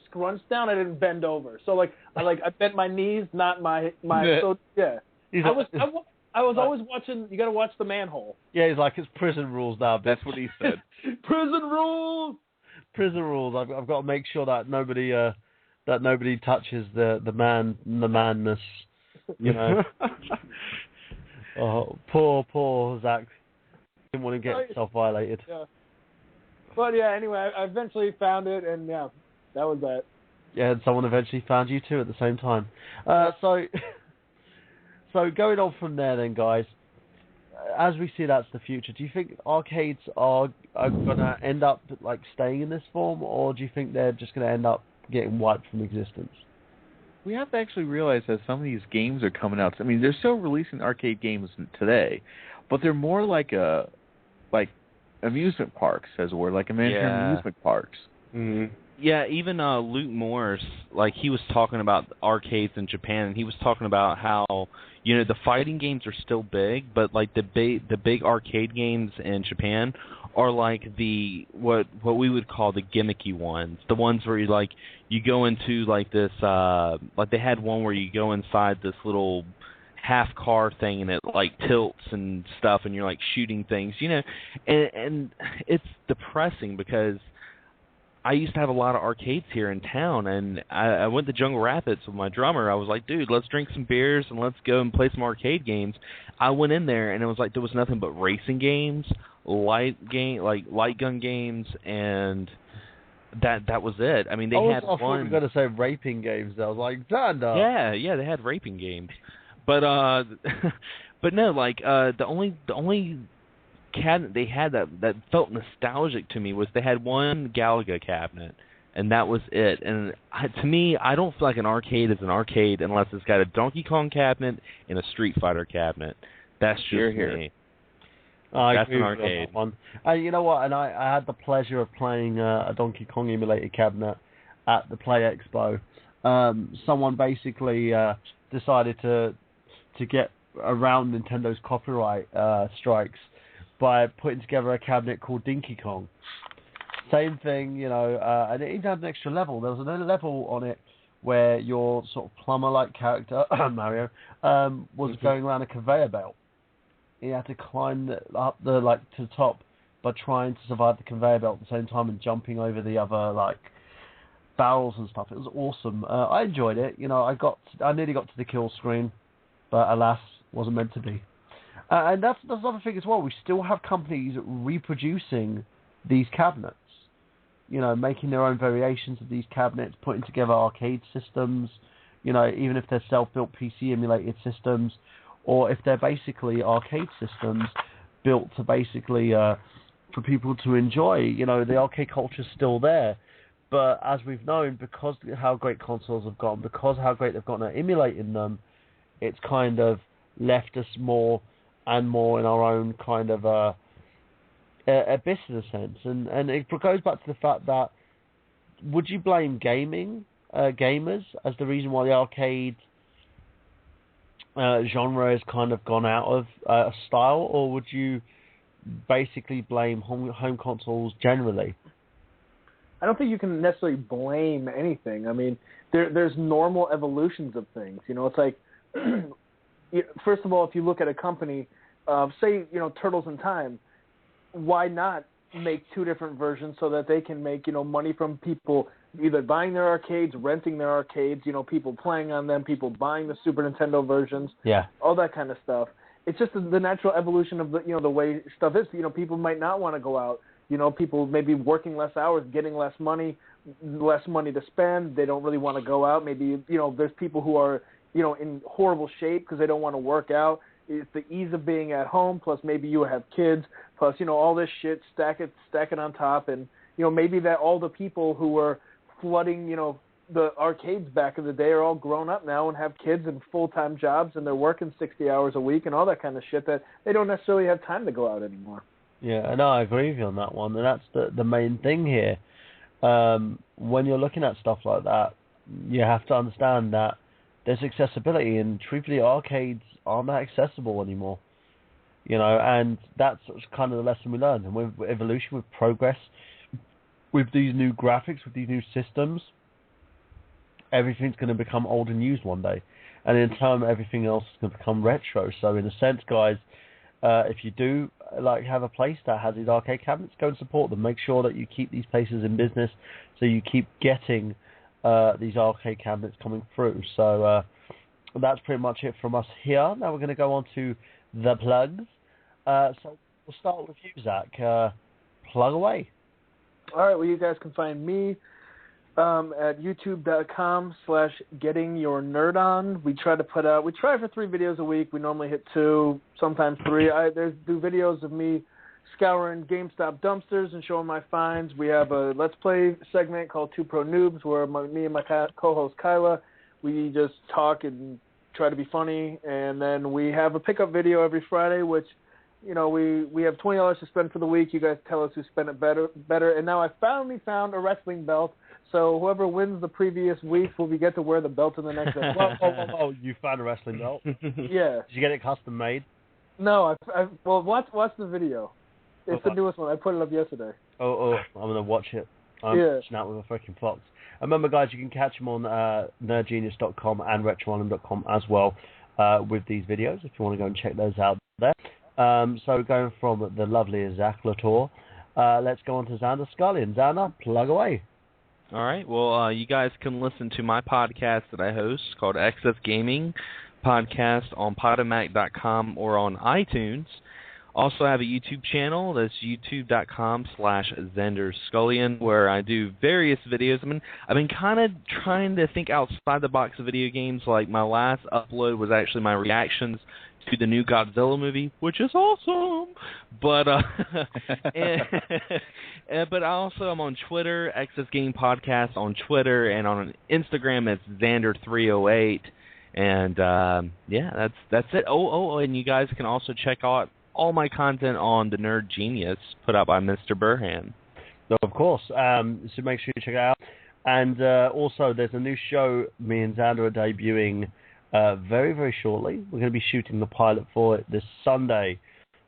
C: scrunched down. I didn't bend over. So like I bent my knees, not my. So yeah. I was always watching. You got to watch the manhole.
L: Yeah, he's like, it's prison rules now. Bitch.
N: That's what he said.
C: Prison rules.
L: Prison rules. I've got to make sure that nobody touches the madness. You know. Oh, poor Zach. Didn't want to get himself violated.
C: Yeah. But yeah, anyway, I eventually found it, and yeah, that was that.
L: Yeah, and someone eventually found you too at the same time. So going on from there then, guys, as we see that's the future, do you think arcades are going to end up like staying in this form, or do you think they're just going to end up getting wiped from existence?
N: We have to actually realize that some of these games are coming out. I mean, they're still releasing arcade games today, but they're more like amusement parks, as it were, like amusement parks.
K: Mm-hmm. Yeah, even Luke Morris, like he was talking about arcades in Japan, and he was talking about how, you know, the fighting games are still big, but like the big arcade games in Japan are like the what we would call the gimmicky ones, the ones where you go into like this like they had one where you go inside this little half car thing and it like tilts and stuff and you're like shooting things, you know, and it's depressing because I used to have a lot of arcades here in town, and I went to Jungle Rapids with my drummer. I was like, dude, let's drink some beers and let's go and play some arcade games. I went in there, and it was like there was nothing but racing games, light gun games, and that was it. I mean, they had one. I thought you were going to say
L: raping games. I was like, Xander.
K: Yeah, they had raping games, but no, like the only cabinet they had that felt nostalgic to me was they had one Galaga cabinet, and that was it. And to me, I don't feel like an arcade is an arcade unless it's got a Donkey Kong cabinet and a Street Fighter cabinet. That's just me. That's an arcade.
L: You know what? And I had the pleasure of playing a Donkey Kong emulator cabinet at the Play Expo. Someone basically decided to get around Nintendo's copyright strikes by putting together a cabinet called Dinky Kong. Same thing, you know, and it even had an extra level. There was another level on it where your sort of plumber-like character, Mario, was going around a conveyor belt. He had to climb up to the top by trying to survive the conveyor belt at the same time and jumping over the other barrels and stuff. It was awesome. I enjoyed it. You know, I nearly got to the kill screen, but alas, wasn't meant to be. And that's another thing as well. We still have companies reproducing these cabinets, you know, making their own variations of these cabinets, putting together arcade systems, you know, even if they're self-built PC emulated systems, or if they're basically arcade systems built to basically for people to enjoy. You know, the arcade culture's still there, but as we've known, because of how great consoles have gotten, because of how great they've gotten at emulating them, it's kind of left us more and more in our own kind of abyss in a sense. And it goes back to the fact that, would you blame gamers as the reason why the arcade genre has kind of gone out of style, or would you basically blame home consoles generally?
C: I don't think you can necessarily blame anything. I mean, there's normal evolutions of things. You know, it's like, first of all, if you look at a company, say, you know, Turtles in Time, why not make two different versions so that they can make, you know, money from people either buying their arcades, renting their arcades, you know, people playing on them, people buying the Super Nintendo versions, all that kind of stuff. It's just the natural evolution of the way stuff is. You know, people might not want to go out. You know, people may be working less hours, getting less money to spend. They don't really want to go out. Maybe, you know, there's people who are, you know, in horrible shape because they don't want to work out. It's the ease of being at home, plus maybe you have kids, plus, you know, all this shit, stack it on top, and, you know, maybe that all the people who were flooding, you know, the arcades back in the day are all grown up now and have kids and full-time jobs, and they're working 60 hours a week and all that kind of shit that they don't necessarily have time to go out anymore.
B: Yeah, and I agree with you on that one, and that's the main thing here. When you're looking at stuff like that, you have to understand that there's accessibility, and truthfully, arcades aren't that accessible anymore. You know, and that's kind of the lesson we learned. And with evolution, with progress, with these new graphics, with these new systems, everything's going to become old and used one day. And in turn, everything else is going to become retro. So in a sense, guys, if you do have a place that has these arcade cabinets, go and support them. Make sure that you keep these places in business so you keep getting these arcade cabinets coming through. So that's pretty much it from us here. Now we're going to go on to the plugs. So we'll start with you, Zach. Plug away.
C: All right, well, you guys can find me at youtube.com/gettingyournerdon. We try for 3 videos a week. We normally hit 2, sometimes 3. I do videos of me scouring GameStop dumpsters and showing my finds. We have a Let's Play segment called 2 Pro Noobs where me and my co-host Kyla, we just talk and try to be funny. And then we have a pickup video every Friday, which, you know, we have $20 to spend for the week. You guys tell us who spent it better. And now I finally found a wrestling belt. So whoever wins the previous week will get to wear the belt in the next episode.
B: Oh, you found a wrestling belt?
C: Yeah.
B: Did you get it custom made?
C: No, well, watch the video. It's the newest one. I put it up yesterday.
B: Oh, I'm going to watch it. I'm watching out with a freaking fox. And remember, guys, you can catch them on nerdgenius.com and retroisland.com as well with these videos if you want to go and check those out there. So going from the lovely Zach Latour, let's go on to Xander Scullion. Xander, plug away.
K: All right. Well, you guys can listen to my podcast that I host called Excess Gaming Podcast on Podomac.com or on iTunes. Also have a YouTube channel. That's youtube.com/XanderScullion, where I do various videos. I've been kind of trying to think outside the box of video games. Like my last upload was actually my reactions to the new Godzilla movie, which is awesome. But but also I'm on Twitter, Excess Game Podcast on Twitter, and on Instagram it's Xander308. And yeah, that's it. Oh, and you guys can also check out all my content on the Nerd Genius put out by Mr. Burhan.
B: So of course, so make sure you check it out. And also, there's a new show me and Xander are debuting very, very shortly. We're going to be shooting the pilot for it this Sunday.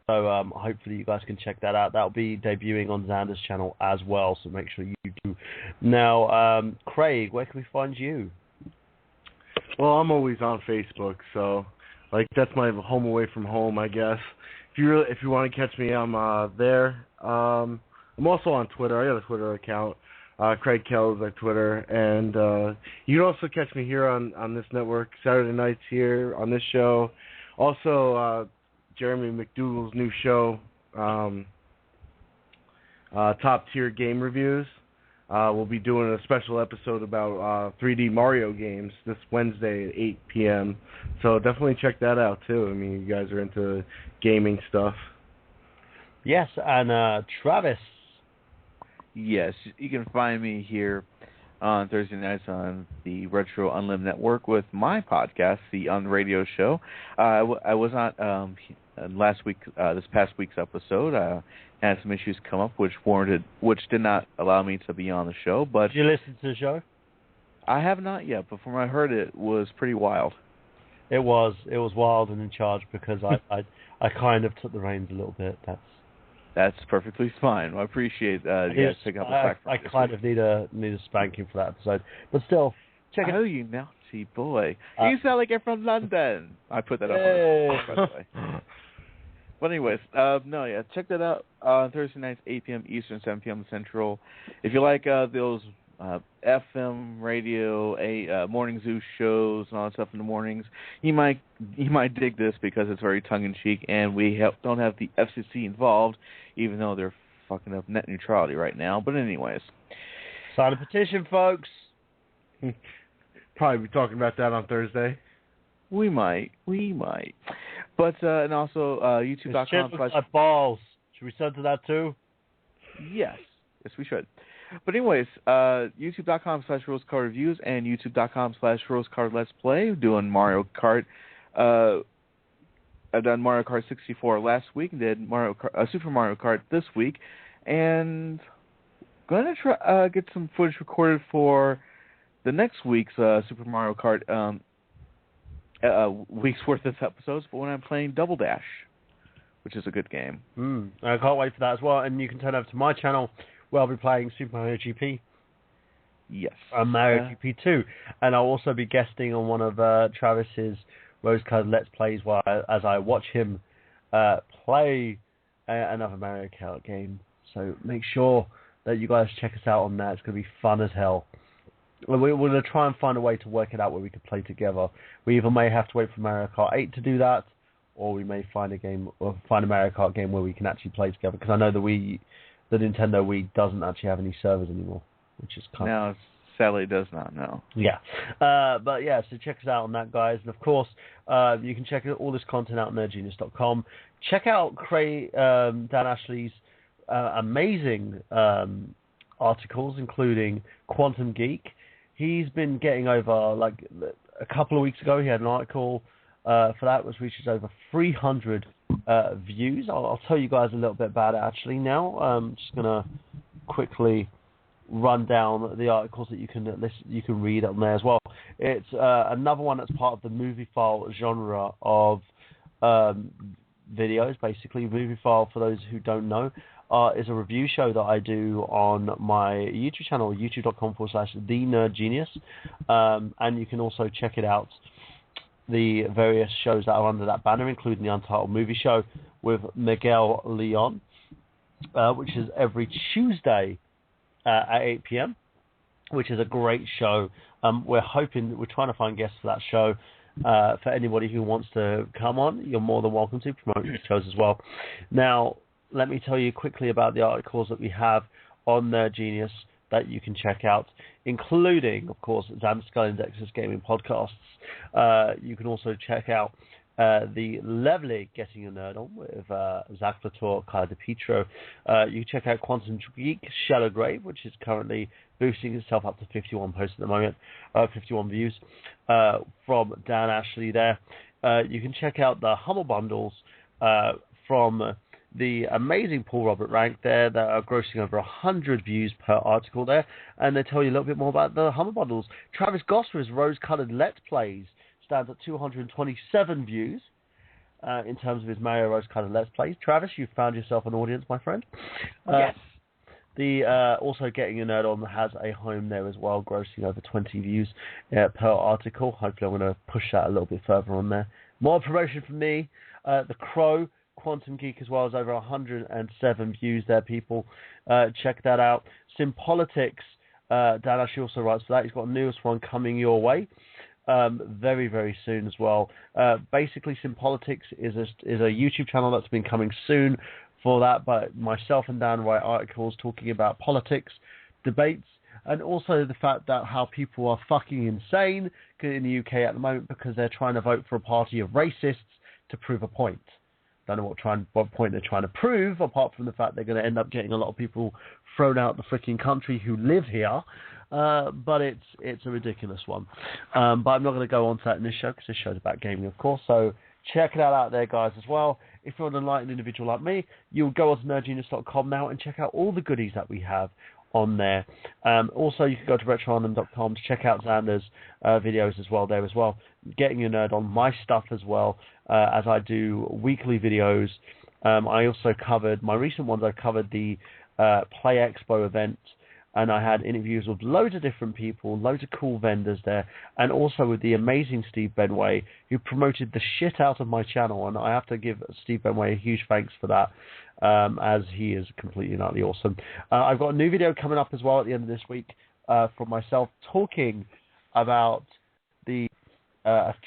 B: So hopefully you guys can check that out. That'll be debuting on Xander's channel as well, so make sure you do. Now, Craig, where can we find you?
E: Well, I'm always on Facebook, so that's my home away from home, I guess. If you want to catch me, I'm there. I'm also on Twitter. I got a Twitter account. Craig Kells at Twitter, and you can also catch me here on this network Saturday nights here on this show. Also, Jeremy McDougal's new show, Top Tier Game Reviews. We'll be doing a special episode about 3D Mario games this Wednesday at 8 p.m. So definitely check that out too. I mean, you guys are into gaming stuff.
B: Yes, and Travis.
N: Yes, you can find me here on Thursday nights on the Retro Unlimited Network with my podcast, The Radio Show. I was on this past week's episode. Had some issues come up which did not allow me to be on the show. But
B: did you listen to the show?
N: I have not yet, but from what I heard, it was pretty wild.
B: It was wild and in charge because I kind of took the reins a little bit.
N: That's perfectly fine. I appreciate you guys picking up the slack.
B: I kind of need a spanking for that episode, but still, check it.
N: Oh, you naughty boy! You sound like you're from London. I put that up on the by the way. But anyways, check that out on Thursday nights, 8 p.m. Eastern, 7 p.m. Central. If you like those FM radio, morning zoo shows and all that stuff in the mornings, you might dig this because it's very tongue-in-cheek, and we don't have the FCC involved, even though they're fucking up net neutrality right now. But anyways,
B: sign a petition, folks.
E: Probably be talking about that on Thursday.
N: We might. But and also YouTube.com.
B: Balls. Should we send to that too?
N: Yes, we should. But anyways, youtube.com/RoseCardReviews and youtube.com/RoseCardLet'sPlay. Doing Mario Kart. I've done Mario Kart 64 last week and did Super Mario Kart this week, and going to try get some footage recorded for the next week's Super Mario Kart week's worth of episodes, but when I'm playing Double Dash, which is a good game.
L: I can't wait for that as well. And you can turn over to my channel where I'll be playing Super Mario GP.
N: Yes.
L: And Mario GP 2. And I'll also be guesting on one of Travis's Rose-Colored Let's Plays as I watch him play another Mario Kart game. So make sure that you guys check us out on that. It's going to be fun as hell. We're going to try and find a way to work it out where we can play together. We either may have to wait for Mario Kart 8 to do that, or we may find a Mario Kart game where we can actually play together. Because I know the Nintendo Wii doesn't actually have any servers anymore, which is kind of...
N: No, sadly does not, no.
L: Yeah. But yeah, so check us out on that, guys. And of course, you can check all this content out on nerdgenius.com. Check out Dan Ashley's amazing articles, including Quantum Geek. He's been getting over, like, a couple of weeks ago, he had an article for that, which reaches over 300 views. I'll tell you guys a little bit about it, actually, now. I'm just going to quickly run down the articles that you can read on there as well. It's another one that's part of the movie file genre of videos, basically. Movie file, for those who don't know, is a review show that I do on my YouTube channel, youtube.com/TheNerdGenius. And you can also check it out, the various shows that are under that banner, including the Untitled Movie Show with Miguel Leon, which is every Tuesday at 8 p.m., which is a great show. We're trying to find guests for that show. For anybody who wants to come on, you're more than welcome to promote these shows as well. Now, let me tell you quickly about the articles that we have on Nerd Genius that you can check out, including, of course, Zamskull Index's gaming podcasts. You can also check out the lovely Getting Your Nerd On with Zach Latour, Kyle DePietro. You can check out Quantum Geek, Shallow Grave, which is currently boosting itself up to 51 posts at the moment, 51 views from Dan Ashley there. You can check out the Humble Bundles from the amazing Paul Robert Rank there that are grossing over 100 views per article there, and they tell you a little bit more about the Humble Bundles. Travis Gosser's Rose-Colored Let's Plays stands at 227 views in terms of his Mario Rose-Colored Let's Plays. Travis, you've found yourself an audience, my friend.
N: Yes.
L: Also Getting a Nerd On has a home there as well, grossing over 20 views per article. Hopefully I'm going to push that a little bit further on there. More promotion from me. The Crow, Quantum Geek as well, as over 107 views there, people. Check that out. Simpolitics, Dan actually also writes for that. He's got a newest one coming your way very, very soon as well. Basically, Simpolitics is a YouTube channel that's been coming soon for that, but myself and Dan write articles talking about politics, debates, and also the fact that how people are fucking insane in the UK at the moment because they're trying to vote for a party of racists to prove a point. Don't know what point they're trying to prove, apart from the fact they're going to end up getting a lot of people thrown out the freaking country who live here. But it's a ridiculous one. But I'm not going to go on to that in this show because this show's about gaming, of course. So check it out there, guys, as well. If you're an enlightened individual like me, you'll go on to nerdgenius.com now and check out all the goodies that we have on there. Also, you can go to retroarnhem.com to check out Xander's videos as well there as well. Getting Your Nerd On my stuff as well, as I do weekly videos. I also covered, my recent ones, I covered the Play Expo event, and I had interviews with loads of different people, loads of cool vendors there, and also with the amazing Steve Benway, who promoted the shit out of my channel, and I have to give Steve Benway a huge thanks for that, as he is completely and utterly awesome. I've got a new video coming up as well at the end of this week from myself talking about a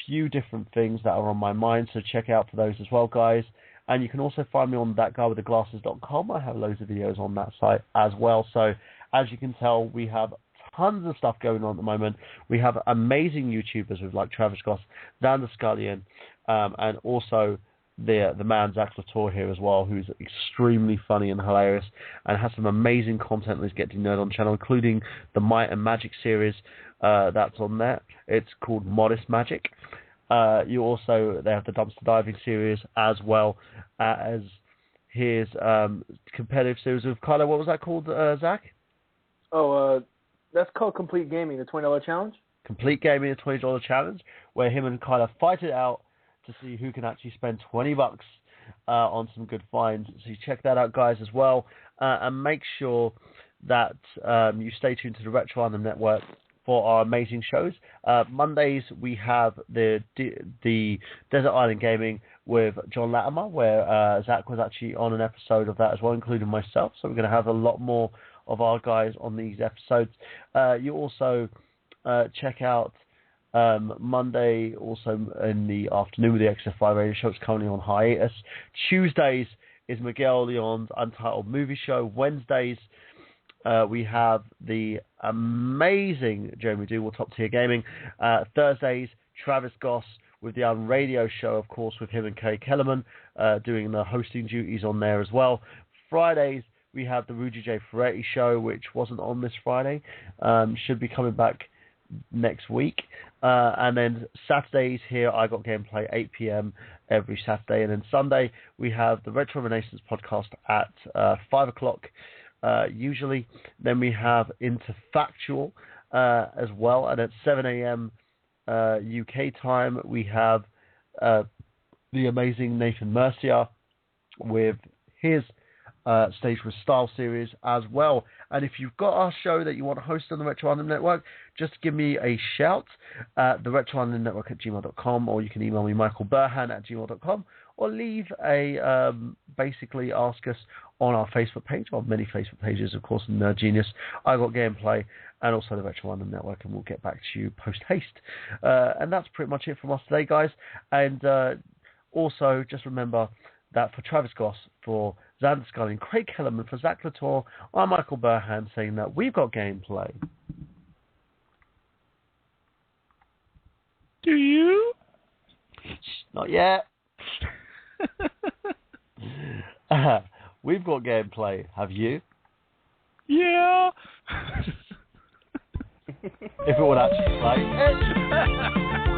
L: few different things that are on my mind, so check out for those as well, guys. And you can also find me on thatguywiththeglasses.com. I have loads of videos on that site as well. So as you can tell, we have tons of stuff going on at the moment. We have amazing YouTubers with like Travis Goss, Xander Scullion, and also
B: the man Zach Latour here as well, who's extremely funny and hilarious, and has some amazing content on his Get to Nerd On channel, including the Might and Magic series that's on there. It's called Modest Magic. They have the Dumpster Diving series, as well as his competitive series of kind of, what was that called, Zach?
C: That's called Complete Gaming, the $20 challenge.
B: Complete Gaming, the $20 challenge, where him and Kyler fight it out to see who can actually spend $20 on some good finds. So you check that out, guys, as well, and make sure that you stay tuned to the Retro Island Network for our amazing shows. Mondays we have the Desert Island Gaming with John Latimer, where Zach was actually on an episode of that as well, including myself. So we're going to have a lot more of our guys on these episodes. You also check out Monday, also in the afternoon, with the XF5 radio show. It's currently on hiatus. Tuesdays is Miguel Leon's Untitled Movie Show. Wednesdays, we have the amazing Jeremy Dewell, Top Tier Gaming. Thursdays, Travis Goss with the Radio Show, of course, with him and Kay Kellerman doing the hosting duties on there as well. Fridays, we have the Rudy J. Ferretti Show, which wasn't on this Friday. Should be coming back next week. And then Saturdays here, I Got Gameplay, 8 p.m. every Saturday. And then Sunday, we have the Retro Renaissance podcast at 5 o'clock usually. Then we have Interfactual as well. And at 7 a.m. UK time, we have the amazing Nathan Mercier with his Stage with Style series as well. And if you've got our show that you want to host on the Retro Island Network, just give me a shout at the Retro Island Network at gmail.com, or you can email me michaelburhan@gmail.com, or leave a basically ask us on our Facebook page, or many Facebook pages, of course, in Nerd Genius, I Got Gameplay, and also the Retro Island Network, and we'll get back to you post haste. And that's pretty much it from us today, guys. And also, just remember that for Travis Goss, for Xander Scully and Craig Kellerman, for Zach Latour, I'm Michael Burhan, saying that we've got gameplay.
F: Do you?
B: Not yet. We've got gameplay. Have you?
F: Yeah.
B: If it would actually play.